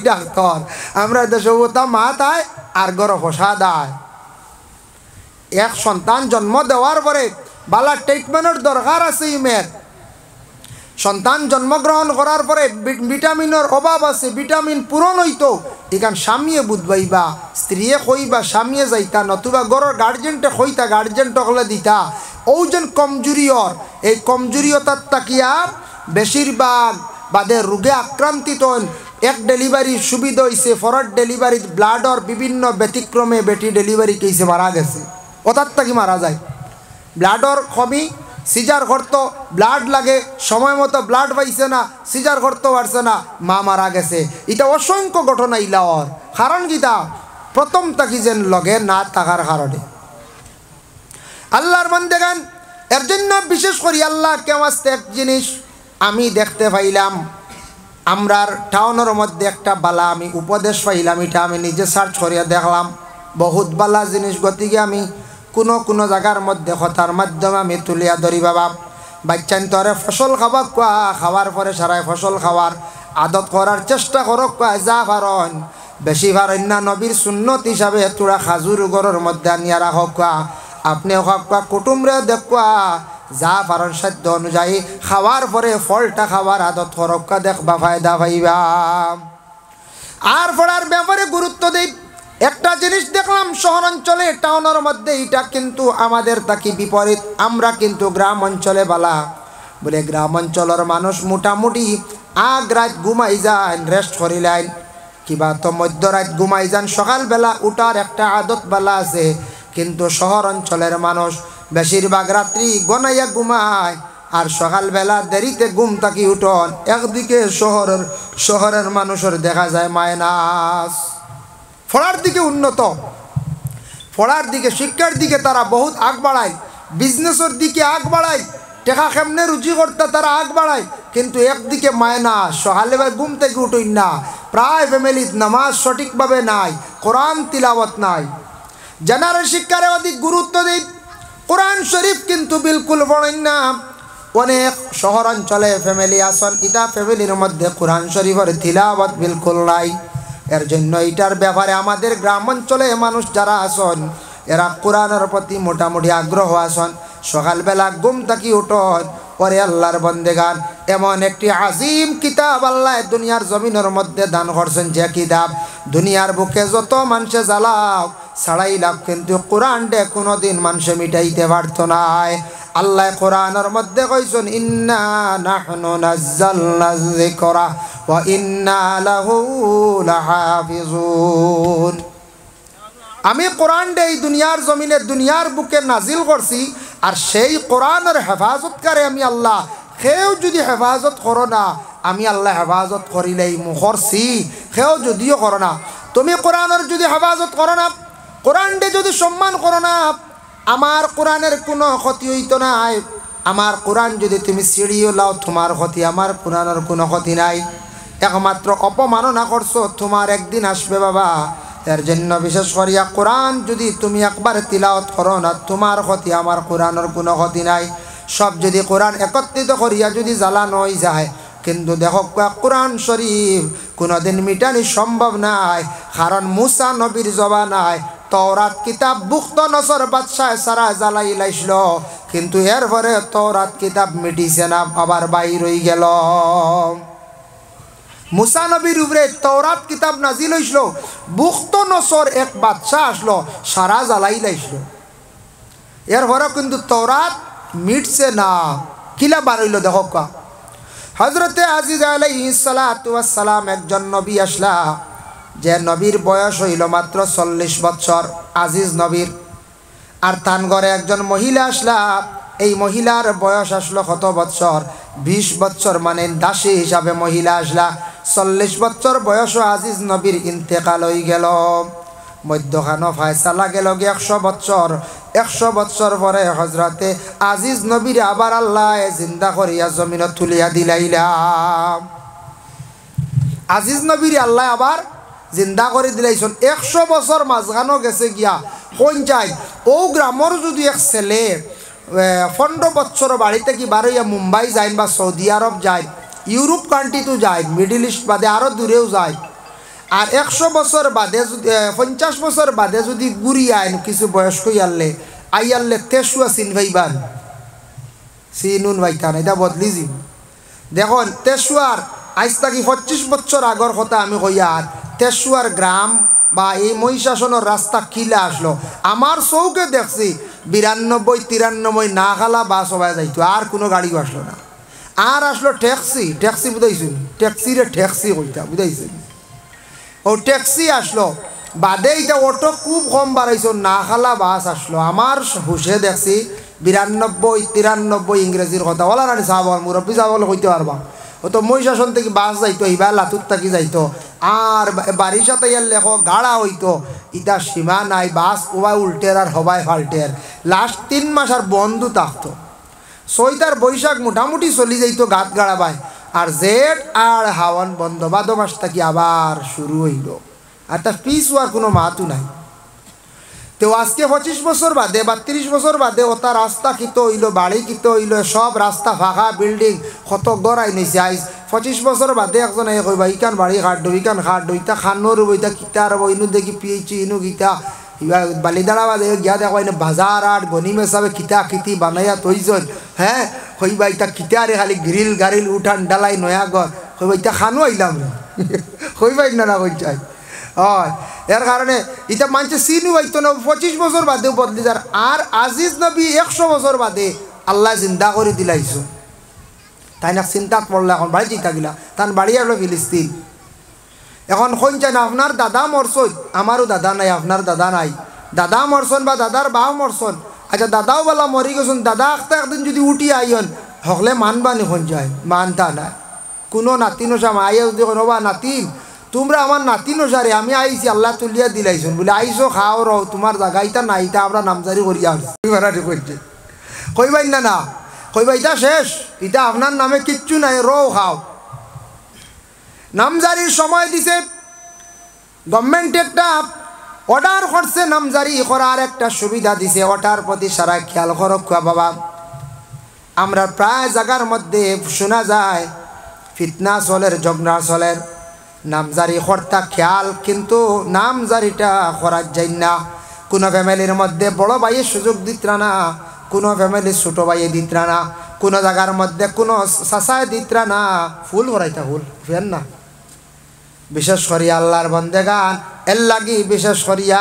ডাক্তার। আমরা দেশে ওটা মা তাই আর গর ফসা দায়। এক সন্তান জন্ম দেওয়ার পরে বালা ট্রিটমেন্টের দরকার আছে। ইমের সন্তান জন্মগ্রহণ করার পরে ভিটামিনের অভাব আছে, ভিটামিন পূরণ হইতো এখান স্বামীয়ে বুধবাইবা, স্ত্রীয়ে কইবা স্বামীয়ে যাইতা, নতুবা গড়ের গার্জেনটে কইতা, গার্জেনটা হলে দিতা। ওজন কমজোরিয়র এই কমজোরিয়তার তাকিয়া বেশিরভাগ বাদে রোগে আক্রান্তিত। এক ডেলিভারির সুবিধা হয়েছে, ফরওয়ার্ড ডেলিভারি ব্লাডর বিভিন্ন ব্যতিক্রমে বেটি ডেলিভারি কেসে মারা গেছে, ওটার তাকি মারা যায়। ব্লাডর কমি, সিজার করতো ব্লাড লাগে, সময় মতো ব্লাড পাইছে না, সিজার করতে পারছে না, মা মারা গেছে। এটা অসংখ্য ঘটনা ইলাওয়ার কারণ গীতা প্রথম তাকি যেন লগে না থাকার কারণে। আল্লাহর বান্দাগান এর জন্য বিশেষ করি আল্লাহ কেমন এক জিনিস আমি দেখতে পাইলাম, আমরার টাউনের মধ্যে একটা বালা আমি উপদেশ পাইলাম, এটা আমি নিজে সার্চ করিয়া দেখলাম, বহুত বালা জিনিস। গতিকে আমি কোনো জায়গার মধ্যে কথার মাধ্যমে আমি তুলিয়া ধরি। বাবা বাচ্চান তরে ফসল খাবা কোয়া, খাওয়ার পরে সারাই ফসল খাওয়ার আদত করার চেষ্টা করক কোয়া, যা পারন বেশি পারেন না নবীর সুন্নত হিসাবে তোরা খাজুর গড়ের মধ্যে আনিয়া রাখক কোয়া, আপনি হক কোয়া কুটুমরে দেখুয়া, যা পারন সাধ্য অনুযায়ী খাওয়ার পরে ফলটা খাওয়ার আদত করক কোয়া, দেখবা ফায়দা পাইবা। আর পড়ার ব্যাপারে গুরুত্ব দেই। একটা জিনিস দেখলাম শহর অঞ্চলে টাউনের মধ্যে, এটা কিন্তু আমাদের তাকি বিপরীত। আমরা কিন্তু গ্রাম অঞ্চলে বালা বলে গ্রাম অঞ্চলের মানুষ মোটামুটি আগ রাত ঘুমাই যান, রেস্ট করিলেন, কিবা তো মধ্যরাত ঘুমাই যান, সকালবেলা উঠার একটা আদত বেলা আছে। কিন্তু শহর অঞ্চলের মানুষ বেশিরভাগ রাত্রি গনাইয়া ঘুমায় আর সকালবেলা দেরিতে ঘুম থাকি উঠন। একদিকে শহরের মানুষের দেখা যায় মাইনাস, পড়ার দিকে উন্নত, পড়ার দিকে শিক্ষার দিকে তারা বহুত আগ বাড়ায়, বিজনেসের দিকে আগ বাড়ায়, টেকা কেমনে রুজি করতে তারা আগ বাড়ায়। কিন্তু একদিকে মায়নাস, সকালবেলা ঘুম থেকে উঠই না, প্রায় ফ্যামিলির নামাজ সঠিকভাবে নাই, কোরআন তিলাওয়াত নাই। জেনারেল শিক্ষারে অধিক গুরুত্ব দিই, কোরআন শরীফ কিন্তু বিলকুল পড়েন না। অনেক শহর অঞ্চলে ফ্যামিলি আসন, এটা ফ্যামিলির মধ্যে কোরআন শরীফের তিলাওয়াত বিলকুল নাই। এর জন্য এটার ব্যাপারে আমাদের গ্রাম অঞ্চলে মানুষ যারা আসন এরা কোরআনের প্রতি মোটামুটি আগ্রহ আসন, সকালবেলা ঘুম থাকি উঠন। পরে আল্লাহর বন্দেগান এমন একটি আজিম কিতাব আল্লাহ দুনিয়ার জমিনের মধ্যে দান করছেন, যে কিতাব দুনিয়ার বুকে যত মানুষে জ্বালাও ছাড়াইলাম কিন্তু কোরআন ডে কোনোদিন মানুষে মিটাইতে পারত নাই। আল্লাহ কোরআনের মধ্যে কইছেন, ইন্না নাহনু নাযালনা যিকরা ওয়া ইন্না লাহু লাহাফিজুন। আমি কোরআন ডে এই দুনিয়ার জমিনে দুনিয়ার বুকে নাজিল করছি, আর সেই কোরআনের হেফাজতকারে আমি আল্লাহ। কেউ যদি হেফাজত করো না, আমি আল্লাহ হেফাজত করিলেই মুখরছি। কেউ যদিও করো না, তুমি কোরআনের যদি হেফাজত করো না, কোরআন ডে যদি সম্মান করো না, আমার কোরআনের কোনো ক্ষতি হইতো নাই। আমার কোরআন যদি তুমি ছিড়িও লাও, তোমার ক্ষতি, আমার কোরআনের কোনো ক্ষতি নাই। একমাত্র অপমাননা করছো, তোমার একদিন আসবে বাবা। এর জন্য বিশেষ করিয়া কোরআন যদি তুমি একবার তিলাওয়াত করো না, তোমার ক্ষতি, আমার কোরআনের কোনো ক্ষতি নাই। সব যদি কোরআন একত্রিত করিয়া যদি জ্বালানো হয়ে যায়, কিন্তু দেখো কোরআন শরীফ কোনোদিন মিটানি সম্ভব নাই। কারণ মুসা নবীর জবানায় তওরাত কিতাব বুখত নসর বাদশাহ সারা জ্বালাই লাইছিল, কিন্তু এরপরে তওরাত কিতাব মিটিছে না, আবার বাইর হয়ে গেল। মুসা নবীর উপরে তওরাত কিতাব নাজিল হইছিল, বুখত নসর এক বাদশাহ আসলো, সারা জ্বালাই লাইছিল, এরপরে কিন্তু তওরাত মিটছে না। কিলা বার হইল দেখো। হযরতে আজিজ আলাইহিস সালাতু ওয়াস সালাম একজন নবী আসলা, যে নবীর বয়স হইল মাত্র 40 বছর, আজিজ নবীর। আর তান ঘরে একজন মহিলা আসলা, এই মহিলার বয়স আসলো কত বছর? 20 বছর, মানে দাসী হিসাবে মহিলা আসলা। 40 বছর বয়স আজিজ নবীর ইন্তেকাল হয়ে গেল। মধ্যখানো ফায়সালা গেল 100 বছর। 100 বছর পরে হজরতে আজিজ নবীর আবার আল্লাহ জিন্দা করিয়া জমিনত তুলিয়া দিলাইলাম। আজিজ নবীর আল্লাহ আবার জিন্দা করে দিলাইছেন। 100 বছর মাঝখানো গেছে গিয়া কোন যায় ও গ্রামর যদি এক ছেলে 15 বছর বাড়িতে কি বারোইয়া মুম্বাই যায় বা সৌদি আরব যায়, ইউরোপ কান্ট্রিতেও যায়, মিডিল ইস্ট বাদে আরও দূরেও যায়, আর 100 বছর বাদে যদি 50 বছর বাদে যদি ঘুরি আইন কিছু বয়স্ক আইয়ারলে তেসুয়া চিন ভাইবান চিনুন ভাইতান এটা বদলি যিন দেখুন তেসুয়ার আজ থাকি 25 বছর আগর কথা আমি কইয়ার তেসুয়ার গ্রাম বা এই মহিষাসনের রাস্তা কিলা আসলো আমার চৌকে দেখছি 92-93 না খালা বাস সবাই যাইতো, আর কোনো গাড়িও আসলো না। আর আসলো ট্যাক্সি বুঝাইছুন, ট্যাক্সিরে ট্যাক্সি কইতা বুঝাইছেন, ও ট্যাক্সি আসলো বাদে এটা অটো খুব কম বাড়াইছো, না খালা বাস আসলো। আমার হুশে দেখছি 92-93 ইংরেজির কথা বলা না সাহাব মুরব্বী সাহাব কইতে পারবা। ও তো মহিষাসন থেকে বাস যাইতো, এইবার লাতুর থাকি যাইতো, আর বাড়ির সাথে ইয়ার লেখো গাড়া হইতো, ইটা সীমা নাই, বাস ওবাই উল্টের আর হবাই ফাল্টের। লাস্ট 3 মাস আর বন্ধু থাকতো, 6 বৈশাখ মোটামুটি চলি যাইতো গাত গাড়াবাই, আর জেঠ আর হাওয়ান বন্ধ, ভাদ্র মাস থাকি আবার শুরু হইল, আর তার পিস হওয়ার কোনো মাতও নাই। তো আজকে 25 বছর বাদে বা 30 বছর বাদে ওটা রাস্তা কিত হইল, বাড়ি কিত হইল, সব রাস্তা ফাঁকা, বিল্ডিং কত গড়াই নিছে। আইস 25 বছর বাদে একজন কইবা ইকান বাড়ি খাট্ড, ইকান খাট্ড, ইটা খানোর বইটা কিতা আর ইনু দেখি পিয়েছি ইনু কিতা বালিদাড়া বাদে গিয়া দেখো এনে বাজার আর গনি মেসাবে কিতা কিতি বানাইয়া তৈজন। হ্যাঁ কইবা ইটা কিতা রে খালি গ্রিল গারিল উঠান ডালাই নয়া ঘর, কইবা ইটা খানো আইলাম কইবাই না কই চাই। হয় এর কারণে এটা মানুষের চিনি হইতো না, 25 বছর বাদেও বদলি যার। আর আজিজ নবী 100 বছর বাদে আল্লাহ জিন্দা করে দিলাইছো, তাই না চিন্তাত পড়লো। এখন বাড়ি চিন্তা গিলা তার বাড়ি আসলো ফিলিস্তিন। এখন কোন চাই না আপনার দাদা মরছন, আমারও দাদা নাই, আপনার দাদা নাই, দাদা মরছন বা দাদার বাও মরছন, আচ্ছা দাদাও বলা মরি গেছেন, দাদা একটা একদিন যদি উঠি আইন হকলে মানবানি কোন যায়, মানতা না কোনো নাতিন ওসা মাইয়া যদি কোনোবা নাতিন তোমরা আমার নাতিন ওসারে আমি আইছি আল্লাহ তুলিয়া দিলাইছুন বলে আইসো খাও রও, তোমার জায়গা ইটা না, ইটা আমরা নামজারি করিয়া করছে কইবাই না না কইবা ইটা শেষ, ইটা আপনার নামে কিচ্ছু নাই, রও খাও। নামজারির সময় দিছে গভর্নমেন্ট, একটা অর্ডার করছে নামজারি করার একটা সুবিধা দিছে, ওটার প্রতি সারা খেয়াল করো বাবা। আমরা প্রায় জায়গার মধ্যে শোনা যায় ফিতনা চলের, ঝগড়া চলের, নামজারি কর্তা খেয়াল, কিন্তু নামজারিটা করার যাই না। কোনো ফ্যামিলির মধ্যে বড় ভাইয়ের সুযোগ দিতরা না, কোনো ফ্যামিলির ছোটো ভাইয়ে দিতরা না, কোনো জায়গার মধ্যে কোনো চাচায় দিতরা না, ফুল ভরাইতা ফুল ফের না। বিশেষ করিয়া আল্লাহর বন্দেগান এর লাগি বিশেষ করিয়া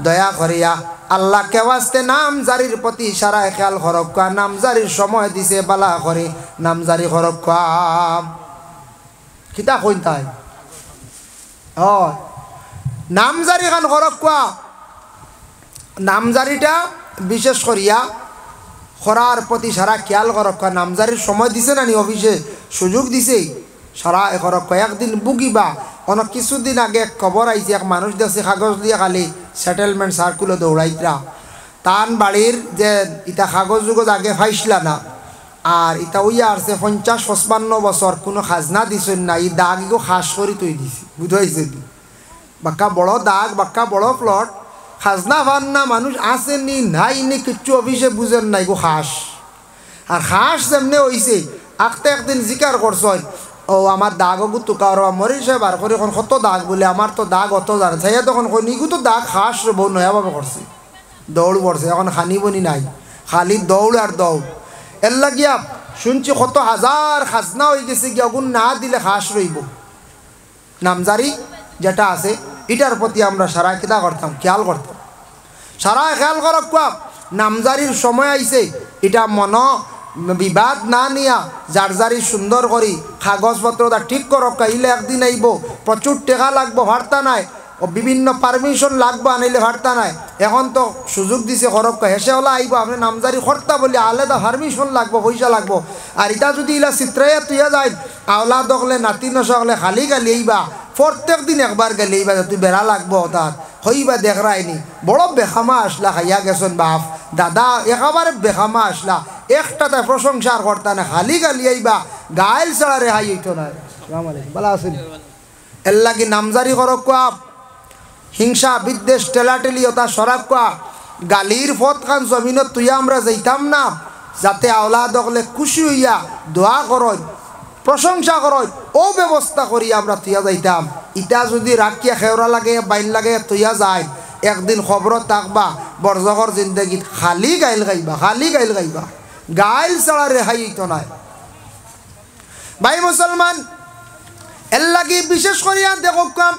দয়া করিয়া আল্লাহ কেওয়াস্তে নামজারির প্রতি সারা খেয়াল করক্কা। নামজারির সময় দিছে বালা করে নামজারি করক্কা, কিতা কইন তাই হয় নামজারি খান করক্কা। নামজারিটা বিশেষ করিয়া করার প্রতি সারা খেয়াল করক্কা। নামজারির সময় দিছে না নি অফিসে সুযোগ দিছে, সারা করক্কা। একদিন বুকিবা অনেক কিছুদিন আগে খবর আইছে, এক মানুষ দেখছে কাগজ দিয়ে খালি সেটেলমেন্ট সার্কুলে দৌড়াইতরা, তান বাড়ির যে ইটা কাগজ যুগজ আগে ফাইসলা না, আর ইটা উইয়া আসছে 50-55 বছর কোনো খাজনা দিছেন না, এই দাগ ইগো খাস করে তৈ দিছে, বুঝাইছে বাক্কা বড় দাগ, বাক্কা বড় প্লট, খাজনা পান না, মানুষ আছে নি নাই নি কিচ্ছু অফিসে বুঝেন নাই গো খাস। আর খাস যেমনে হইছে আখতে একদিন জিকার করছেন, ও আমার দাগ গুতো কারো মরি সে বার করে এখন কত দাগ বলে, আমার তো দাগ অত জানে চাইয়া, তখন কই নিগু তো দাগ খাস বউ নয়াভাবে করছে, দৌড় পড়ছে, এখন খানিবনি নাই, খালি দৌড় আর দৌড়। এর লাগিয়া শুনছি কত হাজার খাজনা হয়ে গেছে গিয়া, গুণ না দিলে খাস রইব। নামজারি যেটা আছে এটার প্রতি আমরা সারা কিতা করতাম, খেয়াল করতাম, সারা খেয়াল করক। নামজারির সময় আইছে, এটা মন বিবাদ না নিয়া জারজারি সুন্দর করি কাগজপত্রটা ঠিক করক। কাইলে একদিন আইব, প্রচুর টাকা লাগবো, ভার্তা নাই, ও বিভিন্ন পারমিশন লাগবো, আনাইলে ভার্তা নাই। এখন তো সুযোগ দিছে করক, হেসে হলে আইব, আপনি নামজারি কর্তা বলি আলাদা পারমিশন লাগবো, পয়সা লাগবো। আর এটা যদি ইলা চিত্রাইয়া তুইয়া যায়, আওলা দখলে নাতি নসকলে খালি গালি আইবা, প্রত্যেক দিন একবার গেলে এইবা তুই বেড়া লাগবো, তার হইবা দেখরাইনি বড় বেখামা আসলা খাইয়া গেছেন বাপ দাদা একেবারে বেখামা আসলা একটা তাই প্রশংসার কর্তা না খালি গালি আইবা গাইল ছাড়া রেহাই হইতো না ভালো আছেন এর লাগি নামজারি করক কোয়া হিংসা বিদ্বেষ টেলাটেলি ওটা সরাব কোয়া গালির ফত খান জমিনত তুই আমরা যাইতাম না যাতে আওলাদ হলে খুশি হইয়া দোয়া করয় প্রশংসা করয় ও ব্যবস্থা করি আমরা তুইয়া যাইতাম ইটা যদি রাখিয়া খেওরা লাগে বাইন লাগে তুইয়া যায় একদিন খবরত থাকবা বরজগর জিন্দগিত খালি গাইল গাইবা গাইল ছাড়া রেহাই হইতো না ভাই মুসলমান এর লাগি বিশেষ করিয়া দেখো কাম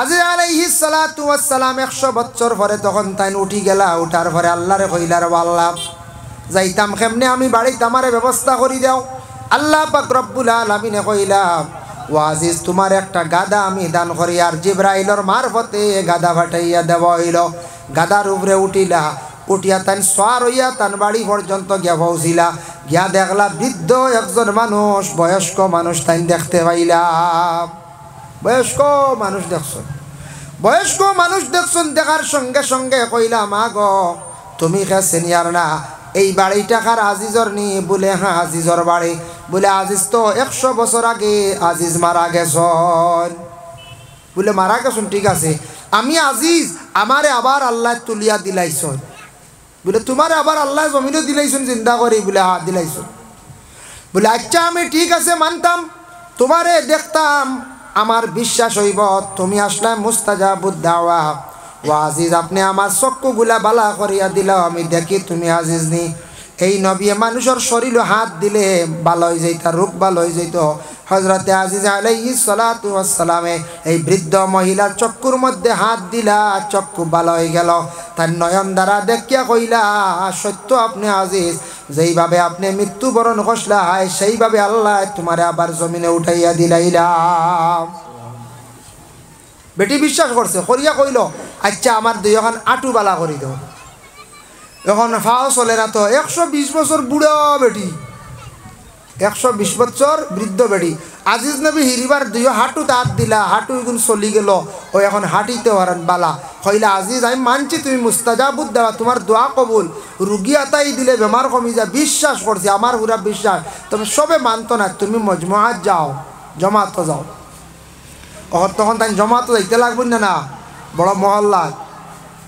আজি আলাইহিস সালাতু ওয়াস সালাম 100 বছর পরে তখন তাই উঠি গেলা উঠার পরে আল্লাহরে কইলার আল্লাহ যাইতাম কেমনে আমি বাড়িতে আমারে ব্যবস্থা করি দাও আল্লাহ পাক রব্বুল আলামিনে কইলা ও আজিজ তোমার একটা গাদা আমি দান করি আর জিবরাইলের মারফতে গাদা ফাটাইয়া দেব হইল গাদার উপরে উঠিলা উঠিয়া তান সোয়ার হইয়া তান বাড়ি পর্যন্ত গিয়া পৌঁছিলা গিয়া দেখলা বৃদ্ধ একজন মানুষ বয়স্ক মানুষ তাই দেখতে পাইলা বয়স্ক মানুষ দেখছেন দেখার সঙ্গে সঙ্গে কইলা মা গো তুমি কে সিনিয়র না এই বাড়িটা কার আজিজর নি বলে হ্যাঁ আজিজর বাড়ি বলে আজিজ তো 100 বছর আগে আজিজ মারা গেছন বলে মারা গেছন ঠিক আছে আমি আজিজ আমারে আবার আল্লাহ তুলিয়া দিলাইছন বলে তোমারে আবার আল্লাহ জমিনে দিলাইছন চিন্তা করি বলে হ্যাঁ দিলাইছন বলে আচ্ছা আমি ঠিক আছে মানতাম তোমারে দেখতাম আমার বিশ্বাস হইব তুমি আসলে মুস্তাজাবুদ দাওয়া ও আজিজ আপনি আমার চক্ষুগুলা বালা করিয়া দিলাও আমি দেখি তুমি আজিজ নি এই নবী মানুষের শরীর হাত দিলে ভালো হয়ে যাইতা রোগ ভালো হয়ে যাইত হযরতে আজিজ আলাইহিস সালাতু ওয়াস সালামে এই বৃদ্ধ মহিলার চক্ষুর মধ্যে হাত দিলা চক্ষু ভালো হয়ে গেল তার নয়ন দ্বারা দেখিয়া কইলা সত্য আপনি আজিজ যেইভাবে আপনি মৃত্যুবরণ করলা সেইভাবে আল্লাহ তোমারে আবার জমিনে উঠাইয়া দিলাইলা বেটি বিশ্বাস করছে করিয়া কইল আচ্ছা আমার দুই এখন আঁটু বালা করি দাও এখন ফাও চলে না তো 120 বছর বুড়া বেটি 120 বছর বৃদ্ধ বেটি আজিজ নবী হিরিবার দুই হাঁটু তাত দিলা হাঁটু এগুন চলি গেল ও এখন হাঁটিতে পারেন বালা কইলা আজিজ আমি মানছি তুমি মুস্তাজাবুদ দেওয়া তোমার দোয়া কবুল রুগী আতাই দিলে বেমার কমি যায় বিশ্বাস করছি আমার পুরা বিশ্বাস তবে সবে মানতো না তুমি মজমুআত যাও জমাত যাও তখন তাই জমাত যাইতে লাগবে না বড় মহল্লা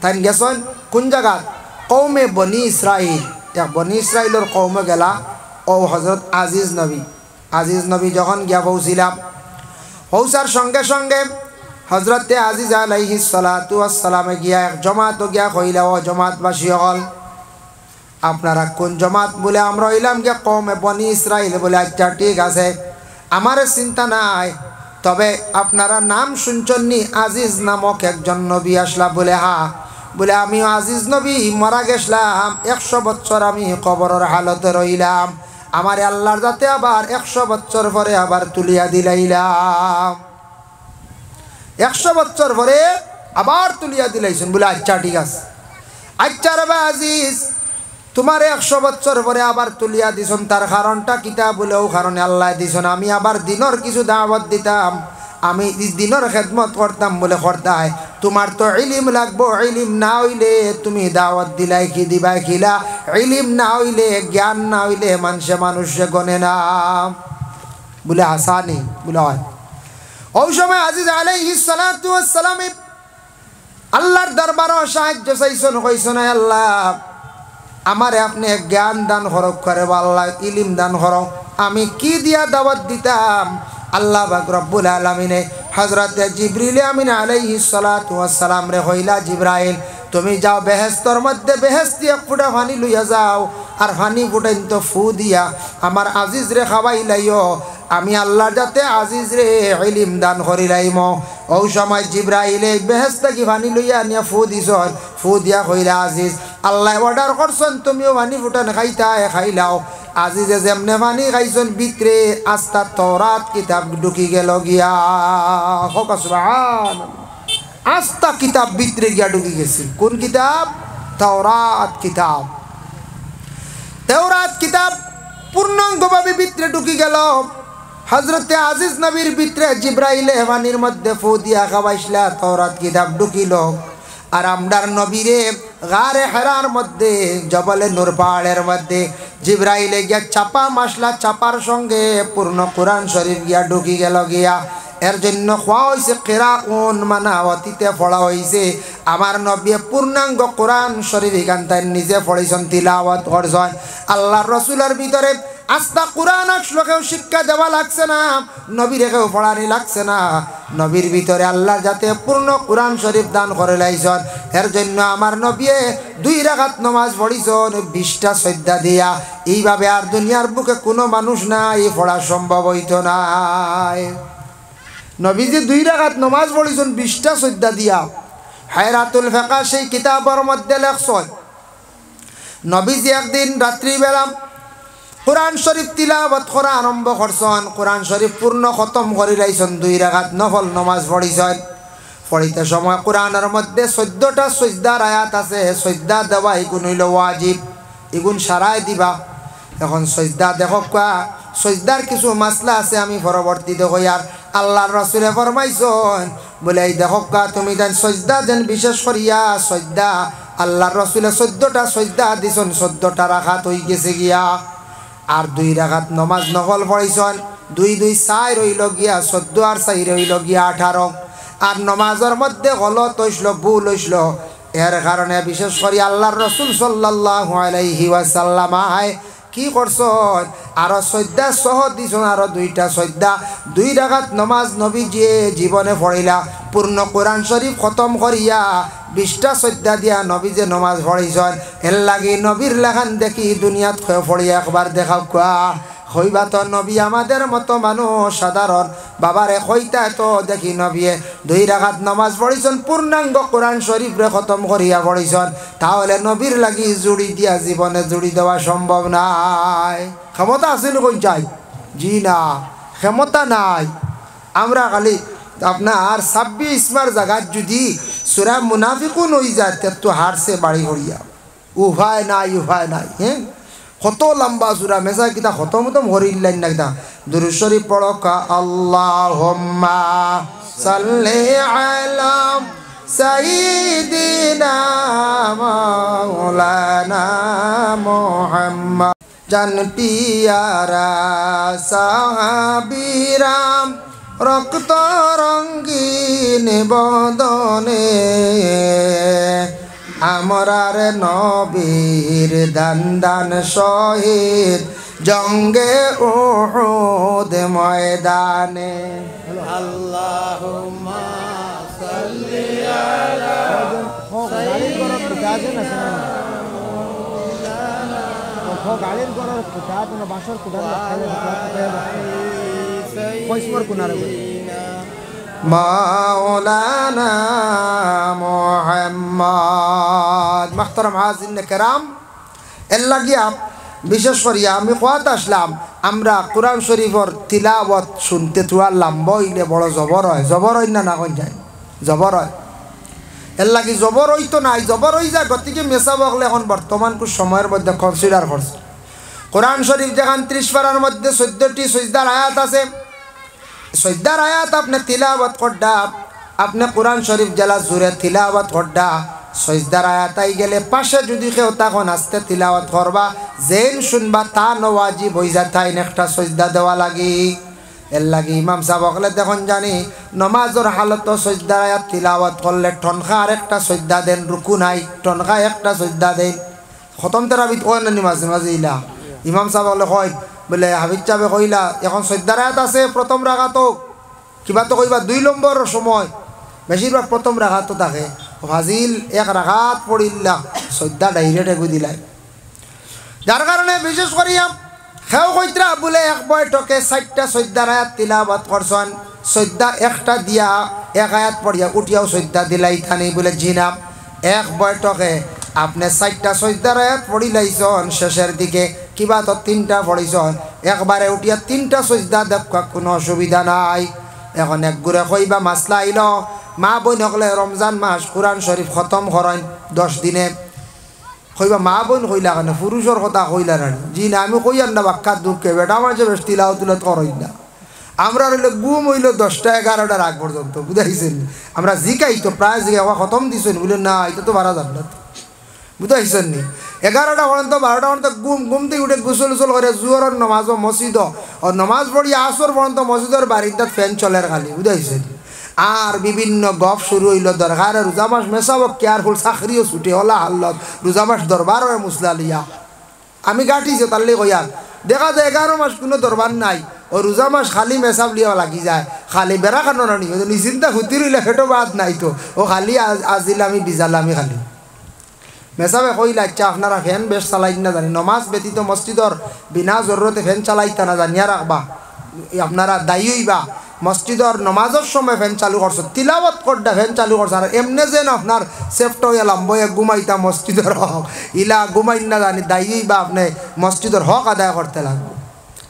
তাই গেছেন কোন জায়গা কৌমে বনি ইসরাইল বনি ইসরাইলের কৌমে গেলা ও হজরত আজিজ নবী যখন গিয়া পৌঁছিলাম পৌঁছার সঙ্গে সঙ্গে হজরতে আজিজ আলাইহিস সালাতু ওয়াস সালামে গিয়া এক জমাত গিয়া কইলা ও জমাতবাসী হল আপনারা কোন জমাত বলে আমরা হইলাম গিয়া কৌমে বনি ইসরাইল বলে আচ্ছা ঠিক আছে আমার চিন্তা নাই তবে আপনারা নাম শুনছননি আজিজ নামক একজন নবী আসলা বলে হ্যাঁ বলে আমি আজিজ নবী মারা গেছলাম 100 বছর আমি কবরের হালতে রইলাম আমার আল্লাহর যাতে আবার 100 বছর পরে আবার তুলিয়া দিলাইলাম 100 বছর পরে আবার তুলিয়া দিলাইছেন বলে আচ্ছা ঠিক আছে আচ্ছা রে আজিজ তোমার 100 বছর পরে আবার তুলিয়া দিছন তার কারণটা কিতা বলেও কারণে আল্লাহ দিছন আমি আবার দিনের কিছু দাওয়াত দিতাম আমি দিনের খেদমত করতাম বলে করতাই তোমার তো ইলিম লাগবো ইলিম না হইলে তুমি দাওয়াত দিলাই কি দিবাই খিলা ইলিম না হইলে জ্ঞান না হইলে মানুষে গনে না বলে আসানি বলে হয় ওই সময় আজিজ আলাইহিস সালাতু ওয়াস সালাম আল্লাহর দরবারে সাহায্য চাইছেন কইছেন আল্লাহ আমারে আপনি জ্ঞান দান হরক করে আল্লাহ ইলিম দান হরক আমি কি দিয়া দাওয়াত দিতাম আল্লাহ পাক রব্বুল আলামিনে হযরতে জিবরিল আমিন আলাইহিস সালাতু ওয়াস সালাম রে কইলা জিবরাইল তুমি যাও বেহেশতের মধ্যে বেহেশতি এক ফুটা পানি লইয়া যাও আর পানি ফুটাইন তো ফু দিয়া আমার আজিজ রে খাওয়াইলাইও আমি আল্লাহর যাতে আজিজ রে ইলম দান করিলাইম ওই সময় জিবরাইল বেহেশত কি পানি লইয়া নিয়া ফু দিছন ফু দিয়া কইলা আজিজ আল্লাহ অর্ডার করছেন তুমিও পানি ফুটান খাইলাও আজিজে যেমনে পানি খাইছেন ভিতরে আস্তা তওরাত কিতাব ঢুকি গেল গিয়া হোক সুবহানাল্লাহ আস্তা কিতাব ভিতরে গিয়া ঢুকি গেছে কোন কিতাব তাওরাত কিতাব পূর্ণাঙ্গভাবে ভিতরে ঢুকি গেল হজরতে আজিজ নবীর ভিতরে জিব্রাইলে পানির মধ্যে ফু দিয়া খাওয়াইসলা তওরাত কিতাব ঢুকিল। আর আমরার নবীরে গারে হেরার মধ্যে জবলে নূর পাহাড়ের মধ্যে জিব্রাইলে গিয়া চাপা মাসলা, চাপার সঙ্গে পূর্ণ কোরআন শরীফ গিয়া ঢুকি গেল গিয়া। এর জন্য খোয়া হয়েছে কিরাউন, মানা অতীতে পড়া হয়েছে। আমার নবী পূর্ণাঙ্গ কোরআন শরীফ এখান তাই নিজে পড়েছেন, তিলাওয়াত করছেন। আল্লাহর রসুলের ভিতরে আস্তা কোরআন আসলো, কেউ শিক্ষা দেওয়া লাগছে না, নবীরে কেউ পড়ানি লাগছে না। নবীর ভিতরে আল্লাহ যাতে পূর্ণ কোরআন শরীফ দান করে লাইছেন, এর জন্য আমার নবী 2 রাকাত নামাজ পড়িছেন 20টা সজ্জা দিয়া। এইভাবে আর দুনিয়ার বুকে কোনো মানুষ নাই পড়া সম্ভব হইত নাই। নবী যে 2 রাকাত নামাজ পড়িছেন 20টা সজ্জা দিয়া। হায়রাতুল ফাকা সেই কিতাবের মধ্যে লেখছেন, নবীজি একদিন রাত্রিবেলা কোরআন শরীফ তিলাওয়াত করা আরম্ভ করছেন। কোরআন শরীফ পূর্ণ খতম করে লাইছেন, 2 রাকাত নফল নামাজ পড়িছেন। পড়িতে সময় কোরআনের মধ্যে 14টা সজদার আয়াত আছে। সজদা দেওয়া এগুন হইল ওয়াজিব, এগুন সারাই দিবা। এখন সজদা দেখো কা, সজদার কিছু মাসলা আছে, আমি পরবর্তীতে কই। আর আল্লাহর রাসূলে ফরমাইছেন বলে এই দেখো কা, তুমি যেন সজদা যেন বিশেষ করিয়া সজদা আল্লাহর রাসূলে 14টা সজদা দিছেন, 14টা রাকাত হই গেছে গিয়া। আর 2 রাকাত নামাজ নফল পড়িছেন, 2 2 4 রইল গিয়া 14 আর 4 রইল গিয়া 18। আর নমাজের মধ্যে গলত হইছিল, ভুল হইছিল, এর কারণে বিশেষ করে আল্লাহর রাসূল সাল্লাল্লাহু আলাইহি ওয়াসাল্লাম কি করছেন, আরো সজ্জা সহ দিছেন, আরো 2টা সজ্জা। 2 রাকাত নামাজ নবীজি জীবনে পড়িলা, পূর্ণ কোরআন শরীফ খতম করিয়া 20টা সজ্জা দিয়া নবীজি নামাজ পড়িছেন। এর লাগি নবীর লেখান দেখি দুনিয়াত পড়িয়া একবার দেখাও কোয়া। হইবা তো নবী আমাদের মতো মানুষ সাধারণ বাবারে কইতা তো দেখি নবী 2 রাকাত নামাজ পড়িছেন, পূর্ণাঙ্গ কোরআন শরীফ রে খতম করিয়া পড়িছেন। তাহলে নবীর লাগি জুড়ি দিয়া জীবনে জুড়ি দেওয়া সম্ভব নাই। ক্ষমতা আছিল কোন চাই? জি না, ক্ষমতা নাই। আমরা খালি আপনার 26 মার জায়গায় যদি সূরা মুনাফিকুন হই যায় তো হারছে বাড়ি করিয়া, উপায় নাই, উপায় নাই। হ্যাঁ, কত লম্বা সূরা, মেসা কিতা খতম খতম হরিল্লাইন না কিতা। দুরূদ শরীফ পড়ো কা, আল্লাহুম্মা সাল্লি আলা সাইয়্যিদিনা মাওলানা মুহাম্মদ জান পিয়ারা সাহাবীরাম রক্ত রঙ্গিন বদনে আমরার নবীর দান দান শহীদ জঙ্গে উহুদ ময়দানে। আল্লাহুম্মা সাল্লি আলা গাড়ির গড়ার কুটা তোমরা বাসর কুটা কইসমর কুনারে মাওলানা মুহাম্মদ। মুহতারাম হাজিরিন কেরাম, এর লাগিয়া বিশেষ করিয়া আমি কোয়াত আসলাম, আমরা কোরআন শরীফর তিলাওয়াত শুনতে থুয়া লম্বা হইলে বড় জবর হয়। জবর হয় না, না কোন যায় জবর হয়। এর লাগি জবর হইতো নাই, জবর হয়ে যায়। গতিকে মেসা বকলে এখন বর্তমান কুছ সময়ের মধ্যে কনসিডার করছে। কোরআন শরীফ যেখান 30 পারার মধ্যে 14টি সজদার আয়াত আছে। সজদার আয়াত আপনি তিলাওয়াত করডা, আপনি কোরআন শরীফ জেলা জুড়ে তিলাওয়াত করডা, সজদার আয়াত আই গেলে পাশে যদি কেউ তখন আস্তে তিলাওয়াত করবা, যেন শুনবা তা নওয়াজিব হয়ে যায়, তাই একটা সজদা দেওয়া লাগি। এর লাগি ইমাম সাহেব বকলে দেখুন জানি নমাজের হালত সজদার আয়াত তিলাওয়াত করলে টনখা আর একটা সজদা দেন, রুকু নাই টনখা একটা সজদা দেন। খতম তেরাবিত কয় না মাঝে মাঝে ইলা ইমাম সাহেব বলে কয় বলে হাবিজ সাহেবে কইলা এখন সজদার আয়াত আছে প্রথম রাগাত, কিবা তো কইবা 2 নম্বর সময়, বেশিরভাগ প্রথম রাগাত থাকে। ফাজিল 1 রাগাত পড়িল্লা সজদা ডাইরেক্ট এগু দিলাই। যার কারণে বিশেষ করিয়া খেও কইত্রা বলে এক বৈঠকে 4টা সজদার আয়াত তিলাওয়াত করছেন। সজদা একটা দিয়া 1 আয়াত পড়িয়া উঠিয়াও সজদা দিলাই থানি বলে জিনাম। এক বৈঠকে আপনি 4টা সজদার আয়াত পড়ি লাইছেন, শেষের দিকে কিবা তো 3টা পড়িছেন, একবারে উঠিয়া 3টা সজদা দেখা কোনো অসুবিধা নাই। এখন এক ঘুরে কইবা মাসলা আইল, মা বোন হকলে রমজান মাস কোরআন শরীফ খতম করেন 10 দিনে। কইবা মা বোন কইলা কেন, পুরুষের কথা কইলা না? জি না, আমি কইয়ার না বাক্কা দুঃখে বেটা আমার যে বেশ তিলাও তুলে করেন না। আমরা হইলো গুম হইলো 10টা 11টার আগ পর্যন্ত বুঝাইছেন। আমরা জিকাই তো প্রায় জিকা খতম দিছেন বলে না এটা তো বাড়া যাবে না, বুঝাইছেন নি। 11টা পর্যন্ত 12টা পর্যন্ত ঘুম থেকে উঠে গোসল উসল করে জুয়রের নমাজ ও মসজিদ ও নমাজ পড়ি আসর পর্যন্ত মসজিদের বাড়িতে ফ্যান চলের খালি, বুঝাইছেন। আর বিভিন্ন গপ শুরু হইল দরকার রোজা মাস মেসাব কেয়ারফুল চাকরিও ছুটে হলা হাল্লত রোজা মাস দরবার মুসলা লিয়া আমি গাঠিছে তারলে কইয়ার দেখা যায় 11 মাস কোনো দরবার নাই ও রোজা মাস খালি মেসাব লিয়া লাগি যায় খালি বেড়া কানো না নিশ্চিন্তা হুতি রইলে সেটো বাদ নাই তো ও খালি আজিলে আমি বিজালামি খালি মেসাবে কইলা আচ্ছা আপনারা ফ্যান বেশ চালাই না জানি নমাজ ব্যতীত মসজিদর বিনা জরুরতে ফ্যান চালাইতা না জানিয়া রাখবা আপনারা দায়ী হইবা মসজিদর নমাজের সময় ফ্যান চালু করছো তিলাওয়াত করডা ফ্যান চালু করছো আর এমনি যেন আপনার সেফট হয়ে লম্বয়ে ঘুমাইতা মসজিদের হক ইলা ঘুমাই না জানি দায়ী হইবা আপনি মসজিদের হক আদায় করতে লাগবে।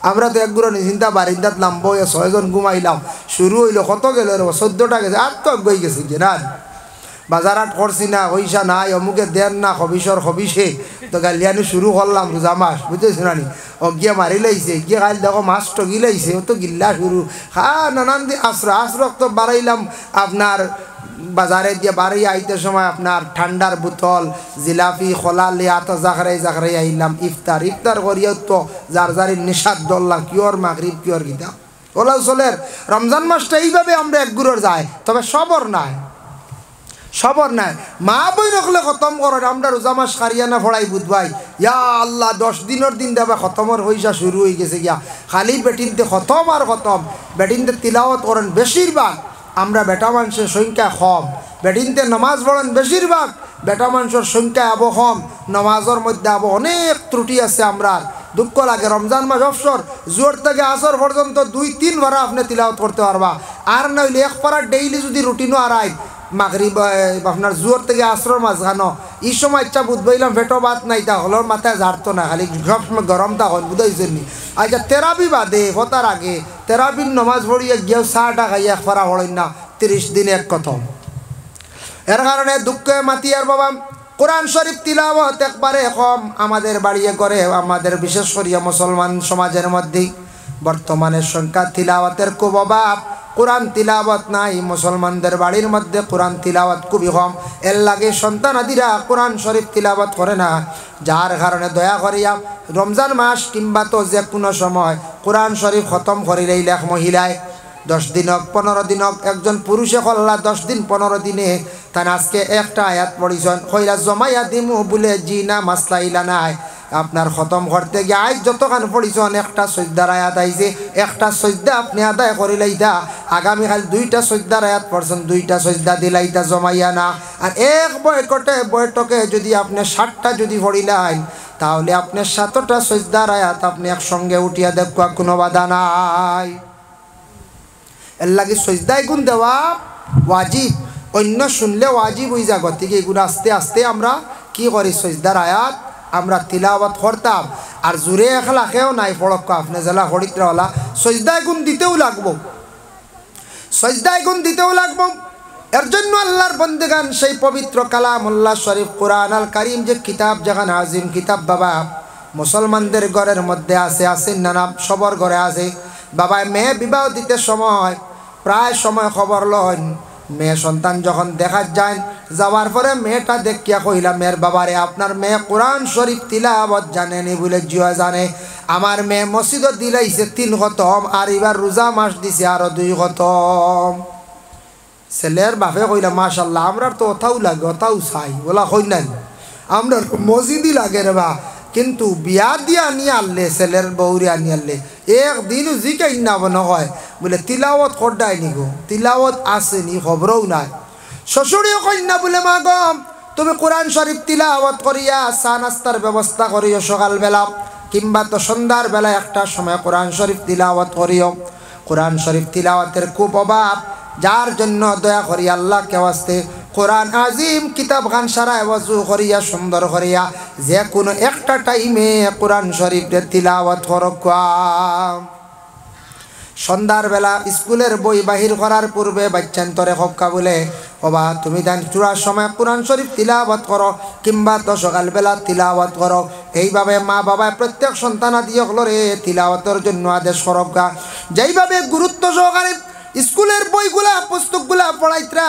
আমরা তো একগুলো নিশ্চিন্তা বারিন্দাত লম্বয়ে 6 জন ঘুমাইলাম শুরু হইলো কত গেল 14টা গেছে আর তো গই গেছে যে না বাজারাট করছি না পয়সা নাই অমুকে দেন না হবিসর হবিসে তো গালিয়ানি শুরু করলাম রোজা মাস বুঝেছি না নি অগিয়া মারি লাইছে গিয়ে কাল দেখো মাছ টগি লাইছে ও তো গিল্লা শুরু নানান দিন আশ্রক তো বাড়াইলাম আপনার বাজারে দিয়ে বাড়ি আইতে সময় আপনার ঠান্ডার বোতল জিলাপি খোলা লিয়া তো জাগরাই আইলাম ইফতার করিয়াও তো যার যারি নিষাদ ধরলাম কিয়র মাগরিব কিয়র গীতা ওলা চলের রমজান মাসটা এইভাবে আমরা একগুড়োর যায় তবে সবর নাই মা বই রাখলে খতম করেন আমরা রোজা মাস খারিয়ানা ফড়াই বুধবাই ইয়া আল্লাহ 10 দিনের দিন দেবা খতমর পয়সা শুরু হয়ে গেছে গিয়া খালি বেটিনতে খতম আর খতম বেটিনতে তিলাওয়াত করেন বেশিরভাগ আমরা বেটা মানুষের সংখ্যা কম বেটিনতে নামাজ পড়েন বেশিরভাগ বেটা মানুষের সংখ্যা আবো কম নামাজের মধ্যে আবো অনেক ত্রুটি আছে আমরা দুঃখ লাগে রমজান মাস অবসর জোর থেকে আসর পর্যন্ত 2-3 বার আপনি তিলাওয়াত করতে পারবা আর নইলে এক পারা ডেইলি যদি রুটিনও আড়াই মাগরিব আপনার জোর থেকে আসর মাঝখানো এই সময় ইচ্ছা বুধবাইলাম ভেটো বাদ নাই তা হলোর মাথায় ঝাড়তো না খালি সবসময় গরম তা হল বুঝাইছেন নি। আচ্ছা তেরাবি বাদে হতার আগে তেরাবির নমাজ পড়িয়ে গিয়েও 6টা খাইয়া এক পারা হলেন না 30 দিনে এক কথম এর কারণে দুঃখে মাতি আর বাবা কোরআন শরীফ তিলাওয়াত একবারে কম আমাদের বাড়িয়ে করে আমাদের বিশেষ করিয়া মুসলমান সমাজের মধ্যে বর্তমানে সংখ্যা তিলাওয়াতের খুব অভাব কোরআন তিলাওয়াত নাই মুসলমানদের বাড়ির মধ্যে কোরআন তিলাওয়াত খুবই কম এর লাগে সন্তানাদিরা কোরআন শরীফ তিলাওয়াত করে না যার কারণে দয়া করিয়া রমজান মাস কিংবা তো যে কোনো সময় কোরআন শরীফ খতম করিলেই লেখ মহিলায় 10 দিন হোক 15 দিন হোক একজন পুরুষে করলা 10 দিন 15 দিনে তাই আজকে একটা আয়াত পড়িছেন কইলা জমাইয়া দিমু বলে জি না মাসলা ইলা নাই আপনার খতম করতে গিয়ে আজ যতখান পড়িছেন একটা সজদার আয়াত আইছে একটা সজদা আপনি আদায় করিলাইতা আগামীকাল 2টা সজদার আয়াত পড়ছেন 2টা সজদা দিলাইতা জমাইয়া না আর এক বৈঠকে যদি আপনি 60টা যদি পড়িলেন তাহলে আপনি 7টা সজদার আয়াত আপনি একসঙ্গে উঠিয়া দেখবা কোনো বাধা নাই। এর লাগে সজদায় গুণ দেওয়া ওয়াজিব অন্য শুনলে ওয়াজিব হয়ে যা গতিকে এগুলো আস্তে আস্তে আমরা কি করি সজদার আয়াত আমরা তিলাওয়াত করতাম আর জোরে একলা খেয়েও নাই পড়ক আপনি জেলা হরিত্রওয়ালা সজদায় গুণ দিতেও লাগবো এর জন্য আল্লাহর বন্দেগান সেই পবিত্র কালামুল্লাহ শরীফ কোরআন আল কারীম যে কিতাব জাহান আজিম কিতাব বাবা মুসলমানদের ঘরের মধ্যে আছে নানা সবার ঘরে আছে বাবা মেয়ে বিবাহ দিতে সময় প্রায় সময় খবর লন মেয়ে সন্তান যখন দেখা যায় যাওয়ার পরে মেয়েটা দেখিয়া কইলা মেয়ের বাবারে আপনার মেয়ে কোরআন শরীফ তিলাওয়াত জানেনি বলে জিয়া জানে আমার মেয়ে মসজিদে দিলাইছে 3 খতম আর এবার রোজা মাস দিছে আরো 2 খতম ছেলের বাপে কইলা মাশাআল্লাহ আমরার তো ওটাও লাগে ওটাও চাই বলা কই নাই আমরা মসজিদই লাগে রে বা কিন্তু বিয়া দিয়া নিয়ে আনলে ছেলের বউরে আনি আনলে একদিনও জিকাই না হয় বলে তিলাওয়াত করডাই নিগো তিলাওয়াত আসেনি খবরও নাই শ্বশুরেও কন্যা বলে মা গম তুমি কোরআন শরীফ তিলাওয়াত করিয়া চা নাস্তার ব্যবস্থা করিও সকালবেলা কিংবা তো সন্ধ্যার বেলা একটা সময় কোরআন শরীফ তিলাওয়াত করিও কোরআন শরীফ তিলাওয়াতের খুব অভাব যার জন্য দয়া করি আল্লাহকে ওয়াস্তে কোরআন আজিম কিতাব খান সারায় ওয়াজু করিয়া সুন্দর করিয়া যে কোনো একটা টাইমে কোরআন শরীফের তিলাওয়াত করক সন্ধ্যার বেলা স্কুলের বই বাহির করার পূর্বে বাচ্চান্তরে হক্কা বলে ওবা তুমি দেন চূড়ার সময় কোরআন শরীফ তিলাওয়াত করো, কিংবা তো সকালবেলা তিলাওয়াত করো। এইভাবে মা বাবায় প্রত্যেক সন্তানাদি হলরে তিলাওয়াতের জন্য আদেশ করকা। যেইভাবে গুরুত্ব সহকারে স্কুলের বইগুলা পুস্তকগুলা পড়াইতরা,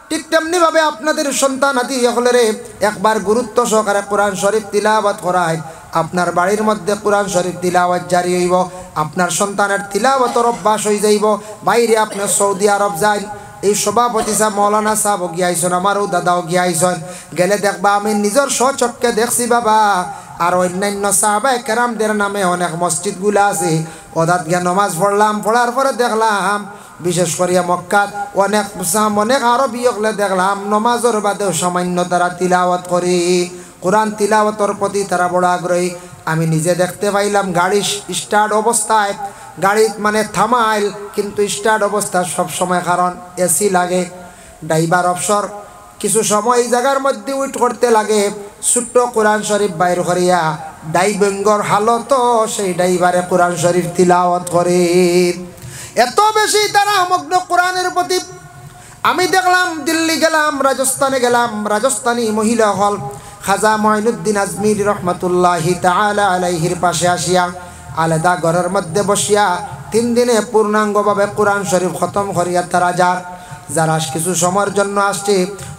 ঠিক তেমনিভাবে আপনাদের সন্তানাদি হলরে একবার গুরুত্ব সহকারে কোরআন শরীফ তিলাওয়াত করায়। আপনার বাড়ির মধ্যে কোরআন শরীফ তিলাওয়াত জারি হইব, আপনার সন্তানের তিলাওয়াতের অভ্যাস হয়ে যাইব। বাইরে আপনি সৌদি আরব যাই, এই সভাপতি সাহেব মৌলানা সাহেব গিয়াইছেন, আমারও দাদাও গিয়াইছেন, গেলে দেখবা আমি নিজের স্বচক্ষে দেখছি বাবা। আর অন্যান্য সাহাবায়ে কেরামদের নামে অনেক মসজিদগুলো আছে, ওদাত গিয়ে নমাজ পড়লাম, পড়ার পরে দেখলাম বিশেষ করিয়া মক্কাত অনেক আরবি হলে দেখলাম নমাজের বাদেও সামান্য তারা তিলাওয়াত করি, কোরআন তিলাওয়াতের প্রতি তারা বড় আগ্রহী। আমি নিজে দেখতে পাইলাম গাড়ি স্টার্ট অবস্থায়, গাড়ি মানে থামাইল কিন্তু স্টার্ট অবস্থা সব সময়, কারণ এসি লাগে, ড্রাইভার অবসর কিছু সময় এই জায়গার মধ্যে উইট করতে লাগে। ছোট্ট কোরআন শরীফ বাইর করিয়া ড্রাইভিংর হালত সেই ড্রাইভারে কোরআন শরীফ তিলাওয়াত করে। এত বেশি তারা মগ্ন কোরআনের প্রতি। আমি দেখলাম দিল্লি গেলাম, রাজস্থানে গেলাম, রাজস্থানী মহিলা হল খাজা মঈনুদ্দিন আজমির রহমতুল্লাহি তাআলা আলাইহির পাশে আসিয়া আলাদা ঘরের মধ্যে বসিয়া 3 দিনে পূর্ণাঙ্গভাবে কোরআন শরীফ খতম করিয়া তারা যারা কিছু সময়ের জন্য আসছে,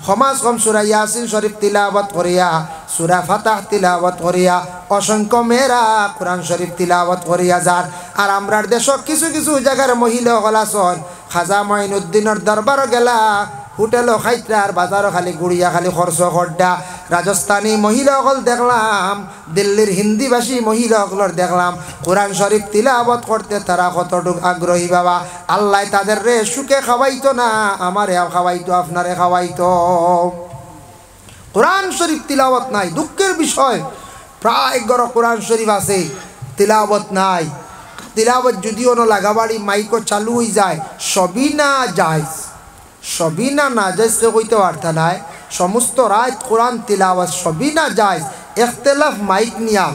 সমাজ কম সূরা ইয়াসিন শরীফ তিলাওয়াত করিয়া, সূরা ফাতাহ তিলাওয়াত করিয়া, অসংখ্য মেয়েরা কোরআন শরীফ তিলাওয়াত করিয়া যার। আর আমরার দেশত কিছু কিছু জায়গার মহিলা হলাসন খাজা মঈনুদ্দিনের দরবার গেলা, হোটেলও খাইতরা আর বাজারও খালি গুড়িয়া খালি খরচ খড্ডা। রাজস্থানী মহিলাসকল দেখলাম, দিল্লির হিন্দিভাষী মহিলাসকলের দেখলাম কোরআন শরীফ তিলাওয়াত করতে তারা কতটুক আগ্রহী বাবা। আল্লাহ তাদের রে সুখে খাওয়াইতো না, আমারে খাওয়াইতো, আপনারে খাওয়াইতো। কোরআন শরীফ তিলাওয়াত নাই, দুঃখের বিষয়। প্রায় গড় কোরআন শরীফ আছে, তিলাওয়াত নাই। তিলাওয়াত যদিও না লাগাবাড়ি মাইকও চালু হয়ে যায়, সবই না যায়, সবই না যাইজকে কইতে পারতা নাই। সমস্ত রাত কোরআন তিলাওয়াত সবই না যায়, ইখতিলাফ মাইক নিয়া।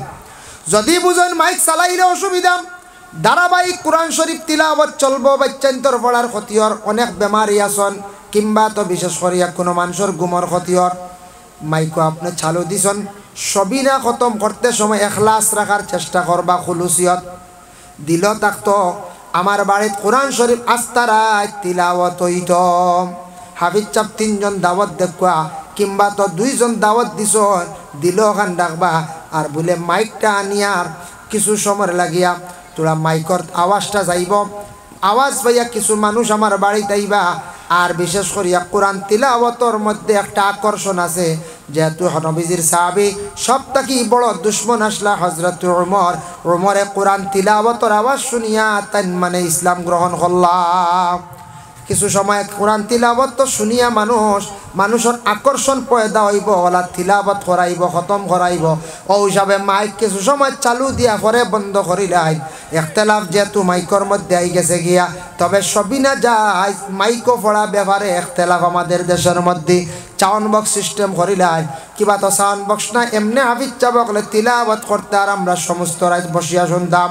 যদি বুঝেন মাইক চালাইলে অসুবিধা, ধারাবাহিক কোরআন শরীফ তিলাওয়াত চলবো। বাচ্চান্তর পড়ার ক্ষতির অনেক বেমারি আসন, কিংবা তো বিশেষ করিয়া কোনো মানুষের গুমর ক্ষতির মাইকও আপনি চালু দিছেন। সবই না খতম করতে সময় এখলাস রাখার চেষ্টা করবা, খুলুসিয়ত দিল থাকতো। আমার বাড়িতে কোরআন শরীফ আস্তারায় তিলাওয়াত হইত। হাফিজ চাপ 3 জন দাওয়াত দেখবা, কিংবা তো 2 জন দাওয়াত দিছ, দিল ওখান ডাকবা আর বলে মাইকটা আনিয়ার কিছু সময় লাগিয়া তোরা মাইকর আওয়াজটা যাইব, আওয়াজ পাইয়া কিছু মানুষ আমার বাড়িতে আইবা। আর বিশেষ করিয়া কোরআন তিলাওয়াতর মধ্যে একটা আকর্ষণ আছে, যেহেতু নবীজির সাহাবী সবথেকে বড় দুশ্মন আসলা হযরত ওমর, ওমরে কোরআন তিলাওয়াতর আওয়াজ শুনিয়া তাই মানে ইসলাম গ্রহণ করলাম। কিছু সময় কোরআন তিলাওয়াত তো শুনিয়া মানুষের আকর্ষণ পয়দা হইব, ওলা তিলাওয়াত করাইব, খতম করাইব। ও হিসাবে মাইক কিছু সময় চালু দিয়া পরে বন্ধ করিলাই। ইখতিলাফ যেহেতু মাইকর মধ্যে আই গেছে গিয়া, তবে সবই না যায় মাইকও পড়া ব্যাপারে ইখতিলাফ আমাদের দেশের মধ্যে। সাউন্ড বক্স সিস্টেম করিলাই, কিবা তো সাউন্ড বক্স না, এমনি হাফিজ চাবকলে তিলাওয়াত করতে আর আমরা সমস্ত রাত বসিয়া শুনতাম।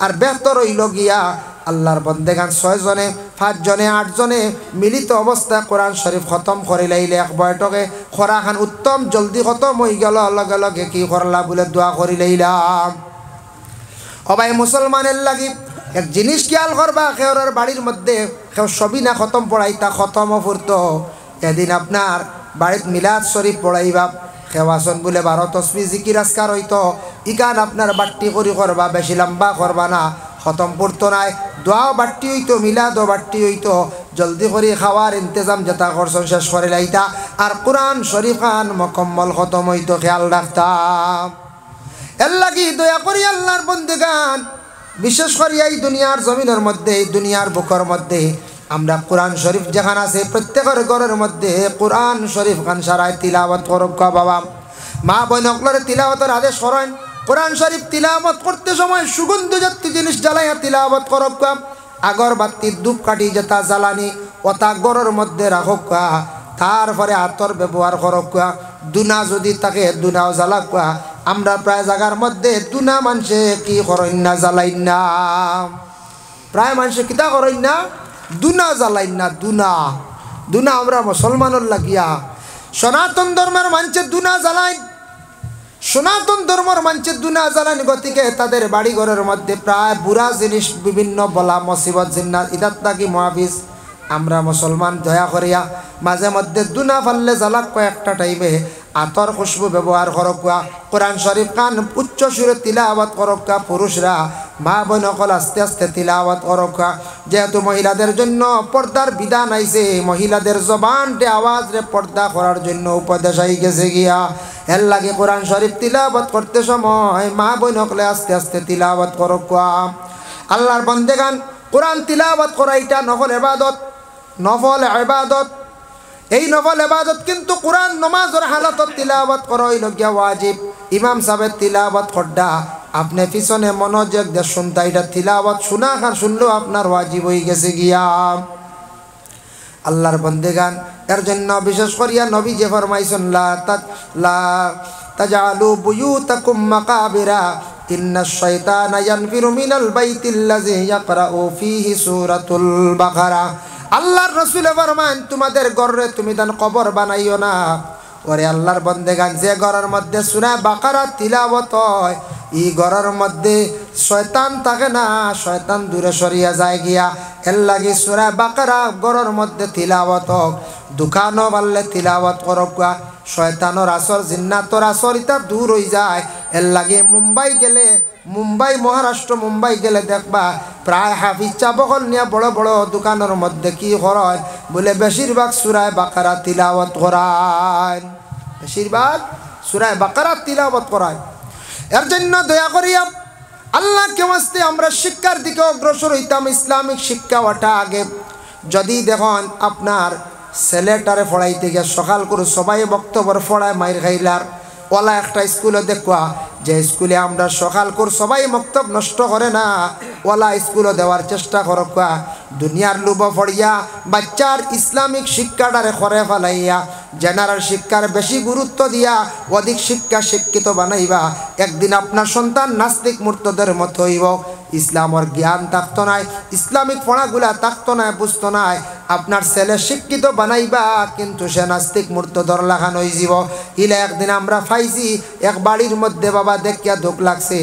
আর বেহতর হইল গিয়া আল্লাহর বন্দেগান 6 জনে 5 জনে 8 জনে মিলিত অবস্থা কোরআন শরীফ খতম করিলাইলে এক বয়টকে খরাখান উত্তম জলদি খতম হয়ে গেল, লগে লগে কি করলা বলে দোয়া করিলাইলাম। সবাই মুসলমানের লাগি এক জিনিস খেয়াল করবা, খেওরের বাড়ির মধ্যে কেউ সবই না খতম পড়াইতা, খতম ফুরত। এদিন আপনার বাড়িত মিলাদ শরীফ পড়াইবা, খেওয়াসন বলে 12 তসবিহ জিকির আজকার হইতো, ইকান আপনার বাট্টি করি করবা, বেশি লম্বা করবা না, খতম পড়তো নাই। দোয়াও বাট্টি হইতো, মিলাদও বাট্টি হইতো, জলদি করে খাওয়ার ইন্তজাম যেটা করছেন শেষ করে লাইতা। আর কোরআন শরীফ খান মকম্মল খতম হইতো, খেয়াল রাখতাম। এর লাগি দয়া করি আল্লাহর বন্দেগান, বিশেষ করে এই দুনিয়ার জমিনের মধ্যে, এই দুনিয়ার বুকের মধ্যে আমরা কোরআন শরীফ যেখানে আছে প্রত্যেকের ঘরের মধ্যে কোরআন শরীফ খান সারায় তিলাওয়াত করুক বাবা। মা বোন সকলের তিলাওয়াতের আদেশ করেন। কোরআন শরীফ তিলাওয়াত করতে সময় সুগন্ধ জাতীয় জিনিস জ্বালাইয়া তিলাওয়াত করুক। আগরবাতি ধূপকাঠি যেটা জ্বালানি ওটা ঘরের মধ্যে রাখুক, তারপরে আতর ব্যবহার করুক। দুনা যদি থাকে দুনাও জ্বালাক। আমরা প্রায় জায়গার মধ্যে দুনা মানুষে কি করেন না, জ্বালাই না। প্রায় মানুষে কিতা করেন না, দুনা জ্বালাইন না, দুনা দুনা আমরা মুসলমানের লাগিয়া সনাতন ধর্মের মানুষের দুনা জ্বালাইন, সনাতন ধর্মের মানুষের দুনা জ্বালান। গতিকে তাদের বাড়ি ঘরের মধ্যে প্রায় বুড়া জিনিস বিভিন্ন বলা মুসিবত জিন্নাত ইদাত থাকি মহাফিজ আমরা মুসলমান দয়া করিয়া মাঝে মধ্যে দুনা ফাললে জ্বালাক কয়েকটা টাইমে আতর খুশবু ব্যবহার করকা, কোরআন শরীফ কান উচ্চ সুরে তিলাওয়াত করকা, পুরুষরা মা বোন সকল আস্তে আস্তে তিলাওয়াত করকা। যেহেতু মহিলাদের জন্য পর্দার বিধান আইছে, মহিলাদের জবানটে আওয়াজ রে পর্দা করার জন্য উপদেশ আই গেছে গিয়া, এর লাগে কোরআন শরীফ তিলাওয়াত করতে সময় মা বোন সকলে আস্তে আস্তে তিলাওয়াত করকা। আল্লাহর বান্দেগান কোরআন তিলাওয়াত করা এটা নফল ইবাদত, নফল ইবাদত। এই নফল ইবাদত কিন্তু কোরআন নমাজের হালাতত তিলাওয়াত করা হইল গিয়া ওয়াজিব। ইমাম সাহেব তিলাওয়াত করডা আপনি পিছনে মনোযোগ দিয়ে শুনতা, এটা তিলাওয়াত শোনা খান শুনলেও আপনার ওয়াজিব হয়ে গেছে গিয়া। আল্লাহর বন্দেগান এর জন্য বিশেষ করিয়া নবী যে ফরমাইছেন লা তাজালু বুয়ুতাকুম মাকাবিরা ইন্নাশ শাইতানা ইয়ানফিরু মিনাল বাইতিল্লাযী ইয়াকরাউ ফীহি সূরাতুল বাকারা। আল্লাহর রাসূল ফরমান তোমাদের ঘরে তুমি দান কবর বানাইও না। ওরে আল্লাহর বন্দেগান যে ঘরের মধ্যে সূরা বাকারা তিলাওয়াত হয় এই ঘরের মধ্যে শয়তান থাকে না, শয়তান দূরে সরিয়া যায় গিয়া। এর লাগে সূরা বাকারা ঘরের মধ্যে তিলাওয়াত হোক, দোকানও পারলে তিলাওয়াত করক, শয়তানোর আসর জিন্নাতর আসর ইতা দূর হয়ে যায়। এর লাগে মুম্বাই গেলে, মুম্বাই মহারাষ্ট্র মুম্বাই গেলে দেখবা প্রায় হাফিজ চাবকল নিয়ে বড় বড় দোকানের মধ্যে কি করায় বলে বেশিরভাগ সূরা বাকারা তিলাওয়াত করায়, বেশিরভাগ সূরা বাকারা তিলাওয়াত করায়। এর জন্য দয়া করিয়া আল্লাহকে ওয়াস্তে আমরা শিক্ষার দিকে অগ্রসর হইতাম। ইসলামিক শিক্ষা ওটা আগে। যদি দেখুন আপনার ছেলেটারে পড়াইতে গিয়ে সকাল করে সবাই বক্তব্য পড়ায় মাইর খাইলার ওলা একটা স্কুলে দেখবা যে স্কুলে আমরা সকাল করে সবাই বক্তব্য নষ্ট করে না, ওলা স্কুলে দেওয়ার চেষ্টা করকা। দুনিয়ার লোভ পড়িয়া বাচ্চার ইসলামিক শিক্ষাটারে করে ফেলাইয়া জেনারেল শিক্ষার বেশি গুরুত্ব দিয়া অধিক শিক্ষা শিক্ষিত বানাইবা। একদিন আপনার সন্তান নাস্তিক মুর্তদের মতো হইব, ইসলামের জ্ঞান থাকতো নাই, ইসলামিক পড়াগুলা থাকতো না, বুঝতো নাই। আপনার ছেলে শিক্ষিত বানাইবা কিন্তু সে নাস্তিক মুর্তদর লাগান হয়ে যাব। ইলে একদিন আমরা পাইছি এক বাড়ির মধ্যে বাবা দেখিয়া দুঃখ লাগছে,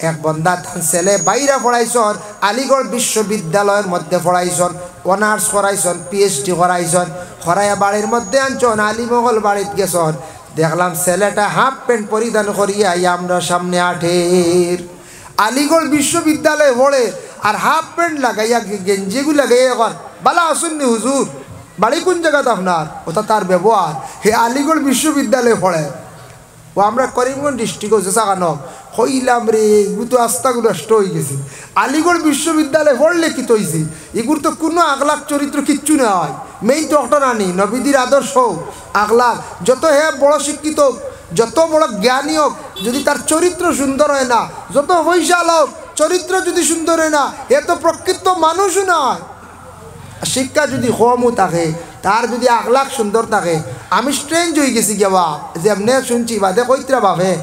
এক বন্দা তার ছেলে বাইরে পড়াইছন, আলিগড় বিশ্ববিদ্যালয়ের মধ্যে পড়াইছন, অনার্স করাইছন, PhD করাইছন, করাইয়া বাড়ির মধ্যে আনছন, আলিমগল বাড়িত গেছন। দেখলাম ছেলেটা হাফ প্যান্ট পরিধান করিয়া আমরা সামনে আঠের আলিগড় বিশ্ববিদ্যালয়ে পড়ে আর হাফ প্যান্ট লাগাইয়া গেঞ্জিগুলো লাগাইয়া এখন বালা আসুননি হুজুর বাড়ি কোন জায়গাতে আপনার, ওটা তার ব্যবহার। হে আলিগড় বিশ্ববিদ্যালয়ে পড়ে, ও আমরা করিমগঞ্জ ডিস্ট্রিক্ট হচ্ছে সাকানো হইলাম রে, এগুলো তো আস্তাগুলো নষ্ট হয়ে গেছে। আলিগড় বিশ্ববিদ্যালয়ে পড়লে কি তৈছি, এগুলো তো কোনো আগলাক চরিত্র কিচ্ছু না হয়। মেইন তো একটা নানি নবীদের আদর্শ আগলাক, যত হে বড় শিক্ষিত যত বড় জ্ঞানী হোক যদি তার চরিত্র সুন্দর হয় না, যত বৈশাল হোক চরিত্র যদি সুন্দর হয় না, এ তো প্রকৃত মানুষও নয়। শিক্ষা যদি কমও থাকে, তার যদি আগলাক সুন্দর থাকে। আমি স্ট্রেঞ্জ হয়ে গেছি গেবা যে এমনি শুনছি বাদে কইত্রা বাপে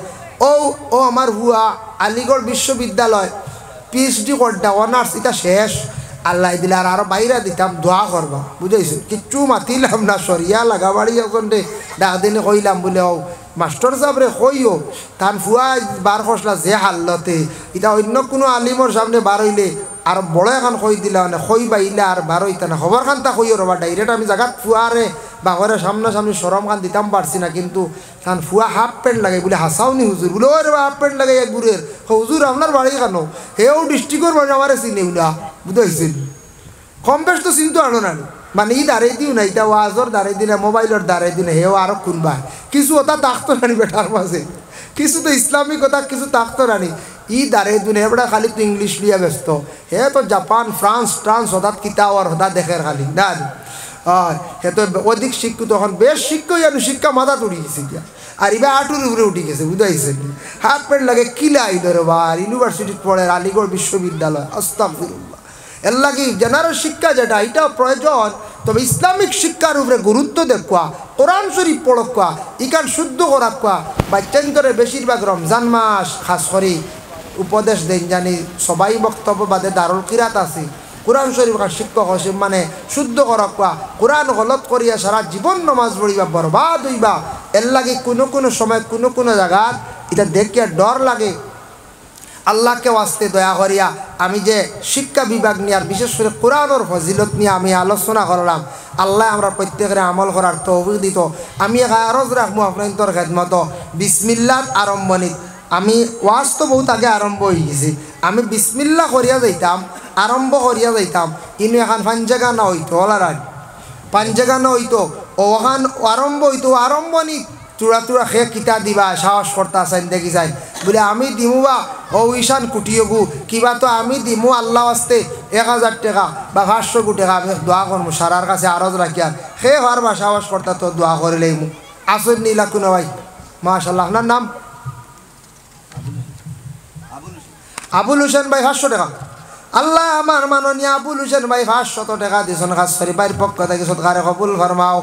ও আমার হুয়া আলিগড় বিশ্ববিদ্যালয় PhD করটা অনার্স এটা শেষ, আল্লাহ দিলে আর আরও বাইরে দিতাম দোয়া করবা, বুঝাইছো? কিচ্ছু মাতিলাম না, সরিয়া লাগা বাড়ি এখন রে ডাক দিনে কইলাম বলে ও মাস্টার সাহেব রে কইও তান ফুয়া বার খসলা যে হাল্লতে এটা অন্য কোনো আলিমর সামনে বার হইলে আর বড় এখন কই দিলা মানে কই বাইলে আর বার হইতা না, খবর খানটা কইও রবা ডাইরেক্ট আমি জায়গাত ফুয়ারে বাঘরে সামনাসামনি সরম খান দিতাম পারছি না, কিন্তু কারণ ফুয়া হাফ প্যান্ট লাগে বলে হাসাওনি হুজুর বলে ওরে হাফ প্যান্ট লাগে এক গুড়ের হুজুর আপনার বাড়ি কেন হেও ডিস্ট্রিক্টর বাড়ি আমার চিনেও না, বুঝেছেন? কম বেশ তো চিনতে আনো না, মানে ই দাঁড়াই দিও না, এটা ওয়াজর দাঁড়াই দিনে মোবাইলের দাঁড়াই দিনে হেও আরো কোনবা কিছু ওটা তাকতো রানি বেটার মাঝে, কিছু তো ইসলামিক কথা কিছু তাকতো রানি ই দাঁড়াই দিনে হেবড়া খালি তো ইংলিশ লিয়া ব্যস্ত, হে তো জাপান ফ্রান্স ট্রান্স হঠাৎ কিতাব আর হঠাৎ দেখের খালি না। আর হে তো অধিক শিক্ষিত এখন বেশ শিক্ষক শিক্ষা মাথা উঠি গেছে গিয়া, আর এবার আটুর উপরে উঠে গেছে, বুঝাইছে? হাফ প্যান্ট লাগে কিলা আইলো রে বা ইউনিভার্সিটি পড়ে আলিগড় বিশ্ববিদ্যালয়, আস্তাগফিরুল্লাহ। এর লাগে জেনারেল শিক্ষা যেটা এটাও প্রয়োজন, তবে ইসলামিক শিক্ষার উপরে গুরুত্ব দেখুয়া, কোরআন শরীফ পড়কুয়া, ইকান শুদ্ধ করাকুয়া। বাচ্চান্তরে বেশিরভাগ রমজান মাস খাস করে উপদেশ দেন জানি সবাই বক্তব্য বাদে দারুল কিরাত আছে, কোরআন শরীফ শিক্ষক হসিম মানে শুদ্ধ করক বা কোরআন গলত করিয়া সারা জীবন নমাজ পড়িবা বরবাদ হইবা এর লাগে কোনো সময় কোনো জায়গার এটা দেখিয়া ডর লাগে। আল্লাহকে ওয়াস্তে দয়া করিয়া আমি যে শিক্ষা বিভাগ নিয়ে আর বিশেষ করে কোরআনের ফজিলত নিয়ে আমি আলোচনা করলাম, আল্লাহ আমরা প্রত্যেকের আমল করার তৌফিক দিত। আমি আরজ রাখবো আপনার খেদমত বিসমিল্লার আরম্ভণিত আমি ওয়াজ তো বহুত আগে আরম্ভ হয়ে গেছি, আমি বিসমিল্লা করিয়া যাইতাম আরম্ভ করিয়া যাইতাম কিন্তু এখন পাঞ্জাগানা হইতো ওলার পাঞ্জাগানা হইতো ওখান আরম্ভ হইতো আরম্ভণিত চূড়া খে কিতা দিবা সাহস করতা চাইন দেখি চাই বলে আমি দিমু বা ঈশান কুটিয়গু কিবা তো আমি দিমু আল্লাহ আসতে 1000 টাকা বা 500 টাকা আমি দোয়া করবো সারার কাছে আরজ রাখিয়া সে হওয়ার বা সাহস করতা তো দোয়া করিলেই মু আসর নিলা কোনো ভাই মাশাল্লাহ। আপনার নাম আবুল হোসেন ভাই 500 টাকা। আল্লাহ আমার মাননীয় আবুল হোসেন ভাই 500 টাকা দিয়েছেন কাজ শরীফের পক্ষ থেকে সৎকারে কবুল ফরমাও।